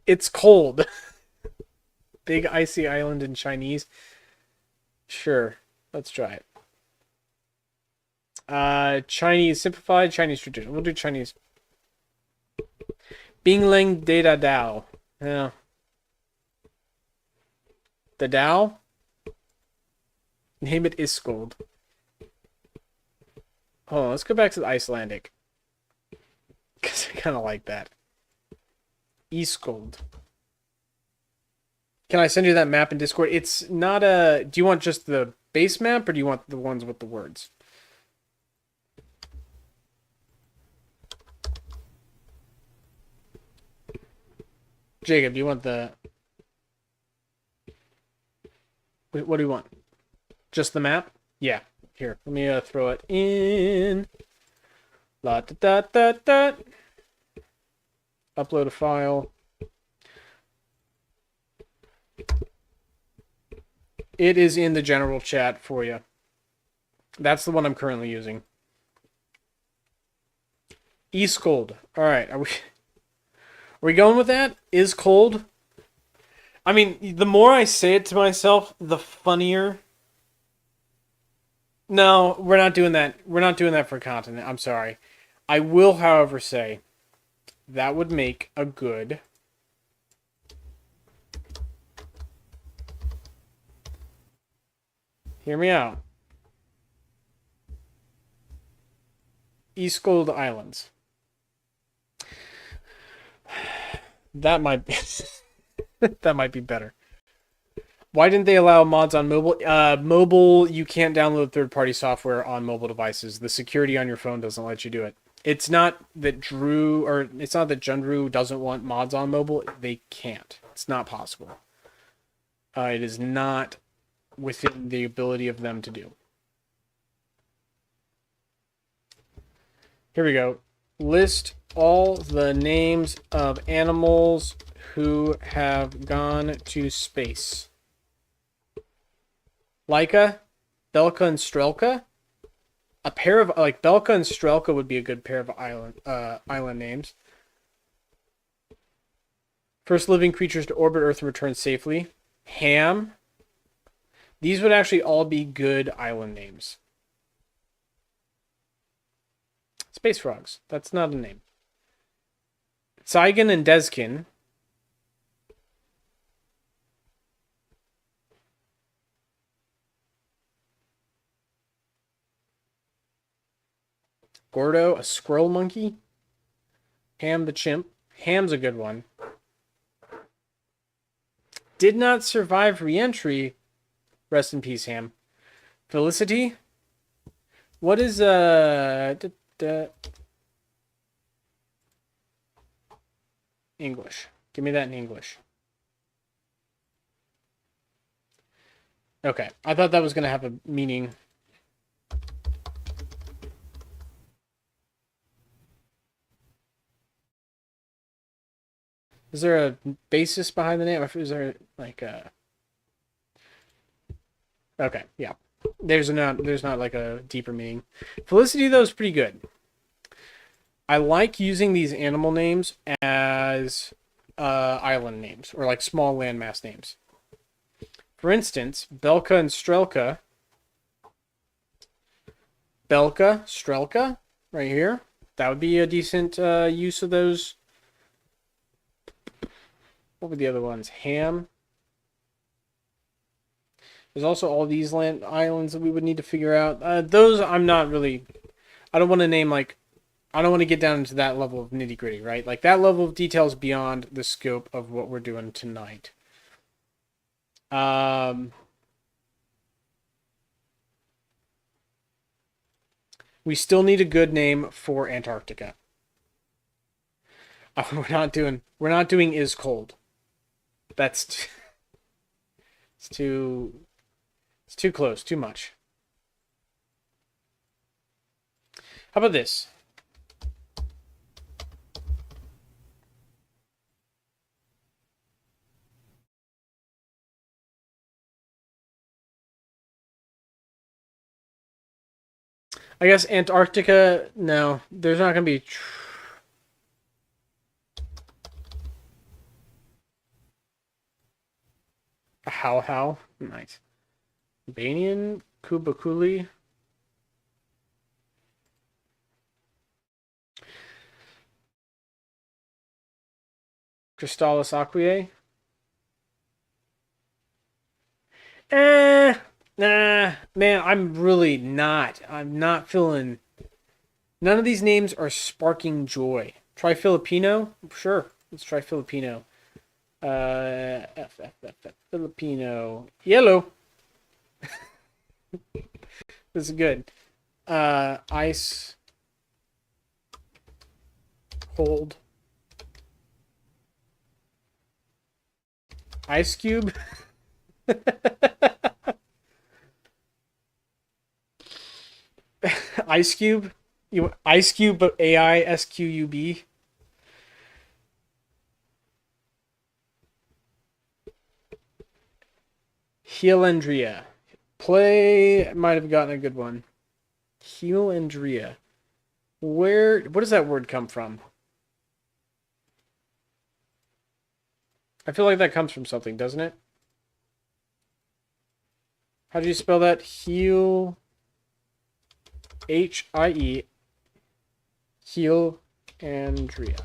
It's cold. Big icy island in Chinese. Sure. Let's try it. Chinese simplified, Chinese tradition. We'll do Chinese. Bingling Data Dao. Yeah. The Dao? Name it Iskold. Hold on, let's go back to the Icelandic. Because I kind of like that. Iskold. Can I send you that map in Discord? It's not a... Do you want just the base map, or do you want the ones with the words? Jacob, do you want the... What do you want? Just the map? Yeah. Here, let me throw it in. La da da da da. Upload a file. It is in the general chat for you. That's the one I'm currently using. East cold. All right, are we going with that? Is cold? I mean, the more I say it to myself, the funnier. No, we're not doing that. We're not doing that for content. I'm sorry. I will, however, say that would make a good... Hear me out. Eastgold Islands. That might be that might be better. Why didn't they allow mods on mobile? Mobile, you can't download third-party software on mobile devices. The security on your phone doesn't let you do it. It's not that Droo doesn't want mods on mobile. They can't. It's not possible. It is not within the ability of them to do. Here we go. List all the names of animals who have gone to space. Laika, Belka, and Strelka. A pair of, like, Belka and Strelka would be a good pair of island names. First living creatures to orbit Earth and return safely. Ham. These would actually all be good island names. Space frogs. That's not a name. Saigon and Deskin. Gordo, a squirrel monkey. Ham the chimp. Ham's a good one. Did not survive re-entry. Rest in peace, Ham. Felicity. What is English? Give me that in English. Okay, I thought that was gonna have a meaning. Is there a basis behind the name? Is there like a... Okay, yeah. There's not like a deeper meaning. Felicity, though, is pretty good. I like using these animal names as island names, or like small landmass names. For instance, Belka and Strelka. Belka, Strelka, right here. That would be a decent use of those. What were the other ones? Ham. There's also all these islands that we would need to figure out. Those I'm not really... I don't want to name, like... I don't want to get down into that level of nitty-gritty, right? Like, that level of detail is beyond the scope of what we're doing tonight. We still need a good name for Antarctica. We're not doing is cold. That's it's too close, too much. How about this? I guess Antarctica, no, there's not going to be. How? Nice. Banian, Kubakuli. Crystallis Aquiae. Nah, man, I'm not feeling. None of these names are sparking joy. Try Filipino? Sure, let's try Filipino. Filipino. Yellow. This is good. Ice. Cold. Ice Cube. Ice Cube. Ice Cube, but AISQUB. Helandria. Play might have gotten a good one. Helandria. Where does that word come from? I feel like that comes from something, doesn't it? How do you spell that? Heel. HIE. Helandria.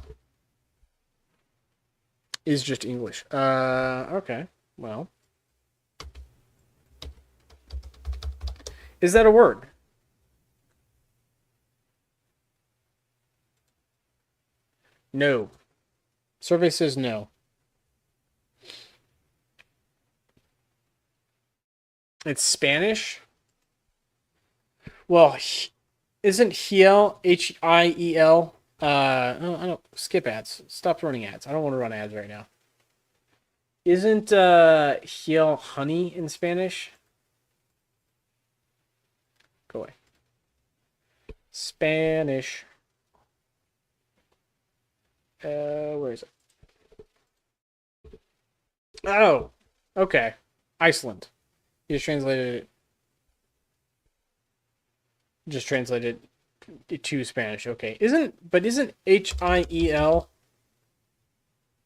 Is just English. Okay. Well. Is that a word? No. Survey says no. It's Spanish? Well, isn't Hiel, Hiel? No, I don't. Skip ads. Stop running ads. I don't want to run ads right now. Isn't Hiel honey in Spanish? Go away. Spanish. Where is it? Oh, okay. Iceland. You just translated it. Just translated it to Spanish. Okay. Isn't HIEL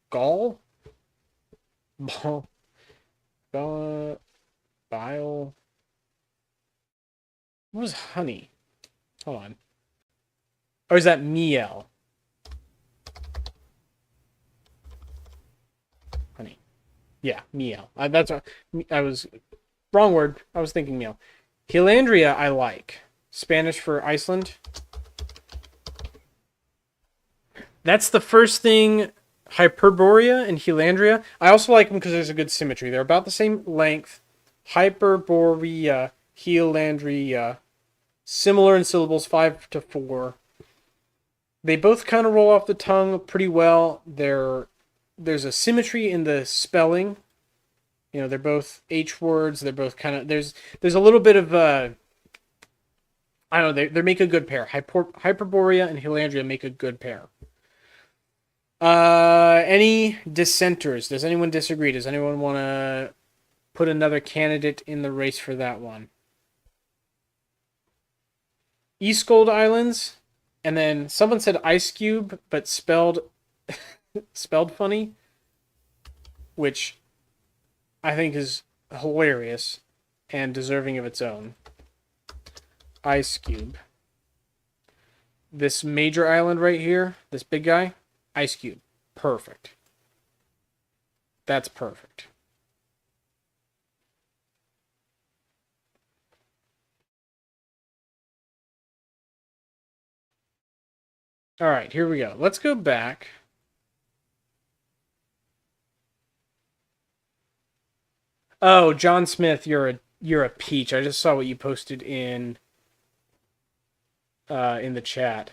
gall? Bile. What was honey? Hold on. Or is that miel? Honey. Yeah, miel. That's what I was. Wrong word. I was thinking miel. Helandria, I like. Spanish for Iceland. That's the first thing. Hyperborea and Helandria. I also like them because there's a good symmetry. They're about the same length. Hyperborea, Helandria. Similar in syllables, 5 to 4. They both kind of roll off the tongue pretty well. There's a symmetry in the spelling. You know, they're both H words. They're both kind of there's a little bit of I don't know. They make a good pair. Hyperborea and Helandria make a good pair. Any dissenters? Does anyone disagree? Does anyone want to put another candidate in the race for that one? Eastgold Islands, and then someone said Ice Cube, but spelled funny, which I think is hilarious and deserving of its own. Ice Cube. This major island right here, this big guy, Ice Cube. Perfect. That's perfect. All right, here we go. Let's go back. Oh, John Smith, you're a peach. I just saw what you posted in the chat.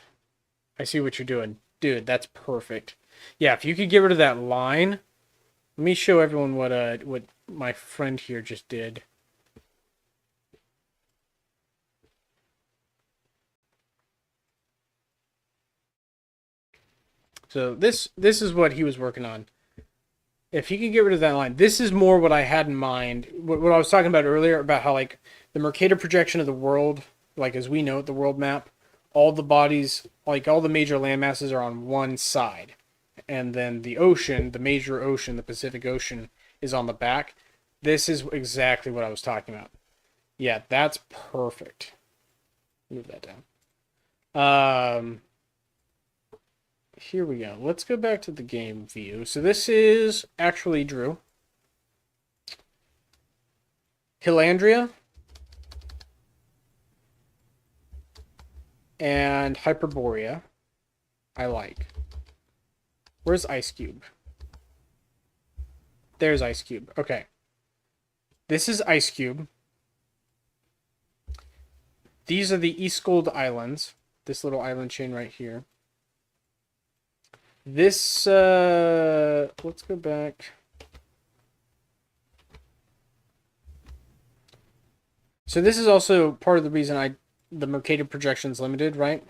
I see what you're doing. Dude, that's perfect. Yeah, if you could get rid of that line, let me show everyone what my friend here just did. So this is what he was working on. If he could get rid of that line, this is more what I had in mind. What I was talking about earlier about how like the Mercator projection of the world, like as we know it, the world map, all the bodies, like all the major landmasses are on one side, and then the ocean, the major ocean, the Pacific Ocean, is on the back. This is exactly what I was talking about. Yeah, that's perfect. Move that down. Here we go. Let's go back to the game view. So this is actually Droo. Hilandria. And Hyperborea. I like. Where's Ice Cube? There's Ice Cube. Okay. This is Ice Cube. These are the Eastgold Islands. This little island chain right here. This, let's go back. So this is also part of the reason the Mercator projection's limited, right?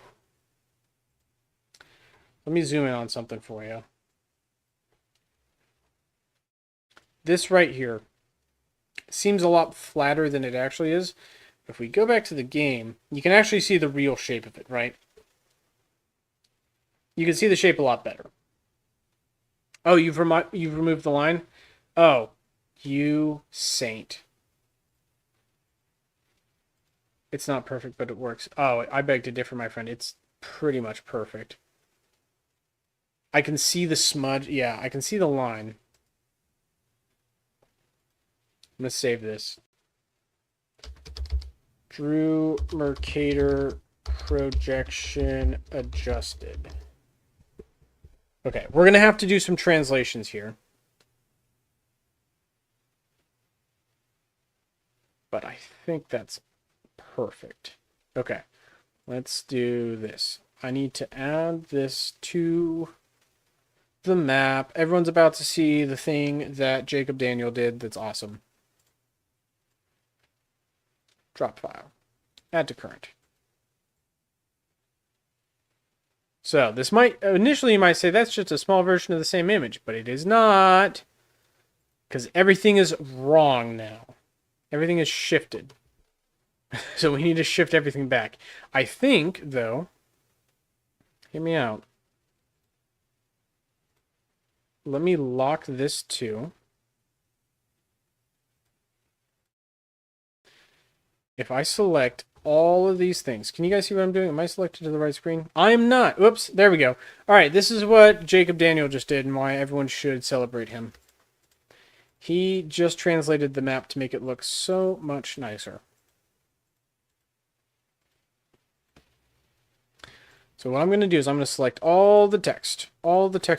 Let me zoom in on something for you. This right here seems a lot flatter than it actually is. If we go back to the game, you can actually see the real shape of it, right? You can see the shape a lot better. Oh, you've removed the line? Oh, you saint. It's not perfect, but it works. Oh, I beg to differ, my friend. It's pretty much perfect. I can see the smudge. Yeah, I can see the line. I'm going to save this. Droo Mercator projection adjusted. Okay, we're going to have to do some translations here. But I think that's perfect. Okay, let's do this. I need to add this to the map. Everyone's about to see the thing that Jacob Daniel did that's awesome. Drop file. Add to current. So this might, initially you might say that's just a small version of the same image, but it is not. Because everything is wrong now. Everything is shifted. So we need to shift everything back. I think, though, hear me out. Let me lock this too. If I select all of these things, can you guys see what I'm doing? Am I selected to the right screen? I'm not. Oops, there we go. All right, this is what Jacob Daniel just did and why everyone should celebrate him. He just translated the map to make it look so much nicer. So what I'm going to do is I'm going to select all the text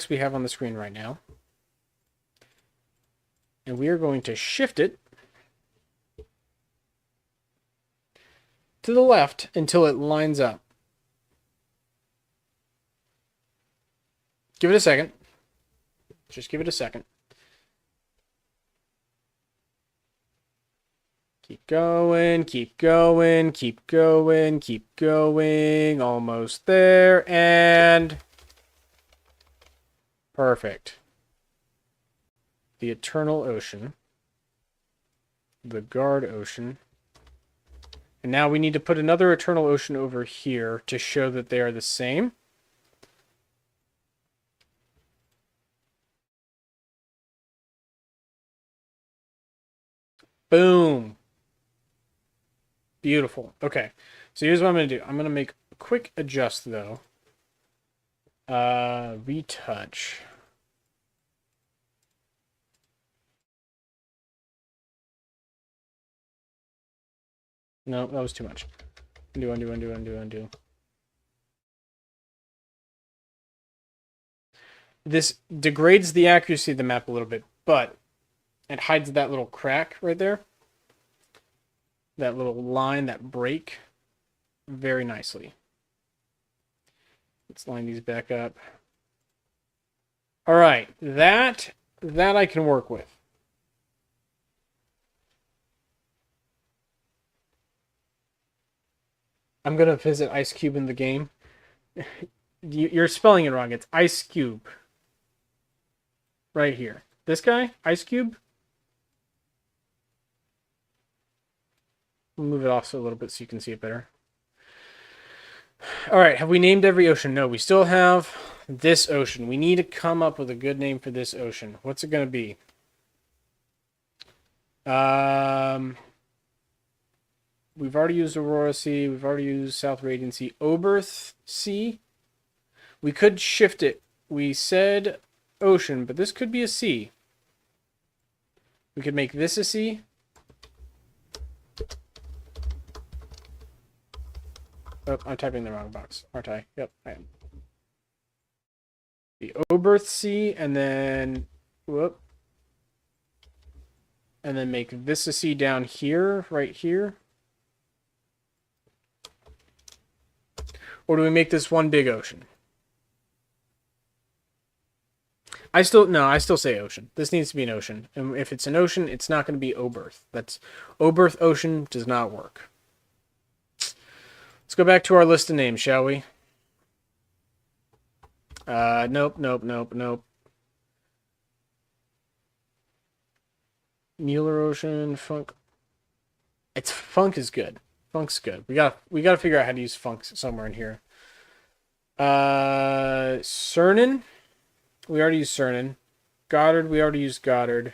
we have on the screen right now. And we are going to shift it to the left until it lines up. Give it a second. Just give it a second. Keep going, keep going, keep going, keep going. Almost there, and perfect. The Eternal Ocean. The Guard Ocean. And now we need to put another Eternal Ocean over here to show that they are the same. Boom. Beautiful. Okay. So here's what I'm going to do. I'm going to make a quick adjust, though. Retouch. No, that was too much. Undo, undo, undo, undo, undo. This degrades the accuracy of the map a little bit, but it hides that little crack right there. That little line, that break, very nicely. Let's line these back up. All right, that I can work with. I'm gonna visit Ice Cube in the game. You're spelling it wrong. It's Ice Cube. Right here. This guy, Ice Cube. We'll move it off a little bit so you can see it better. All right, have we named every ocean? No, we still have this ocean. We need to come up with a good name for this ocean. What's it going to be? We've already used Aurora Sea. We've already used South Radiant Sea. Oberth Sea. We could shift it. We said ocean, but this could be a sea. We could make this a sea. Oh, I'm typing the wrong box, aren't I? Yep, I am. The Oberth Sea, and then, whoop. And then make this a sea down here, right here. Or do we make this one big ocean? I still say ocean. This needs to be an ocean. And if it's an ocean, it's not going to be Oberth. That's Oberth Ocean does not work. Let's go back to our list of names, shall we? Nope. Mueller Ocean, Funk. Funk is good. Funk's good. We gotta figure out how to use funk somewhere in here. Cernan. We already used Cernan. Goddard, we already used Goddard.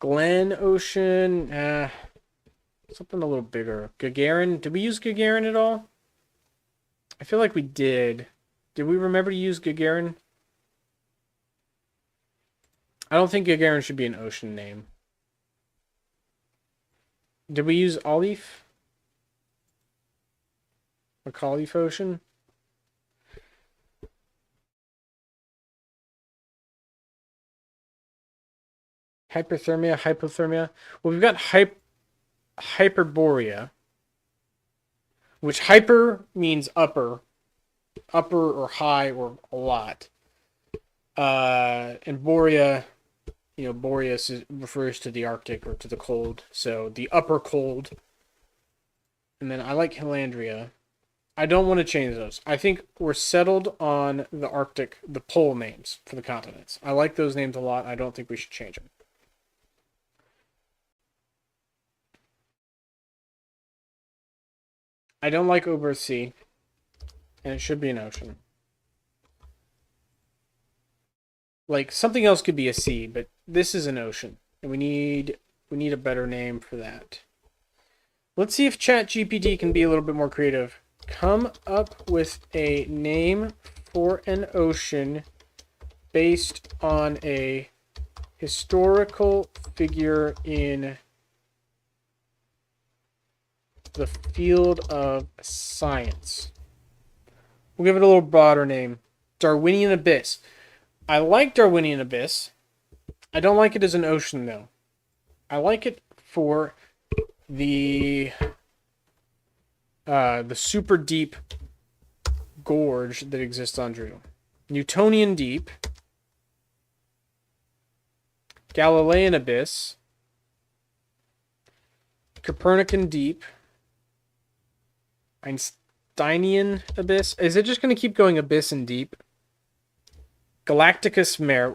Glen Ocean, something a little bigger. Gagarin, did we use Gagarin at all? I feel like we did. Did we remember to use Gagarin? I don't think Gagarin should be an ocean name. Did we use Olif? McAuliffe Ocean? Hyperthermia, hypothermia. Well, we've got Hyperborea, which hyper means upper or high or a lot. And Borea, Boreas refers to the Arctic or to the cold, so the upper cold. And then I like Hilandria. I don't want to change those. I think we're settled on the Arctic, the pole names for the continents. I like those names a lot. I don't think we should change them. I don't like Oberth Sea, and it should be an ocean. Like, something else could be a sea, but this is an ocean, and we need a better name for that. Let's see if ChatGPT can be a little bit more creative. Come up with a name for an ocean based on a historical figure in the field of science. We'll give it a little broader name. Darwinian Abyss. I like Darwinian Abyss. I don't like it as an ocean, though. I like it for the super deep gorge that exists on Droo. Newtonian Deep. Galilean Abyss. Copernican Deep. Einsteinian Abyss. Is it just going to keep going abyss and deep? Galacticus Mare.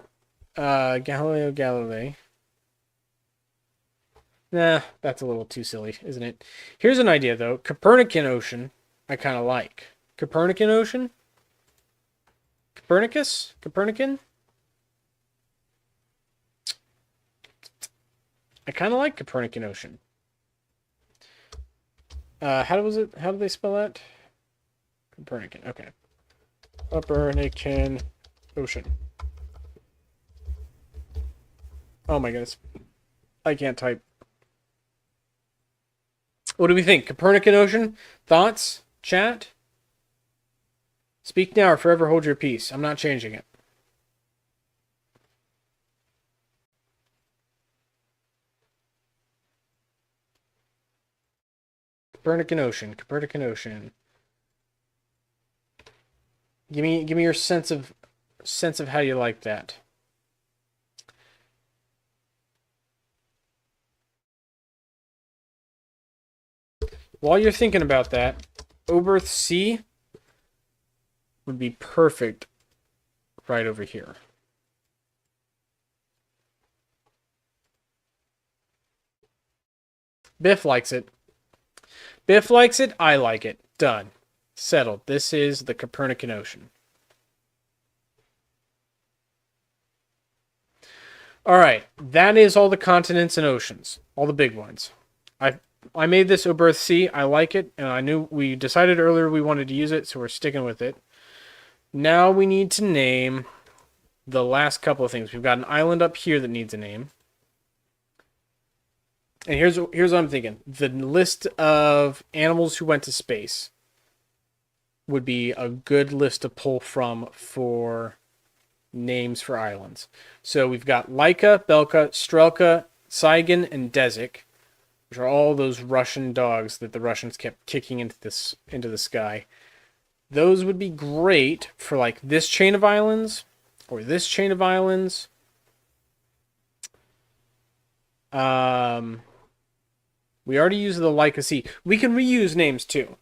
Galileo Galilei. Nah, that's a little too silly, isn't it? Here's an idea, though. Copernican Ocean, I kind of like. Copernican Ocean? Copernicus? Copernican? I kind of like Copernican Ocean. How do they spell that? Copernican, okay. Copernican Ocean. Oh my goodness. I can't type. What do we think? Copernican Ocean? Thoughts? Chat? Speak now or forever hold your peace. I'm not changing it. Copernican Ocean. Copernican Ocean. Give me your sense of how you like that. While you're thinking about that, Oberth C would be perfect right over here. Biff likes it. Biff likes it. I like it. Done. Settled. This is the Copernican Ocean. All right. That is all the continents and oceans. All the big ones. I made this Oberth C. I like it. And I knew we decided earlier we wanted to use it, so we're sticking with it. Now we need to name the last couple of things. We've got an island up here that needs a name. And here's what I'm thinking. The list of animals who went to space would be a good list to pull from for names for islands. So we've got Laika, Belka, Strelka, Saigon, and Dezik, which are all those Russian dogs that the Russians kept kicking into the sky. Those would be great for like this chain of islands or this chain of islands. We already used the Laika Sea. We can reuse names too.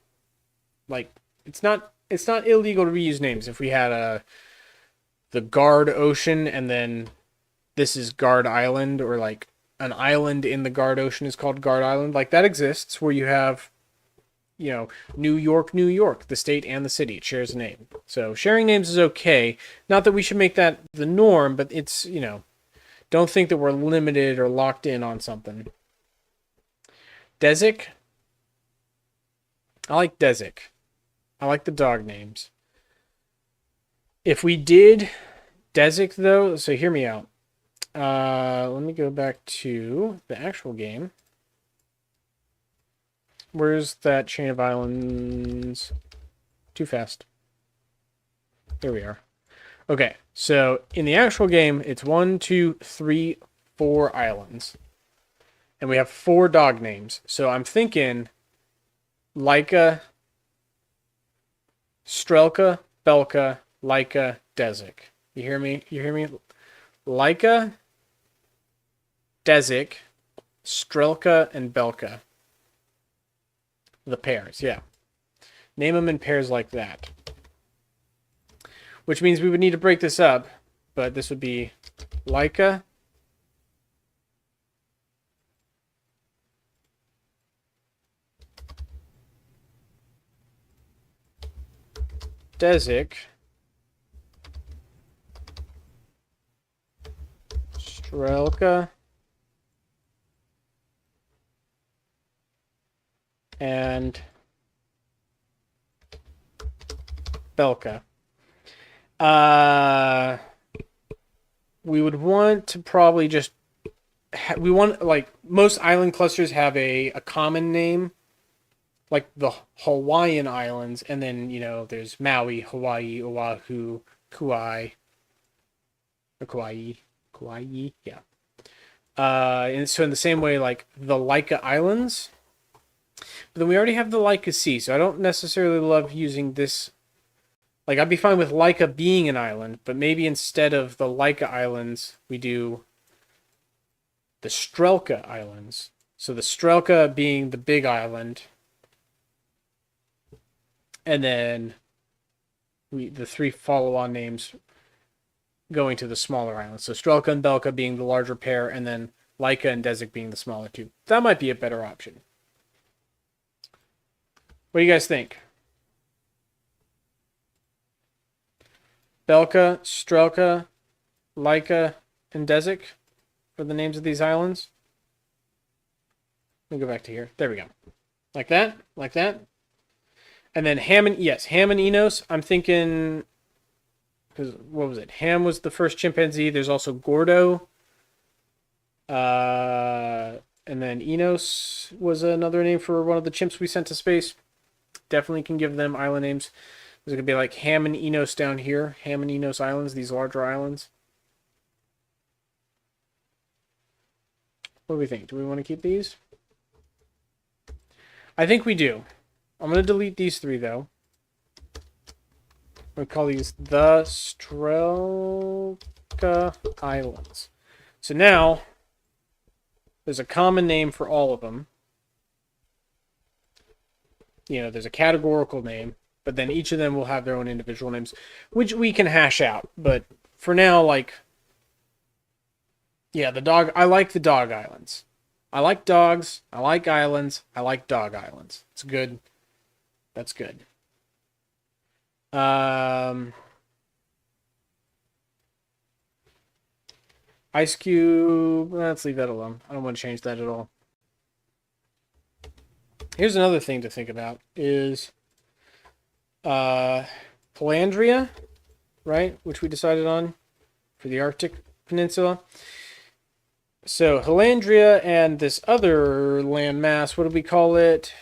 Like it's not illegal to reuse names if we had the Guard Ocean and then this is Guard Island, or like an island in the Guard Ocean is called Guard Island. Like that exists where you have, you know, New York, the state and the city. It shares a name. So sharing names is okay. Not that we should make that the norm, but it's, you know, don't think that we're limited or locked in on something. Dezik. I like Dezik. I like the dog names. If we did Dezik, though, so hear me out. Let me go back to the actual game. Where's that chain of islands? Too fast. There we are. Okay, so in the actual game, it's 1, 2, 3, 4 islands. And we have 4 dog names. So I'm thinking Laika, Strelka, Belka, Laika, Dezik. You hear me? You hear me? Laika, Dezik, Strelka, and Belka. The pairs, yeah. Name them in pairs like that. Which means we would need to break this up, but this would be Laika, Dezik, Strelka, and Belka. We would want to probably just we want, like, most island clusters have a common name, like the Hawaiian Islands, and then, you know, there's Maui, Hawaii, Oahu, Kauai, or Kauai, yeah. And so in the same way, like the Laika Islands, but then we already have the Laika Sea, so I don't necessarily love using this. Like, I'd be fine with Laika being an island, but maybe instead of the Laika Islands, we do the Strelka Islands. So the Strelka being the big island, and then the 3 follow-on names going to the smaller islands. So Strelka and Belka being the larger pair, and then Laika and Dezik being the smaller 2. That might be a better option. What do you guys think? Belka, Strelka, Laika, and Dezik for the names of these islands. Let me go back to here. There we go. Like that? Like that? And then Ham and Enos. I'm thinking, because what was it? Ham was the first chimpanzee. There's also Gordo. And then Enos was another name for one of the chimps we sent to space. Definitely can give them island names. There's going to be like Ham and Enos down here. Ham and Enos Islands, these larger islands. What do we think? Do we want to keep these? I think we do. I'm going to delete these 3, though. We'll call these the Strelka Islands. So now there's a common name for all of them. You know, there's a categorical name, but then each of them will have their own individual names, which we can hash out. But for now, like, yeah, I like the dog islands. I like dogs. I like islands. I like dog islands. It's good. That's good. Ice Cube. Let's leave that alone. I don't want to change that at all. Here's another thing to think about is Palandria, right? Which we decided on for the Arctic Peninsula. So Halandria and this other landmass, what do we call it?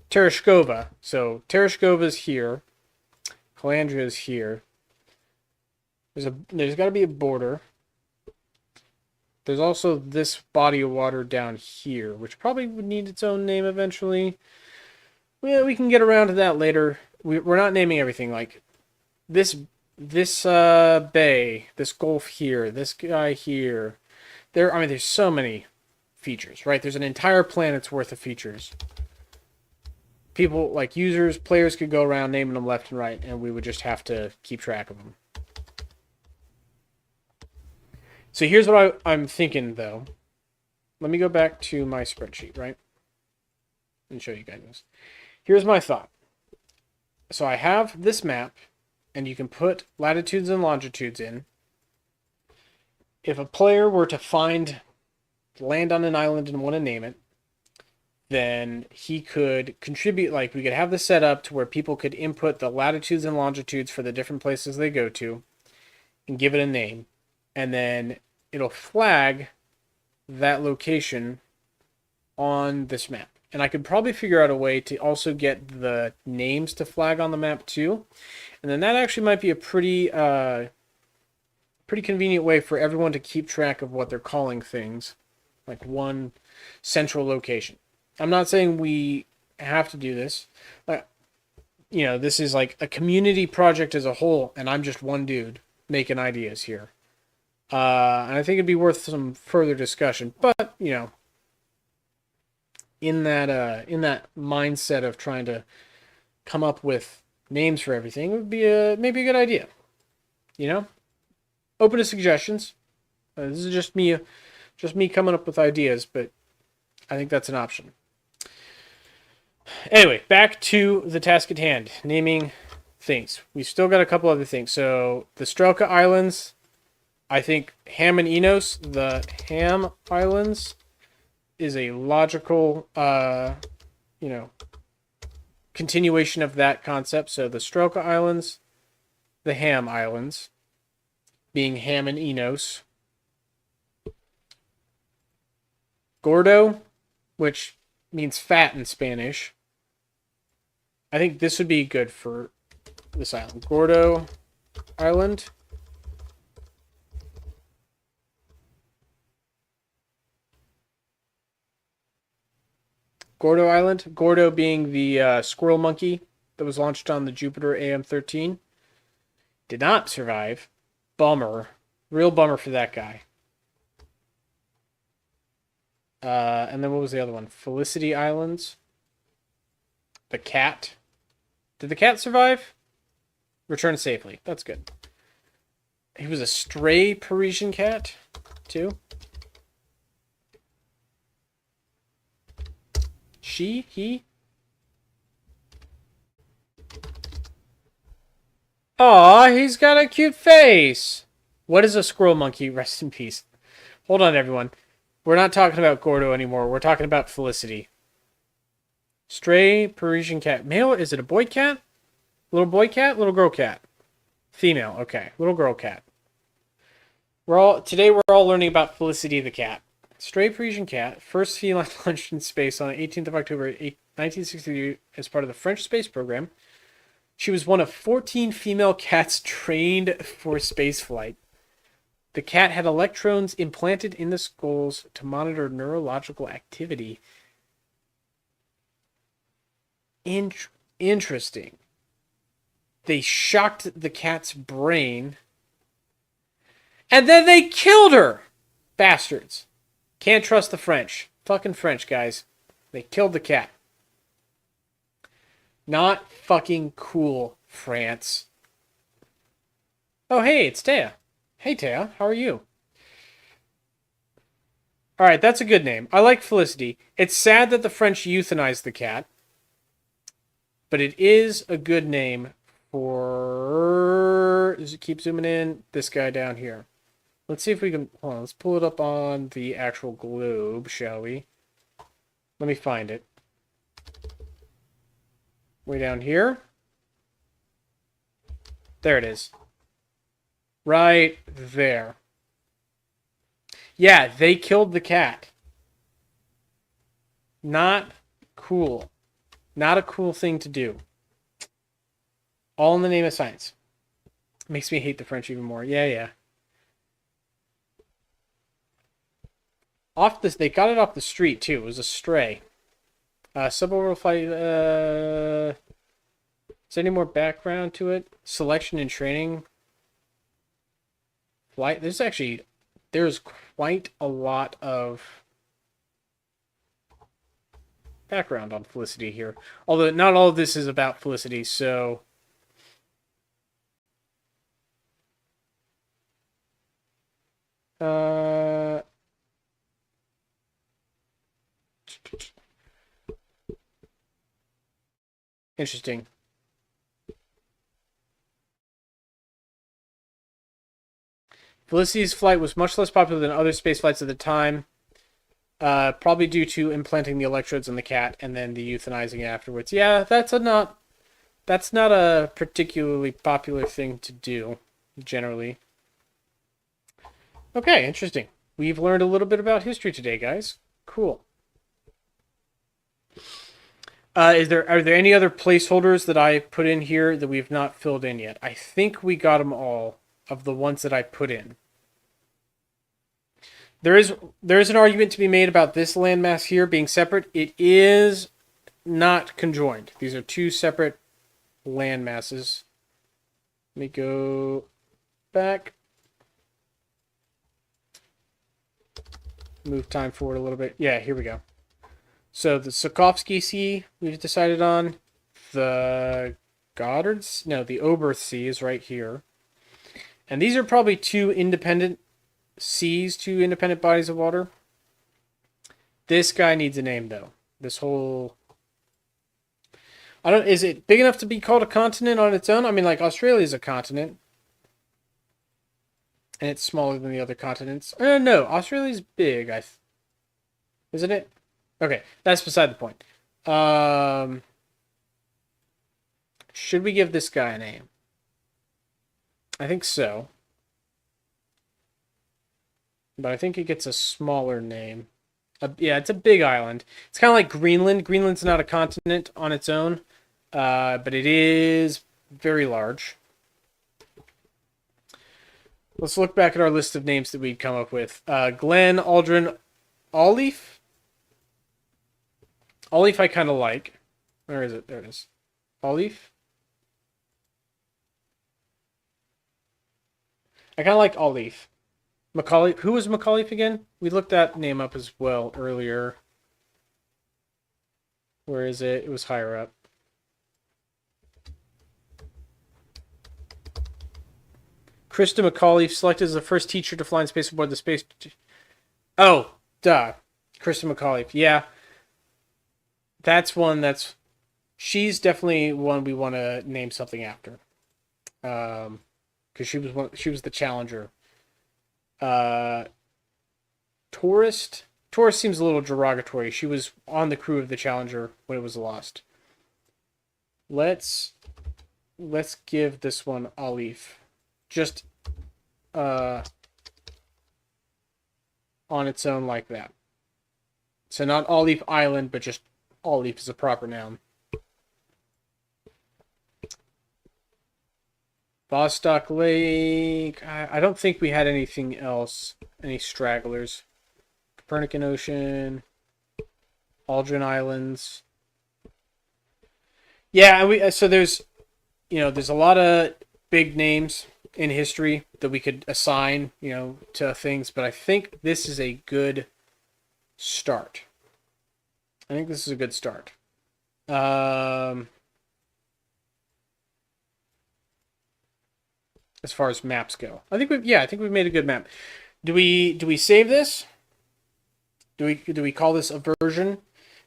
Tereshkova. So Tereshkova's here. Halandria's here. There's got to be a border. There's also this body of water down here, which probably would need its own name eventually. Yeah, we can get around to that later. We're not naming everything. Like this bay, this gulf here, this guy here. There's so many features, right? There's an entire planet's worth of features. People, like users, players could go around naming them left and right, and we would just have to keep track of them. So here's what I'm thinking, though. Let me go back to my spreadsheet, right? And show you guys this. Here's my thought. So I have this map, and you can put latitudes and longitudes in. If a player were to land on an island and want to name it, then he could contribute, like we could have this set up to where people could input the latitudes and longitudes for the different places they go to and give it a name. And then it'll flag that location on this map. And I could probably figure out a way to also get the names to flag on the map too. And then that actually might be a pretty convenient way for everyone to keep track of what they're calling things, like one central location. I'm not saying we have to do this. This is like a community project as a whole, and I'm just one dude making ideas here. And I think it'd be worth some further discussion. But, in that mindset of trying to come up with names for everything, it would be maybe a good idea. Open to suggestions. This is just me coming up with ideas, but I think that's an option. Anyway, back to the task at hand, naming things. We've still got a couple other things. So the Strelka Islands, I think Ham and Enos, the Ham Islands, is a logical, continuation of that concept. So the Strelka Islands, the Ham Islands, being Ham and Enos. Gordo, which means fat in Spanish. I think this would be good for this island. Gordo Island. Gordo Island. Gordo being the squirrel monkey that was launched on the Jupiter AM-13. Did not survive. Bummer. Real bummer for that guy. And then what was the other one? Felicity Islands. The cat. Did the cat survive? Return safely. That's good. He was a stray Parisian cat, too. He? Aw, he's got a cute face. What is a squirrel monkey? Rest in peace. Hold on, everyone. We're not talking about Gordo anymore. We're talking about Felicity. Stray Parisian cat. Male? Is it a boy cat? Little boy cat? Little girl cat? Female. Okay. Little girl cat. Today we're all learning about Felicity the cat. Stray Parisian cat. First feline launched in space on the 18th of October 1963 as part of the French space program. She was one of 14 female cats trained for spaceflight. The cat had electrodes implanted in the skulls to monitor neurological activity. Interesting. They shocked the cat's brain. And then they killed her! Bastards. Can't trust the French. Fucking French, guys. They killed the cat. Not fucking cool, France. Oh, hey, it's Taya. Hey, Taya, how are you? Alright, that's a good name. I like Felicity. It's sad that the French euthanized the cat. But it is a good name for... Does it keep zooming in? This guy down here. Let's see if we can... Hold on, let's pull it up on the actual globe, shall we? Let me find it. Way down here. There it is. Right there. Yeah, they killed the cat. Not cool. Not a cool thing to do. All in the name of science. Makes me hate the French even more. Yeah, yeah. Off this, they got it off the street too. It was a stray. Suborbital flight. Is there any more background to it? Selection and training. Flight. There's quite a lot of background on Felicity here. Although not all of this is about Felicity, so. Interesting. Felicity's flight was much less popular than other space flights at the time, probably due to implanting the electrodes in the cat and then the euthanizing afterwards. Yeah, that's not a particularly popular thing to do, generally. Okay, interesting. We've learned a little bit about history today, guys. Cool. Are there any other placeholders that I put in here that we've not filled in yet? I think we got them all of the ones that I put in. There is an argument to be made about this landmass here being separate. It is not conjoined. These are two separate landmasses. Let me go back. Move time forward a little bit. Yeah, here we go. So the Sokovsky Sea we've decided on. The the Oberth Sea is right here. And these are probably two independent seas, two independent bodies of water. This guy needs a name, though. This whole... Is it big enough to be called a continent on its own? I mean, like, Australia's a continent. And it's smaller than the other continents. No, Australia's big, isn't it? Okay, that's beside the point. Should we give this guy a name? I think so. But I think it gets a smaller name. Yeah, it's a big island. It's kind of like Greenland. Greenland's not a continent on its own, but it is very large. Let's look back at our list of names that we'd come up with. Glen, Aldrin, Olive? Olive I kind of like. Where is it? There it is. Olive? I kind of like Olive. McAuliffe. Who was McAuliffe again? We looked that name up as well earlier. Where is it? It was higher up. Krista McAuliffe, selected as the first teacher to fly in space aboard the space... Oh, duh. Krista McAuliffe. Yeah. That's one that's... She's definitely one we want to name something after. Because she was the Challenger. Tourist seems a little derogatory. She was on the crew of the Challenger when it was lost. Let's give this one Olive. Just on its own like that. So not Olive Island, but just Olive is a proper noun. Vostok Lake. I don't think we had anything else. Any stragglers. Copernican Ocean. Aldrin Islands. Yeah, so there's... there's a lot of big names in history that we could assign, to things, but I think this is a good start. I think this is a good start. As far as maps go, I think we've made a good map. Do we save this? Do we call this a version?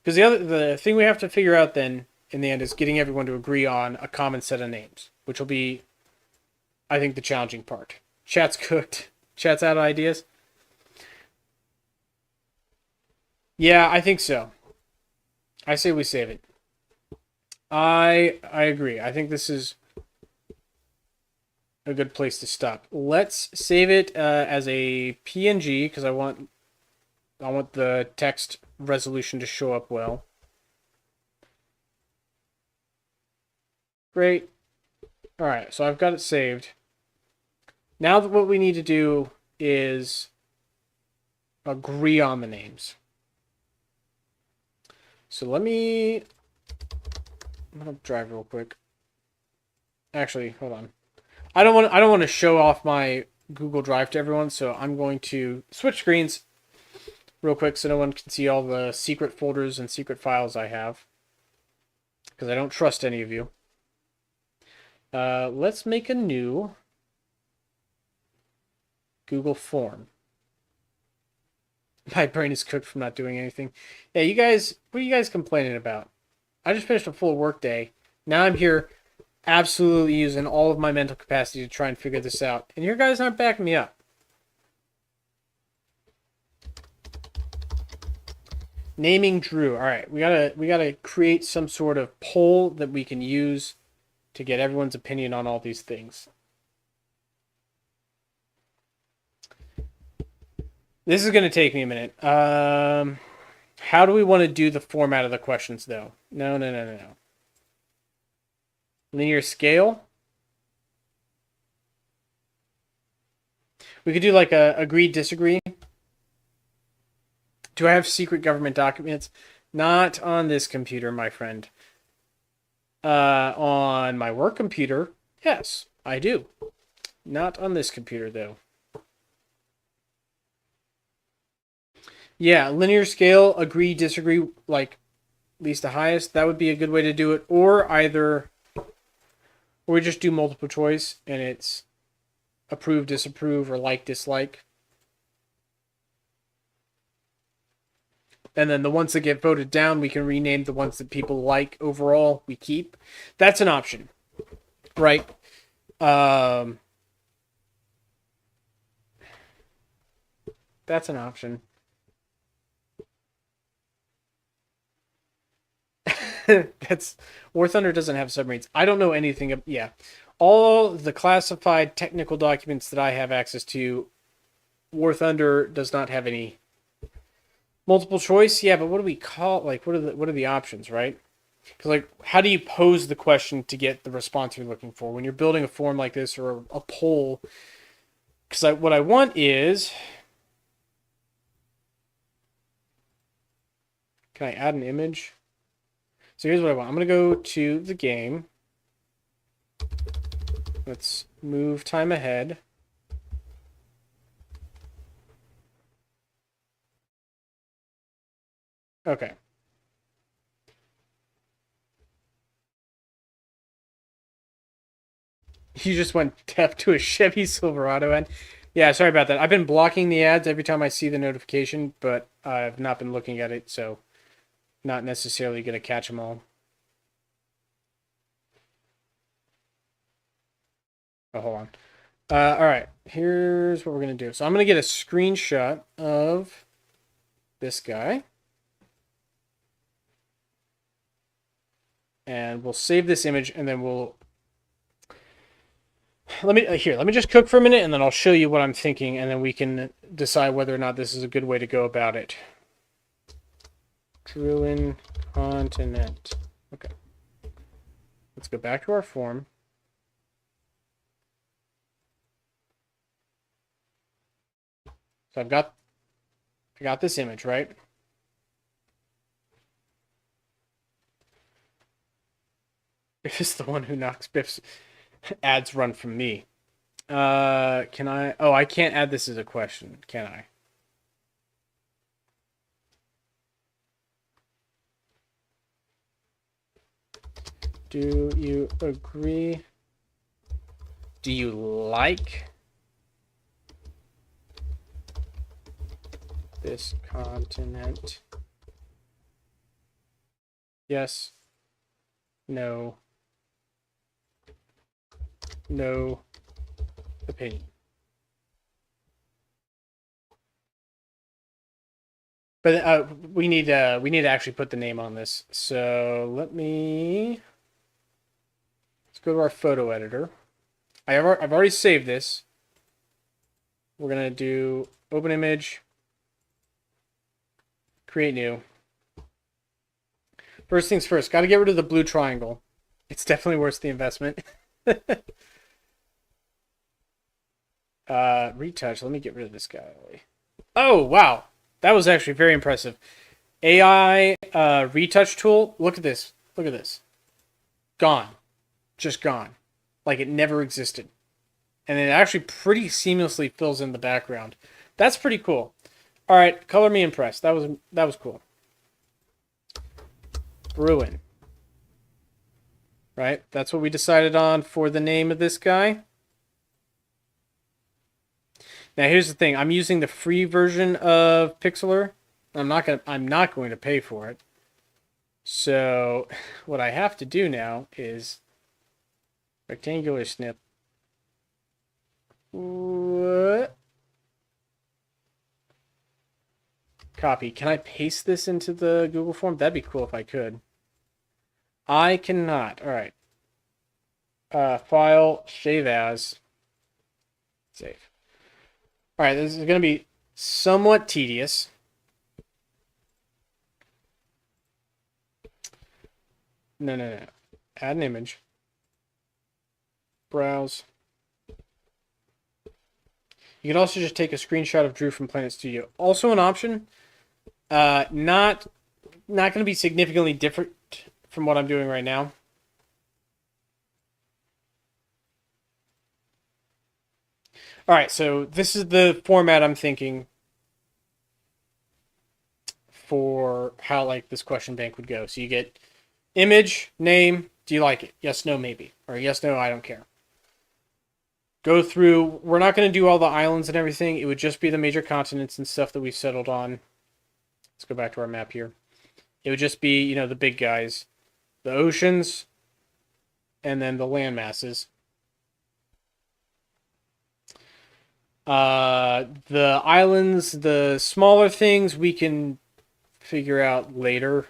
Because the thing we have to figure out then in the end is getting everyone to agree on a common set of names, which will be, I think, the challenging part. Chat's cooked. Chat's out of ideas. Yeah, I think so. I say we save it. I agree. I think this is a good place to stop. Let's save it as a PNG because I want the text resolution to show up well. Great. All right, so I've got it saved. Now what we need to do is agree on the names. So I'm gonna drive real quick. Actually, hold on. I don't want to show off my Google Drive to everyone, so I'm going to switch screens real quick so no one can see all the secret folders and secret files I have, because I don't trust any of you. Let's make a new Google form. My brain is cooked from not doing anything. Yeah, you guys, what are you guys complaining about? I just finished a full work day. Now I'm here absolutely using all of my mental capacity to try and figure this out. And your guys aren't backing me up. Naming Droo. All right, we gotta create some sort of poll that we can use to get everyone's opinion on all these things. This is going to take me a minute. How do we want to do the format of the questions, though? No. Linear scale. We could do like a agree, disagree. Do I have secret government documents? Not on this computer, my friend. On my work computer, yes, I do. Not on this computer, though. Yeah, linear scale, agree, disagree, like least to highest. That would be a good way to do it. Or we just do multiple choice and it's approve, disapprove, or like, dislike. And then the ones that get voted down, we can rename the ones that people like overall, we keep. That's an option, right? That's an option. War Thunder doesn't have submarines. I don't know anything. Yeah. All the classified technical documents that I have access to, War Thunder does not have any. Multiple choice, yeah, but what do we call, like, what are the options, right? Because, like, how do you pose the question to get the response you're looking for when you're building a form like this or a poll? Because what I want is, can I add an image? So here's what I want. I'm going to go to the game. Let's move time ahead. Okay. You just went deaf to a Chevy Silverado end. Yeah, sorry about that. I've been blocking the ads every time I see the notification, but I've not been looking at it, so not necessarily going to catch them all. Oh, hold on. All right, here's what we're going to do. So I'm going to get a screenshot of this guy. And we'll save this image, and then we'll... Let me just cook for a minute, and then I'll show you what I'm thinking, and then we can decide whether or not this is a good way to go about it. Druin continent. Okay. Let's go back to our form. So I got this image, right? Biff is the one who knocks Biff's ads run from me. Can I? Oh, I can't add this as a question, can I? Do you agree? Do you like this continent? Yes. No. No opinion. But we need to actually put the name on this. So let's go to our photo editor. I've already saved this. We're gonna do open image, create new. First things first, got to get rid of the blue triangle. It's definitely worth the investment. Retouch. Let me get rid of this guy. Oh, wow. That was actually very impressive. AI retouch tool. Look at this. Look at this. Gone. Just gone. Like it never existed. And it actually pretty seamlessly fills in the background. That's pretty cool. All right, color me impressed. That was cool. Bruin. Right? That's what we decided on for the name of this guy. Now here's the thing. I'm using the free version of Pixlr. I'm not going to pay for it. So what I have to do now is rectangular snip. What? Copy. Can I paste this into the Google form? That'd be cool if I could. I cannot. All right. File, save as. Save. All right, this is going to be somewhat tedious. No. Add an image. Browse. You can also just take a screenshot of Droo from Planet Studio. Also an option. Not going to be significantly different from what I'm doing right now. All right, so this is the format I'm thinking for how like this question bank would go. So you get image, name, do you like it? Yes, no, maybe. Or yes, no, I don't care. Go through, we're not going to do all the islands and everything. It would just be the major continents and stuff that we've settled on. Let's go back to our map here. It would just be, the big guys. The oceans, and then the land masses. The islands, the smaller things we can figure out later.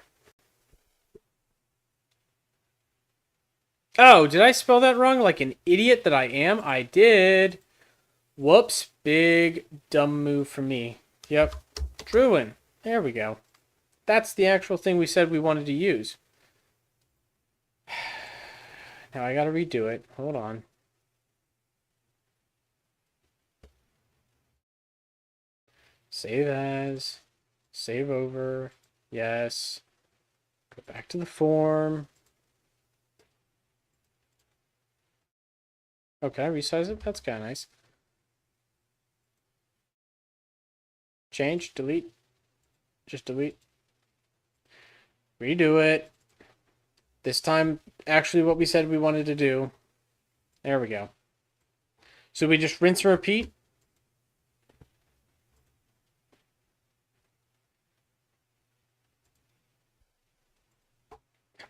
Oh, did I spell that wrong like an idiot that I am? I did. Whoops, big dumb move from me. Yep, Droo. There we go. That's the actual thing we said we wanted to use. Now I gotta redo it. Hold on. Save as. Save over. Yes. Go back to the form. Okay, resize it. That's kind of nice. Change, delete. Just delete. Redo it. This time, actually what we said we wanted to do. There we go. So we just rinse and repeat.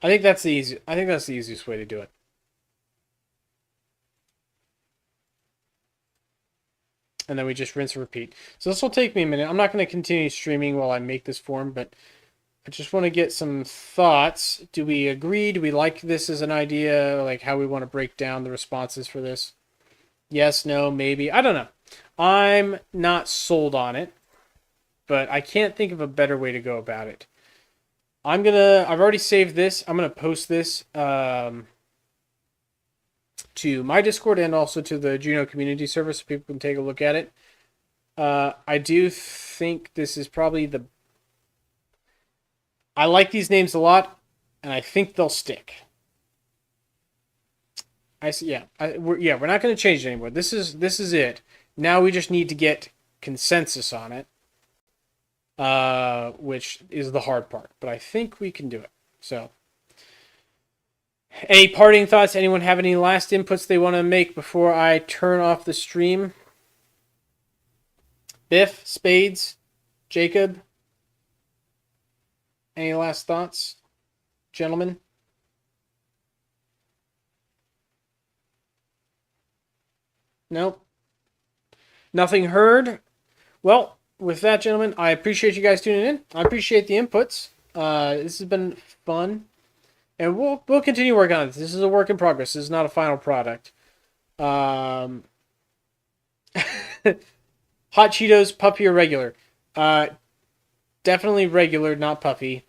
I think that's the easiest way to do it. And then we just rinse and repeat. So this will take me a minute. I'm not going to continue streaming while I make this form, but I just want to get some thoughts. Do we agree? Do we like this as an idea? Like how we want to break down the responses for this? Yes, no, maybe. I don't know. I'm not sold on it, but I can't think of a better way to go about it. I've already saved this. I'm going to post this to my Discord and also to the Juno community server so people can take a look at it. I do think this is probably I like these names a lot, and I think they'll stick. I see. Yeah, we're not going to change it anymore. This is it. Now we just need to get consensus on it, which is the hard part. But I think we can do it. So, any parting thoughts? Anyone have any last inputs they want to make before I turn off the stream? Biff, Spades, Jacob. Any last thoughts, gentlemen? Nope. Nothing heard. Well, with that, gentlemen, I appreciate you guys tuning in. I appreciate the inputs. This has been fun, and we'll continue working on this. This is a work in progress. This is not a final product. Hot Cheetos, puppy or regular? Definitely regular, not puppy.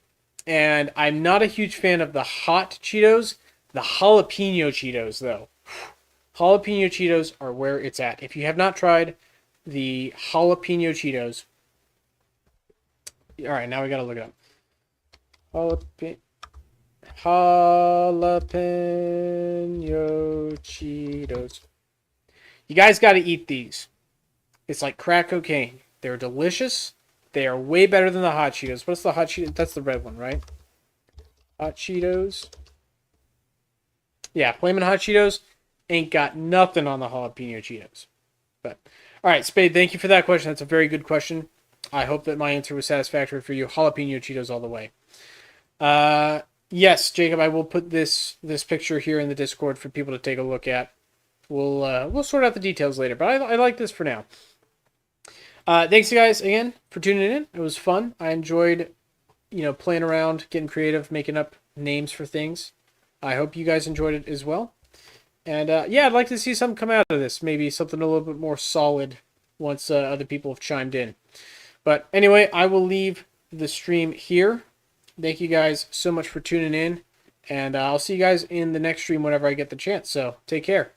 And I'm not a huge fan of the hot Cheetos. The jalapeno Cheetos, though. Jalapeno Cheetos are where it's at. If you have not tried the jalapeno Cheetos. All right, now we got to look it up. Jalapeno Cheetos. You guys got to eat these. It's like crack cocaine. They're delicious. They are way better than the hot Cheetos. What's the hot Cheetos? That's the red one, right? Hot Cheetos. Yeah, Flamin' Hot Cheetos ain't got nothing on the jalapeno Cheetos. But all right, Spade, thank you for that question. That's a very good question. I hope that my answer was satisfactory for you. Jalapeno Cheetos all the way. Yes, Jacob, I will put this picture here in the Discord for people to take a look at. We'll sort out the details later, but I like this for now. Thanks, you guys, again, for tuning in. It was fun. I enjoyed, playing around, getting creative, making up names for things. I hope you guys enjoyed it as well. And, yeah, I'd like to see something come out of this. Maybe something a little bit more solid once other people have chimed in. But anyway, I will leave the stream here. Thank you guys so much for tuning in. And I'll see you guys in the next stream whenever I get the chance. So take care.